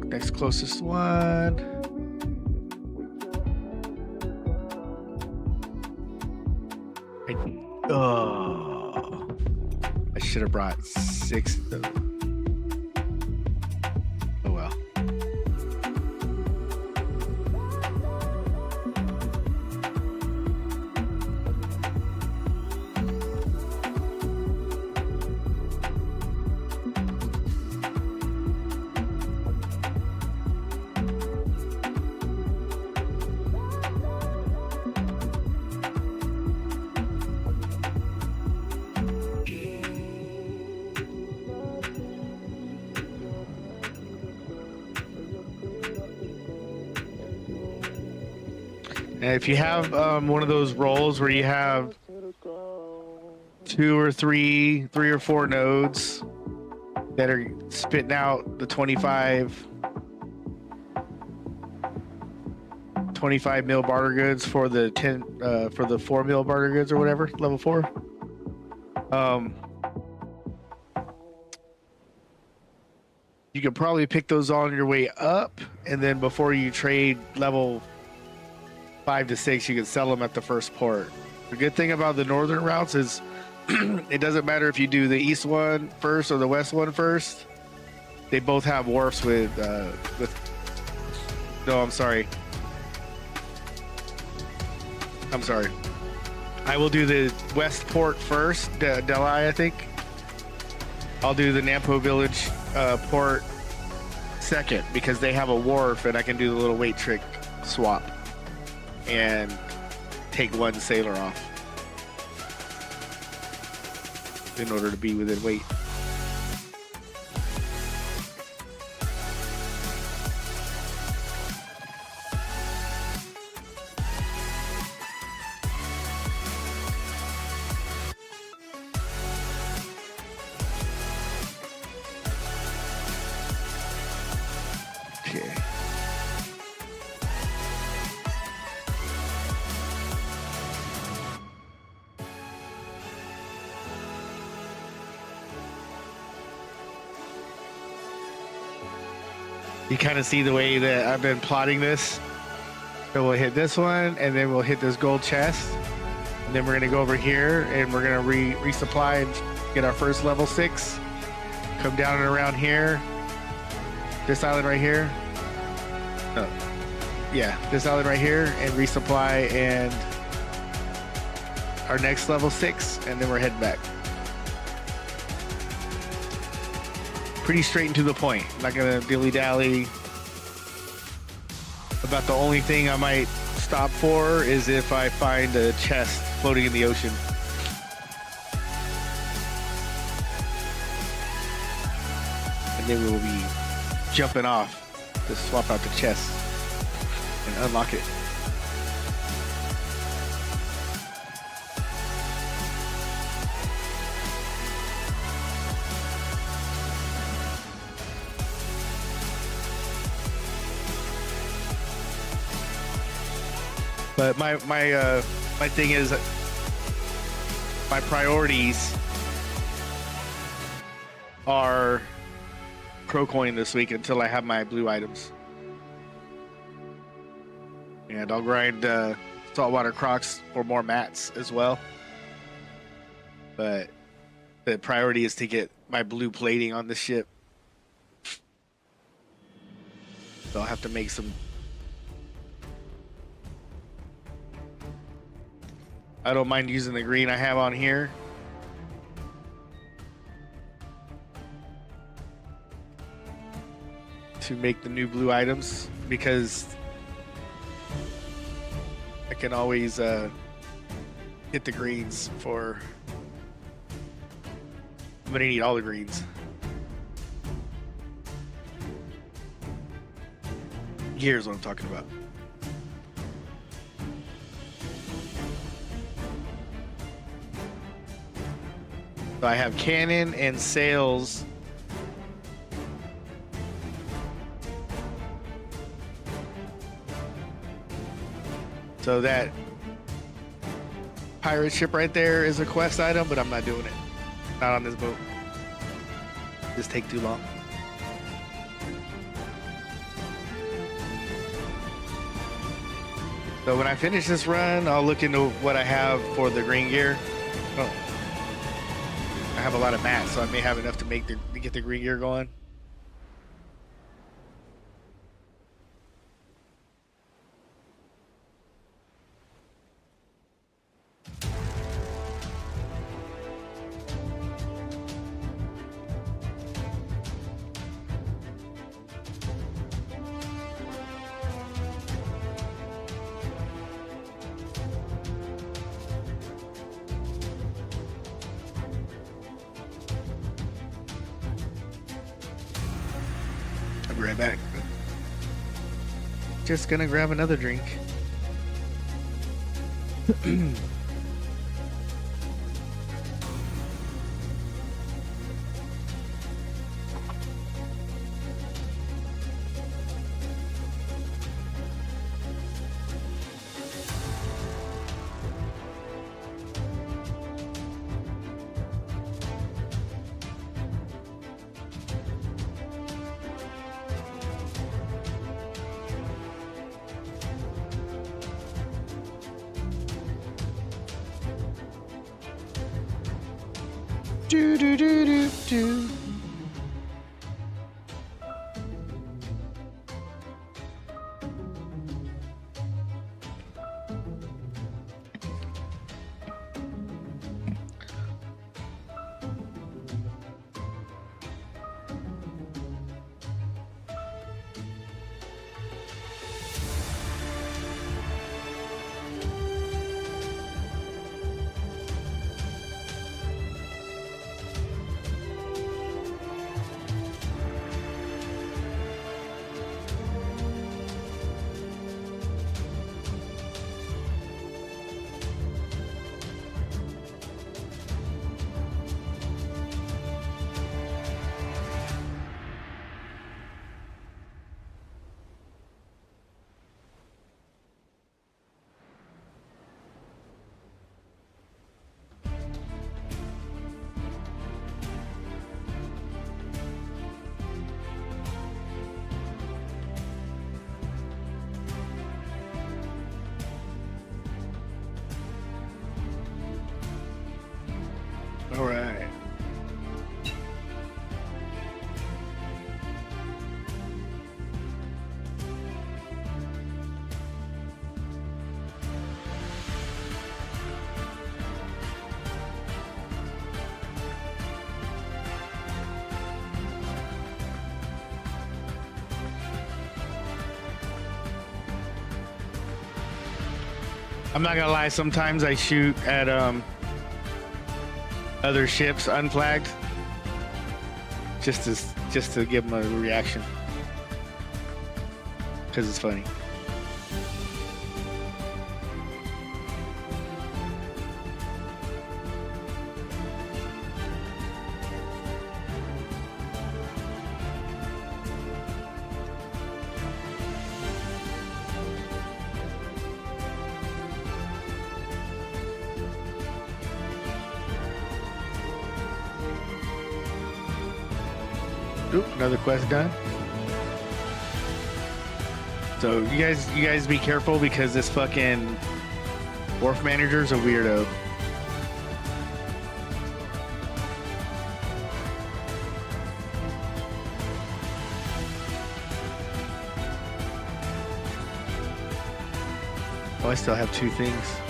Next closest one. I should have brought 6 of them. Oh well. And if you have one of those rolls where you have 2 or 3 or 4 nodes that are spitting out the 25 mil barter goods for the 4 mil barter goods or whatever, level 4. You could probably pick those on your way up, and then before you trade level 5 to 6, you can sell them at the first port. The good thing about the northern routes is it doesn't matter if you do the east one first or the west one first. They both have wharfs with no, I'm sorry. I will do the west port first, Delhi, I think. I'll do the Nampo Village port second because they have a wharf and I can do the little weight trick swap and take one sailor off in order to be within weight. You kind of see the way that I've been plotting this. So we'll hit this one, and then we'll hit this gold chest. And then we're gonna go over here, and we're gonna resupply and get our first level 6. Come down and around here. This island right here. Oh, yeah, this island right here, and resupply and our next level 6, and then we're heading back. Pretty straight and to the point. I'm not gonna dilly-dally. About the only thing I might stop for is if I find a chest floating in the ocean. And then we'll be jumping off to swap out the chest and unlock it. But my thing is, my priorities are pro coin this week until I have my blue items, and I'll grind saltwater crocs for more mats as well. But the priority is to get my blue plating on the ship, so I'll have to make some. I don't mind using the green I have on here. To make the new blue items, because I can always hit the greens for. I'm gonna need all the greens. Here's what I'm talking about. So I have cannon and sails. So that pirate ship right there is a quest item, but I'm not doing it. Not on this boat. Just take too long. So when I finish this run, I'll look into what I have for the green gear. Oh. I have a lot of mats, so I may have enough to get the green gear going. I'll be right back. Just gonna grab another drink. Do do do do do. I'm not gonna lie. Sometimes I shoot at other ships unflagged, just to give them a reaction, because it's funny. Oop, another quest done. So you guys be careful because this fucking wharf manager's a weirdo. Oh, I still have 2 things.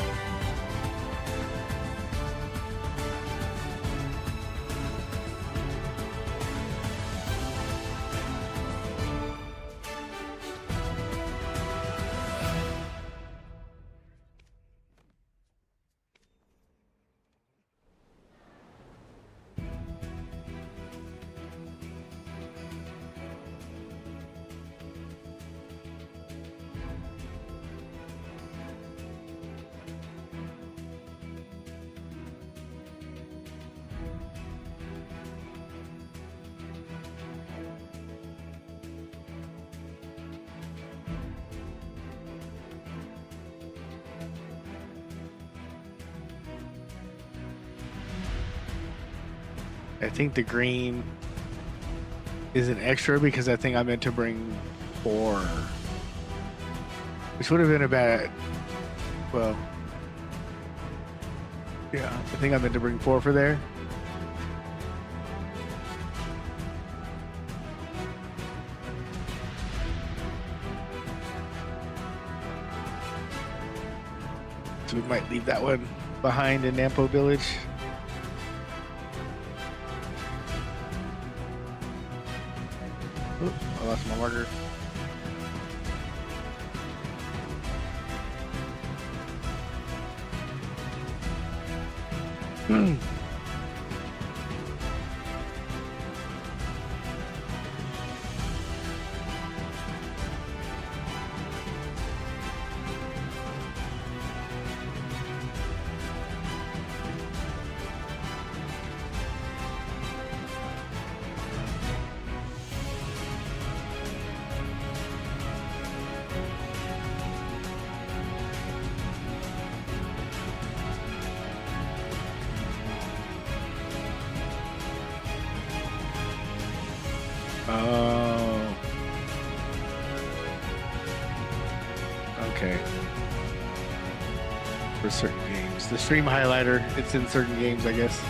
I think the green is an extra because I think I meant to bring 4, which would have been a bad. Well, yeah, I think I meant to bring 4 for there. So we might leave that one behind in Nampo Village. Oop, I lost my marker. Oh. Okay. For certain games. The stream highlighter, it's in certain games, I guess.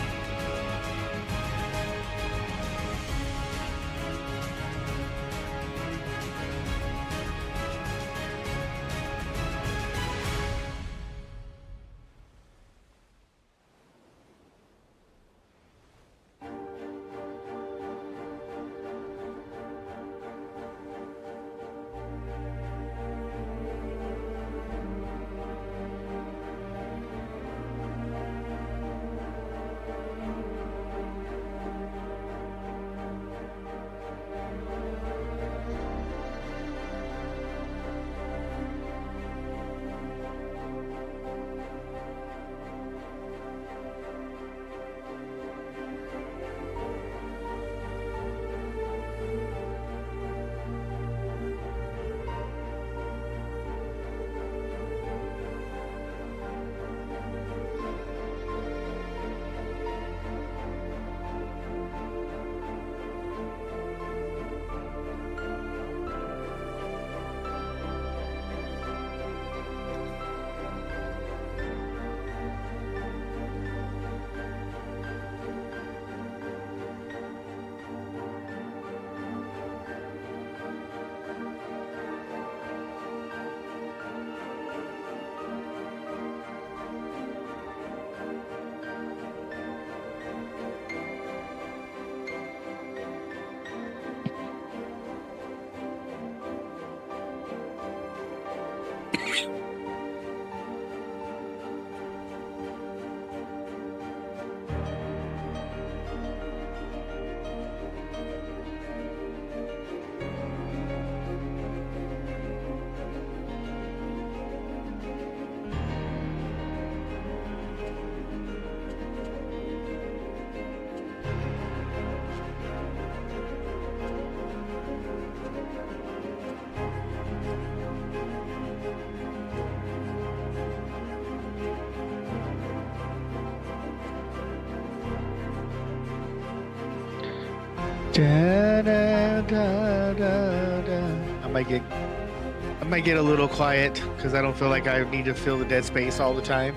Da, da, da, da, da. I might get a little quiet because I don't feel like I need to fill the dead space all the time.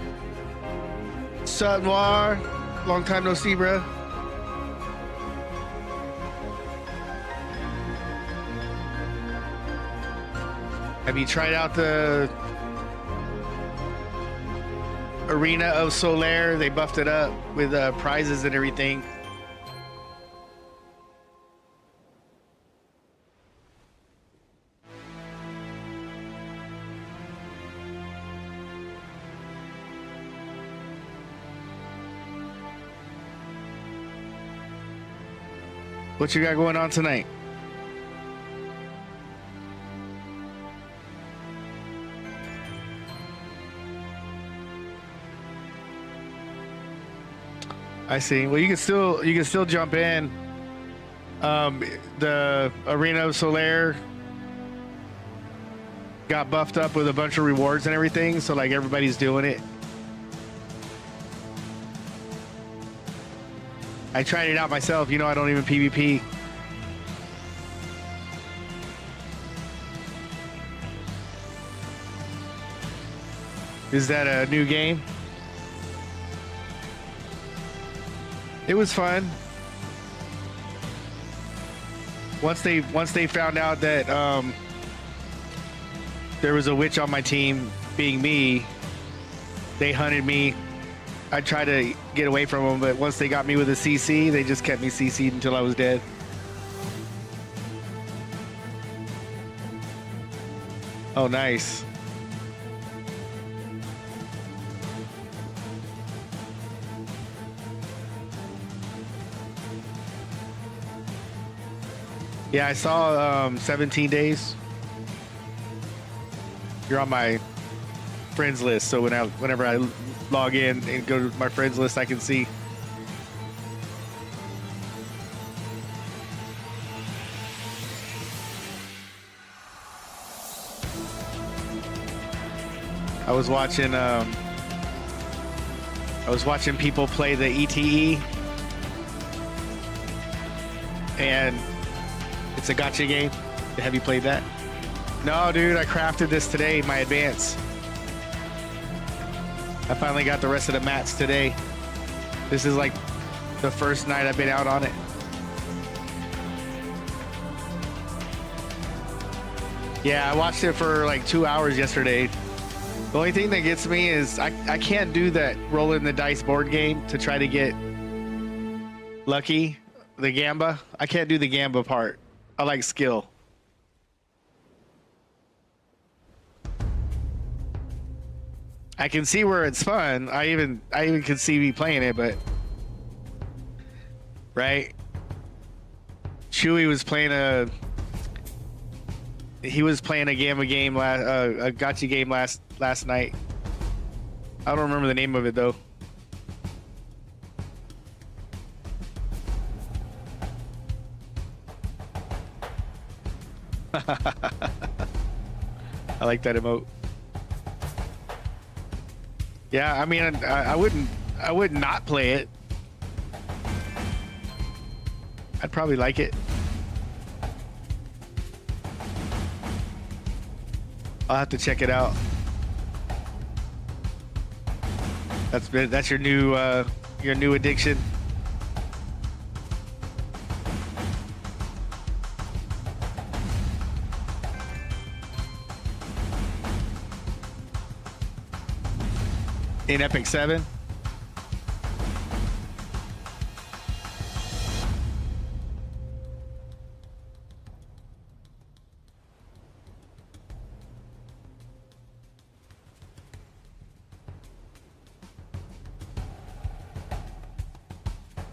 Sup, Noir? Long time no see, bro. Have you tried out the Arena of Solaire? They buffed it up with prizes and everything. What you got going on tonight? I see. Well, you can still jump in. The Arena of Solaire got buffed up with a bunch of rewards and everything, so like everybody's doing it. I tried it out myself. You know, I don't even PvP. Is that a new game? It was fun. Once they found out that there was a witch on my team, being me, they hunted me. I tried to get away from them, but once they got me with a CC, they just kept me CC'd until I was dead. Oh, nice. Yeah, I saw 17 days. You're on my friends list, so whenever I log in and go to my friends list, I can see. I was watching people play the ETE, and it's a gacha game. Have you played that? No, dude, I crafted this today, my advance. I finally got the rest of the mats today. This is like the first night I've been out on it. Yeah, I watched it for like 2 hours yesterday. The only thing that gets me is I can't do that rolling the dice board game to try to get lucky, the gamba. I can't do the gamba part. I like skill. I can see where it's fun. I even can see me playing it, but right. Chewy was playing a gamba game a gacha game last night. I don't remember the name of it though. I like that emote. Yeah, I mean, I would not play it. I'd probably like it. I'll have to check it out. That's your new addiction. In Epic 7.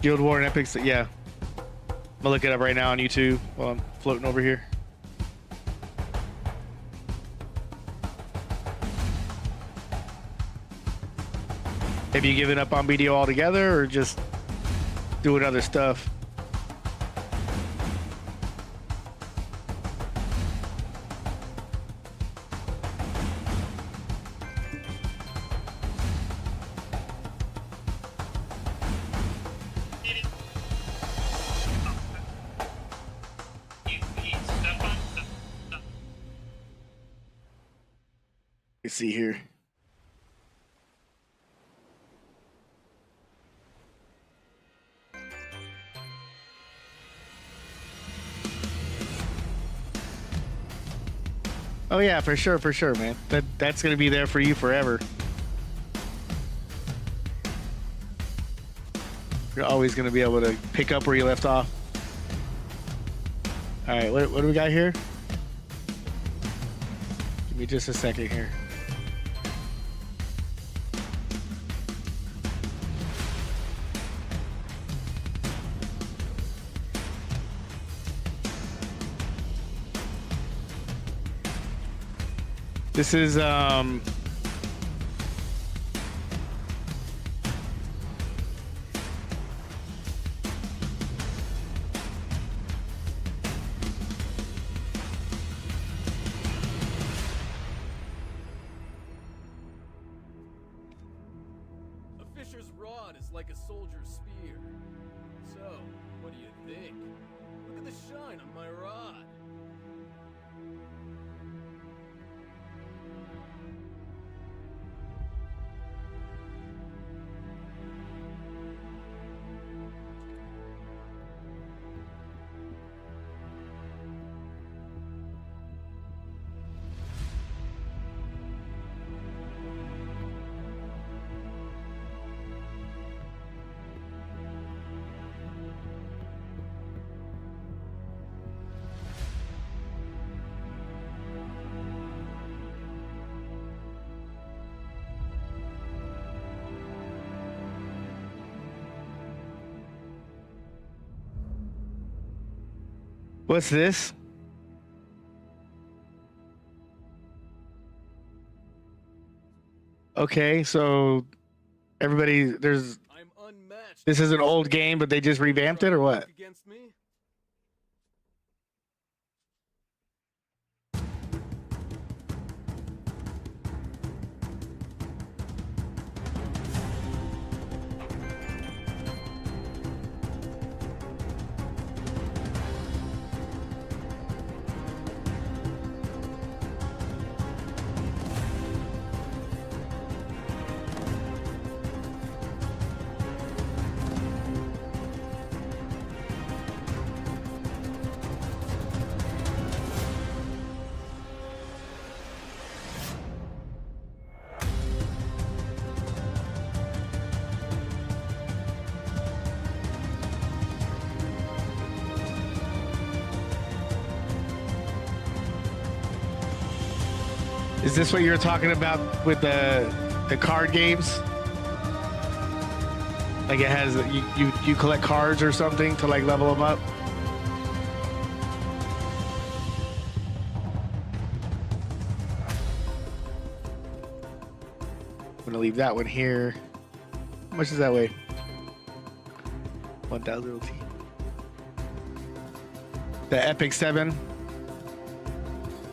Guild War and Epic, yeah. I'm gonna look it up right now on YouTube while I'm floating over here. Have you given up on BDO altogether, or just doing other stuff? Let's see here. Oh yeah, for sure, man. That's gonna be there for you forever. You're always gonna be able to pick up where you left off. All right, what do we got here? Give me just a second here. This is A fisher's rod is like a soldier's spear. So, what do you think? Look at the shine on my rod. what's this? Okay, so everybody, I'm unmatched. this is an old game, but they just revamped it, or what? Against me? Is this what you're talking about with the card games? Like it has you collect cards or something to like level them up? I'm gonna leave that one here. How much does that weigh? 1,000 LT. The Epic 7.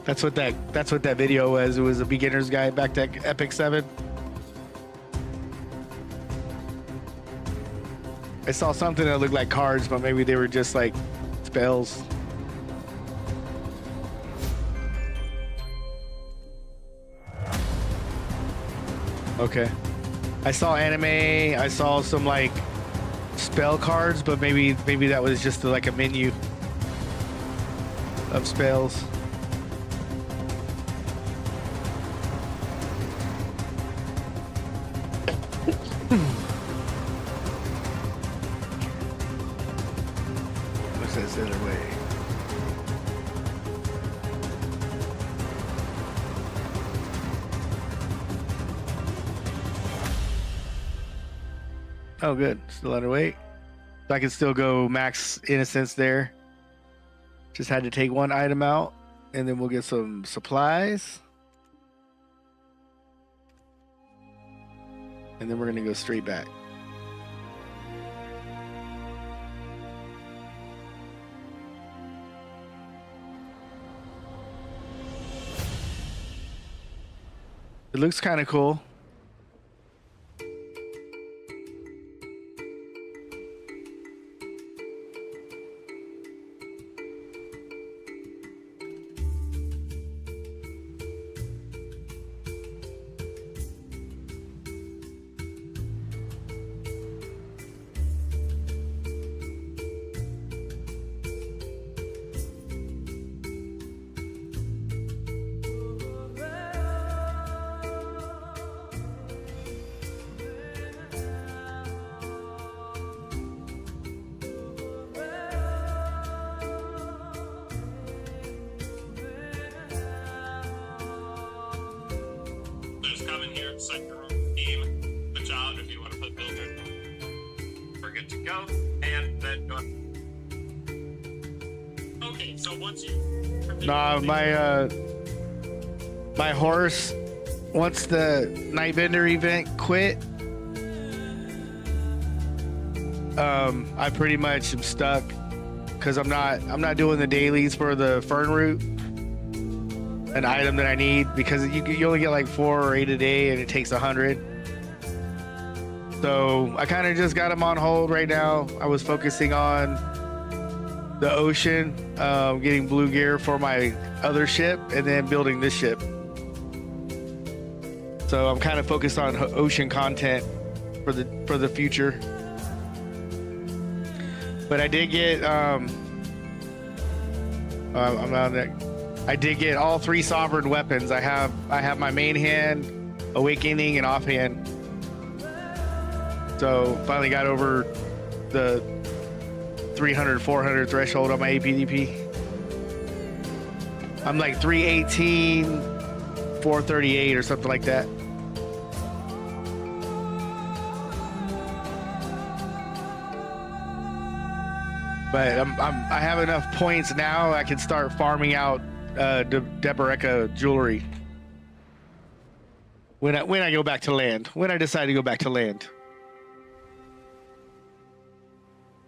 That's what that video was. It was a beginner's guide back to Epic 7. I saw something that looked like cards, but maybe they were just like spells. Okay. I saw anime. I saw some like spell cards, but maybe that was just like a menu of spells. What's this other way? Oh, good. Still underweight. So I can still go max innocence there. Just had to take one item out, and then we'll get some supplies. And then we're going to go straight back. It looks kind of cool. come in here, set your own team, switch out if you want to put builders. We're good to go, and then go. Okay, so once you. Nah, my horse, once the Nightbender event quit, I pretty much am stuck because I'm not doing the dailies for the Fern Root, an item that I need, because you only get like 4 or 8 a day and it takes 100. So I kind of just got him on hold right now. I was focusing on the ocean, getting blue gear for my other ship, and then building this ship. So I'm kind of focused on ocean content for the future. But I did get I did get all 3 sovereign weapons. I have my main hand, awakening, and offhand. So finally got over the 300, 400 threshold on my APDP. I'm like 318, 438 or something like that. But I have enough points now. I can start farming out Deboreka jewelry when I go back to land. When I decide to go back to land,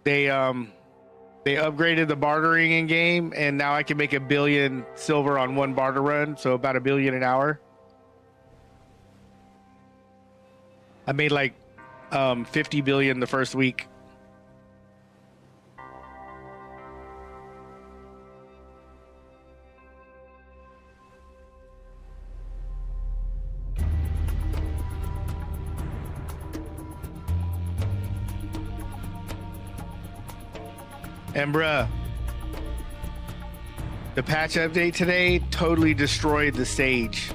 they upgraded the bartering in game, and now I can make 1 billion silver on 1 barter run, so about 1 billion an hour. I made like 50 billion the first week. And bruh, the patch update today totally destroyed the stage.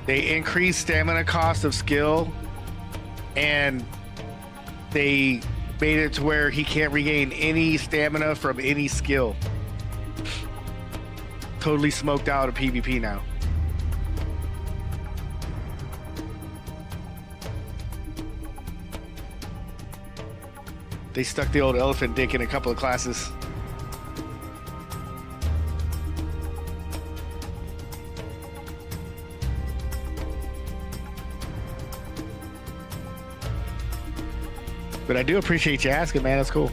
They increased stamina cost of skill, and they made it to where he can't regain any stamina from any skill. Totally smoked out of PvP now. They stuck the old elephant dick in a couple of classes. But I do appreciate you asking, man. That's cool.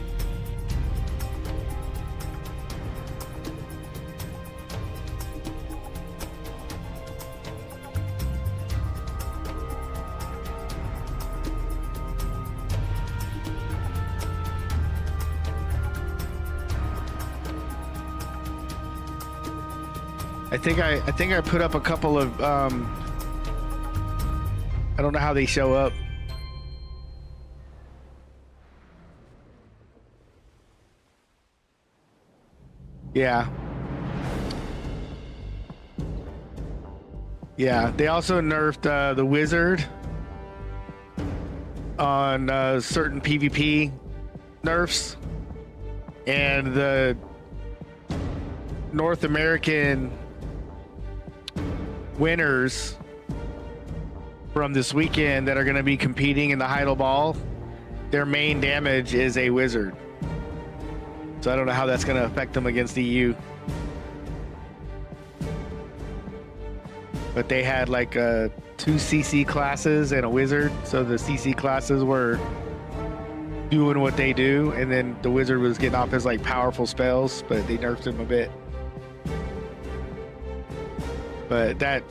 I think I put up a couple of I don't know how they show up. Yeah. Yeah, they also nerfed the wizard on certain PvP nerfs, and the North American winners from this weekend that are going to be competing in the Heidel Ball, their main damage is a wizard. So I don't know how that's going to affect them against the EU. But they had like 2 CC classes and a wizard, so the CC classes were doing what they do, and then the wizard was getting off his like powerful spells, but they nerfed him a bit. But that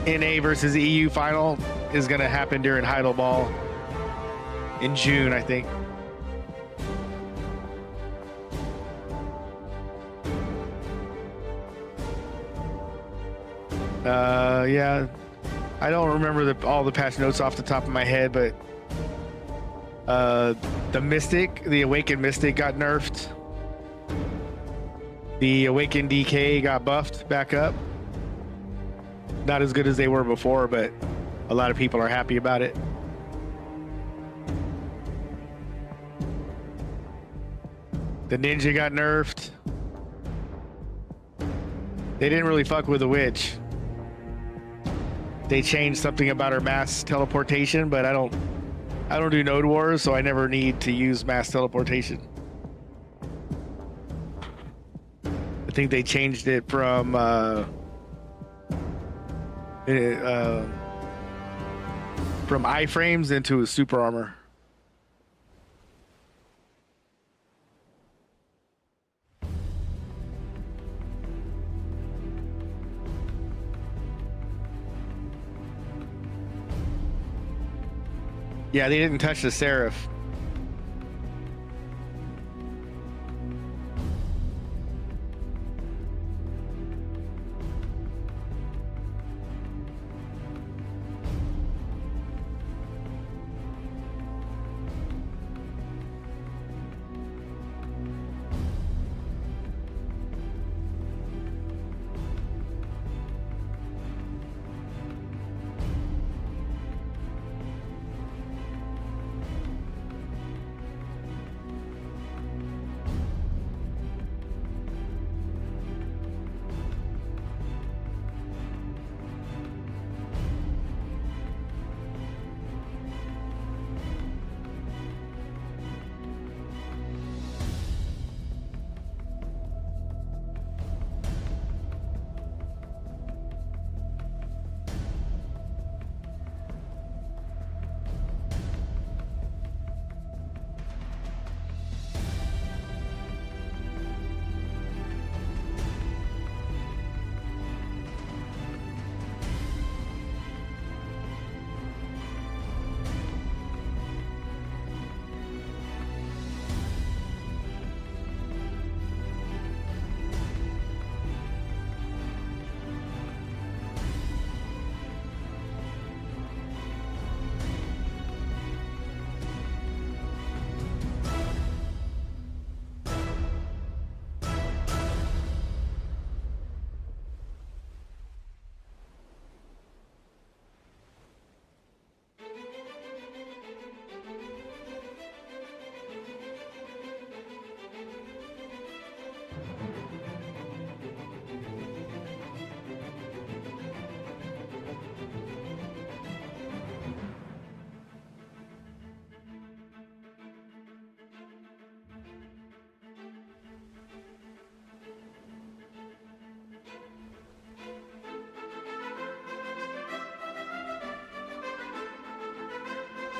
NA versus EU final is going to happen during Heidel Ball in June, I think. Yeah, I don't remember all the patch notes off the top of my head, but the Mystic, the Awakened Mystic got nerfed. The Awakened DK got buffed back up. Not as good as they were before, but a lot of people are happy about it. The Ninja got nerfed. They didn't really fuck with the witch. They changed something about her mass teleportation, but I don't do node wars, so I never need to use mass teleportation. I think they changed it from iframes into a super armor. Yeah, they didn't touch the Seraph.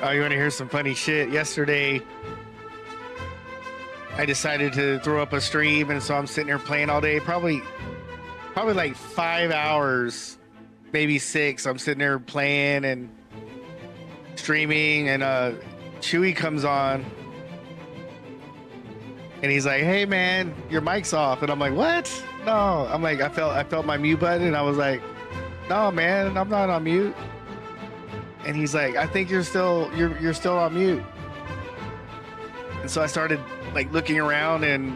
Oh, you want to hear some funny shit? Yesterday, I decided to throw up a stream, and so I'm sitting here playing all day. Probably like 5 hours, maybe 6. I'm sitting there playing and streaming, and Chewy comes on, and he's like, "Hey, man, your mic's off." And I'm like, "What? No." I'm like, I felt my mute button, and I was like, "No, man, I'm not on mute." And he's like, "I think you're still on mute." And so I started like looking around, and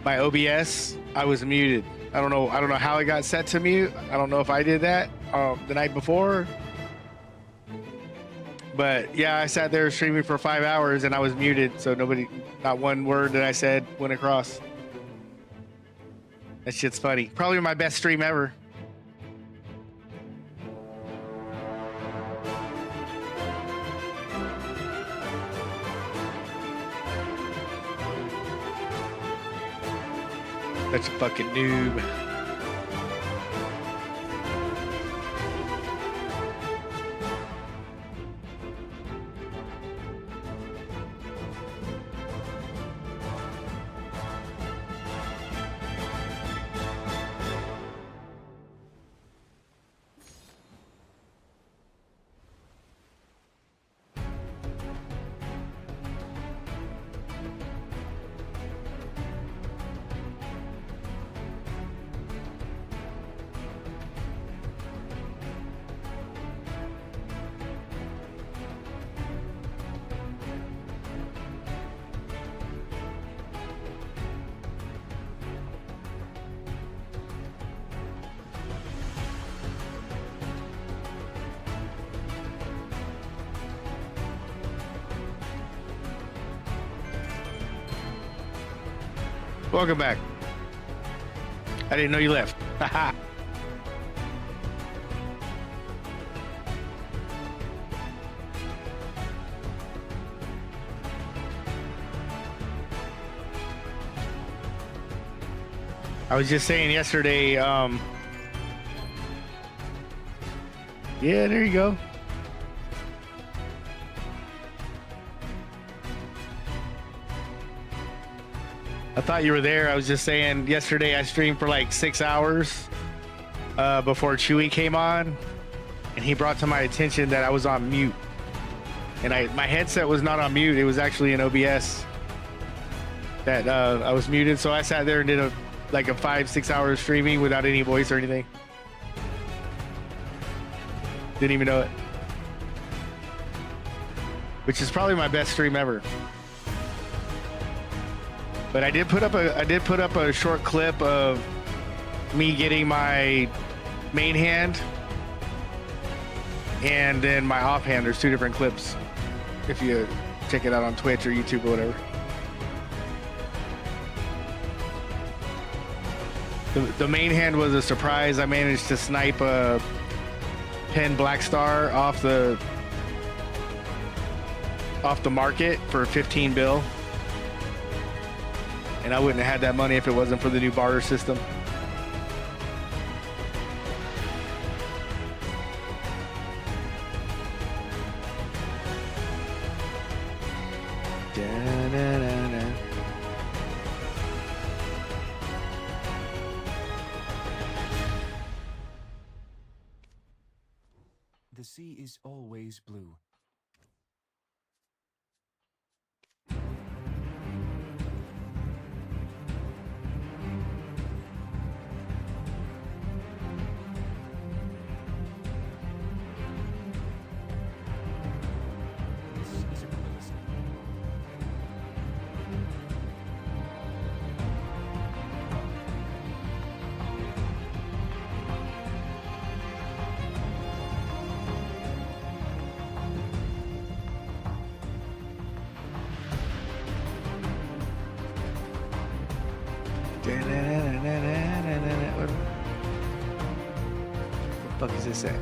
my OBS, I was muted. I don't know how it got set to mute. I don't know if I did that the night before. But yeah, I sat there streaming for 5 hours and I was muted, so not one word that I said went across. That shit's funny. Probably my best stream ever. Such a fucking noob. Welcome back. I didn't know you left. Haha. I was just saying yesterday, yeah, there you go. I thought you were there. I was just saying yesterday I streamed for like 6 hours before Chewy came on, and he brought to my attention that I was on mute. And my headset was not on mute. It was actually in OBS that I was muted. So I sat there and did a 5-6 hours streaming without any voice or anything. Didn't even know it. Which is probably my best stream ever. But I did put up a short clip of me getting my main hand and then my offhand. There's 2 different clips if you check it out on Twitch or YouTube or whatever. The main hand was a surprise. I managed to snipe a Pen Black Star off the market for 15 bill. And I wouldn't have had that money if it wasn't for the new barter system. Da-da-da-da. The sea is always blue. This is a quiz. What the fuck is this at?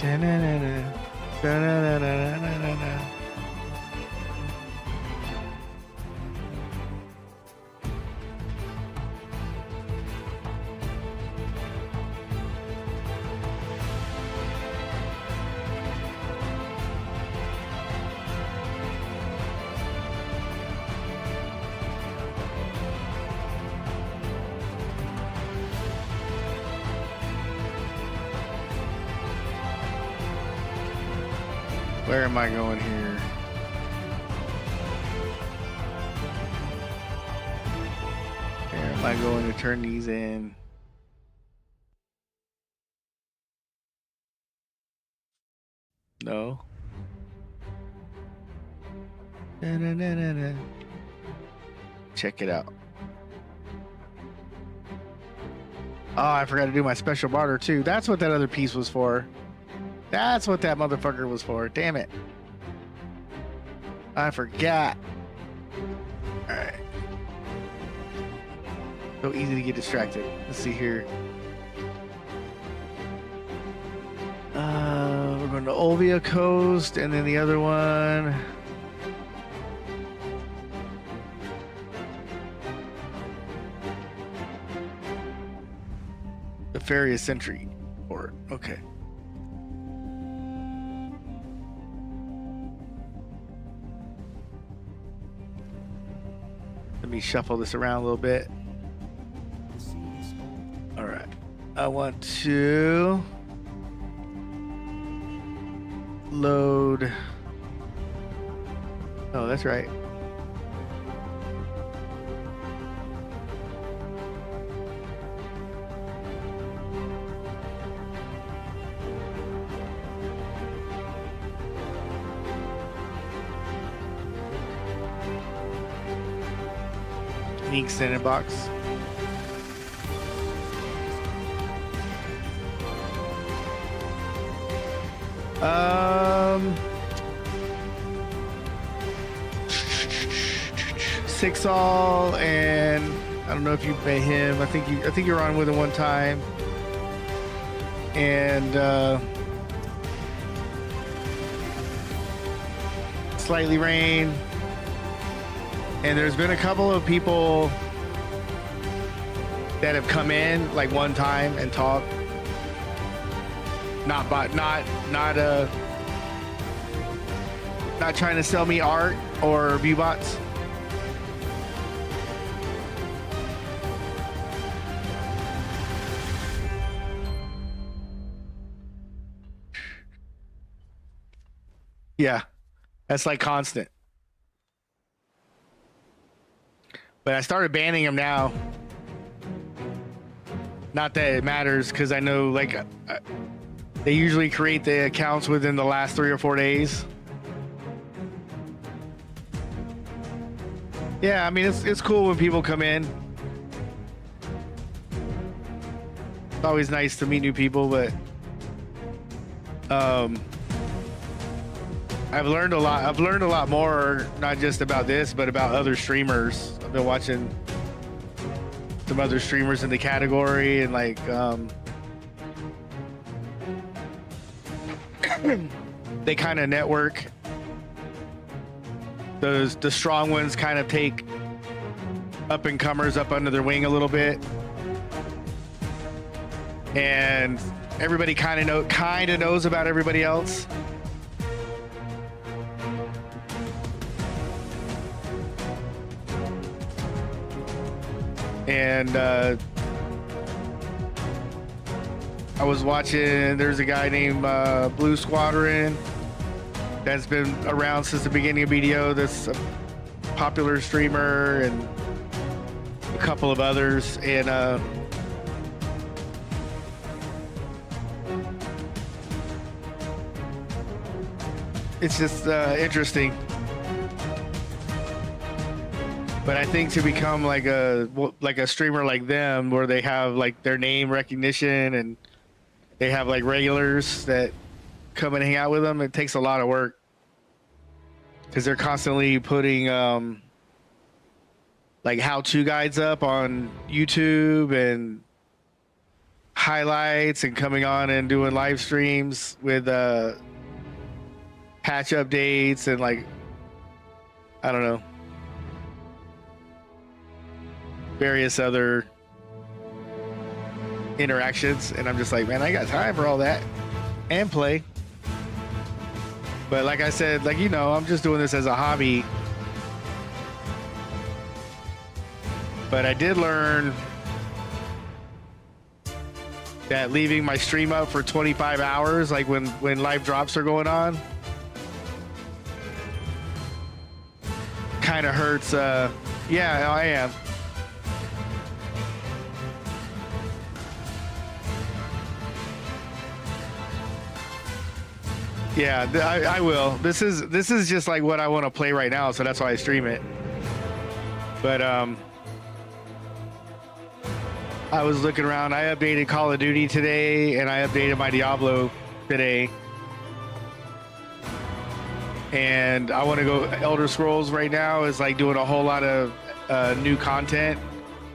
Da-na-na-na. Da-na-na-na-na-na-na. Where am I going here? Where am I going to turn these in? No. Da-na-na-na-na. Check it out. Oh, I forgot to do my special barter too. That's what that other piece was for. That's what that motherfucker was for. Damn it. I forgot. Alright. So easy to get distracted. Let's see here. We're going to Olvia Coast, and then the other one. The Ferry Sentry Port. Okay. Let me shuffle this around a little bit. The sea is old. All right. I want to load Oh, that's right. Any extended box. Six all, and I don't know if you met him. I think you were on with him one time. And Slightly Rain. And there's been a couple of people that have come in like one time and talked. Not trying to sell me art or view bots. Yeah, that's like constant. But I started banning them now. Not that it matters, because I know like they usually create the accounts within the last 3 or 4 days. Yeah, I mean it's cool when people come in. It's always nice to meet new people, but I've learned a lot. I've learned a lot more, not just about this, but about other streamers. I've been watching some other streamers in the category, and like they kind of network. The strong ones kind of take up and comers up under their wing a little bit, and everybody kind of knows about everybody else. And I was watching, there's a guy named Blue Squadron that's been around since the beginning of BDO, that's a popular streamer, and a couple of others, and it's just interesting. But I think to become like a streamer like them, where they have like their name recognition and they have like regulars that come and hang out with them, it takes a lot of work, because they're constantly putting like how-to guides up on YouTube and highlights, and coming on and doing live streams with patch updates and like, I don't know, various other interactions. And I'm just like, man, I got time for all that and play. But like I said, like, you know, I'm just doing this as a hobby. But I did learn that leaving my stream up for 25 hours, like when live drops are going on, kind of hurts. Yeah, I am. Yeah, I will. This is just like what I want to play right now, so that's why I stream it. But I was looking around. I updated Call of Duty today, and I updated my Diablo today. And I want to go Elder Scrolls right now. Is like doing a whole lot of new content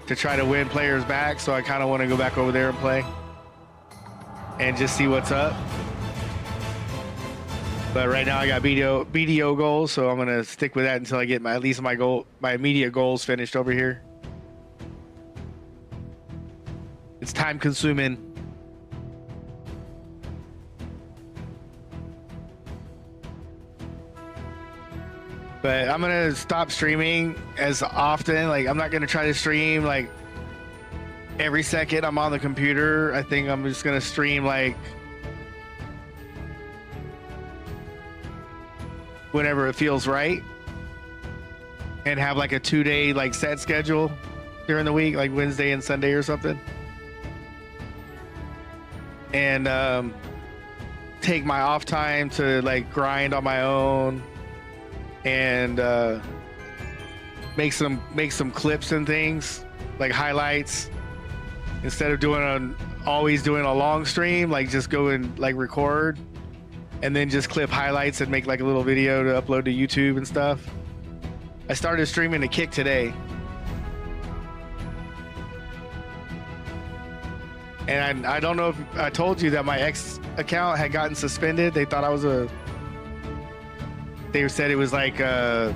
to try to win players back. So I kind of want to go back over there and play and just see what's up. But right now I got BDO goals, so I'm gonna stick with that until I get at least my immediate goals finished over here. It's time consuming. But I'm gonna stop streaming as often. Like, I'm not gonna try to stream like every second I'm on the computer. I think I'm just gonna stream like whenever it feels right. and have like a 2-day like set schedule during the week, like Wednesday and Sunday or something, and take my off time to like grind on my own and make some clips and things like highlights instead of always doing a long stream. Like just go and like record and then just clip highlights and make like a little video to upload to YouTube and stuff. I started streaming to Kick today, and I don't know if I told you that my ex account had gotten suspended. They thought I was they said it was like a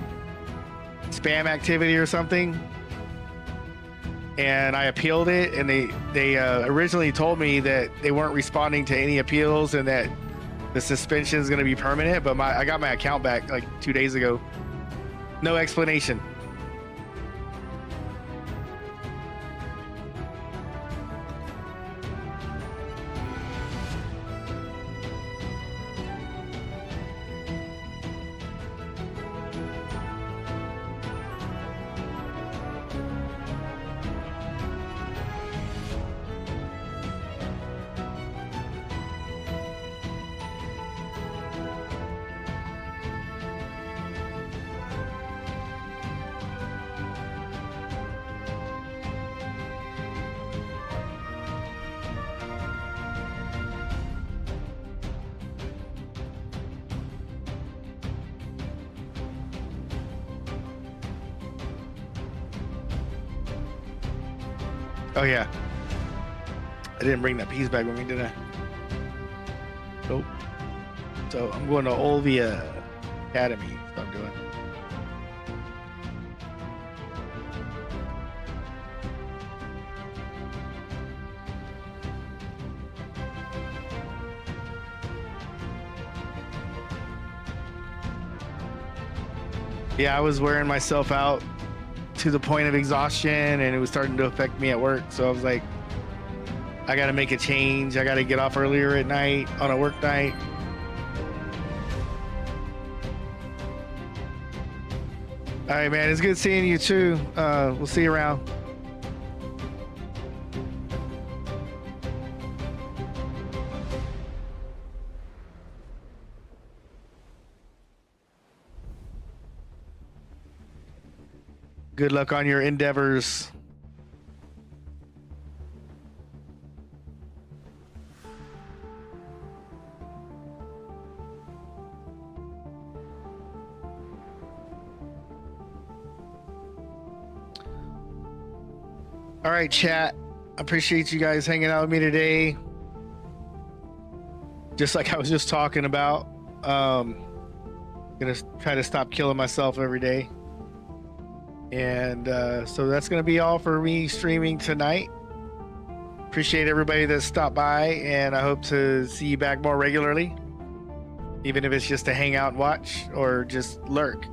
spam activity or something, and I appealed it, and they originally told me that they weren't responding to any appeals and that the suspension is going to be permanent, but I got my account back like 2 days ago. No explanation. Oh yeah, I didn't bring that piece back with me, did I? Nope. So I'm going to Olvia Academy. That's what I'm doing. Yeah, I was wearing myself out to the point of exhaustion, and it was starting to affect me at work. So I was like, I got to make a change. I got to get off earlier at night on a work night. All right, man. It's good seeing you too. We'll see you around. Good luck on your endeavors. All right, chat. I appreciate you guys hanging out with me today. Just like I was just talking about, gonna try to stop killing myself every day. And so that's going to be all for me streaming tonight. Appreciate everybody that stopped by, and I hope to see you back more regularly, even if it's just to hang out and watch or just lurk.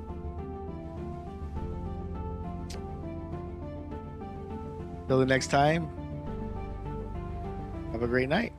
Till the next time, have a great night.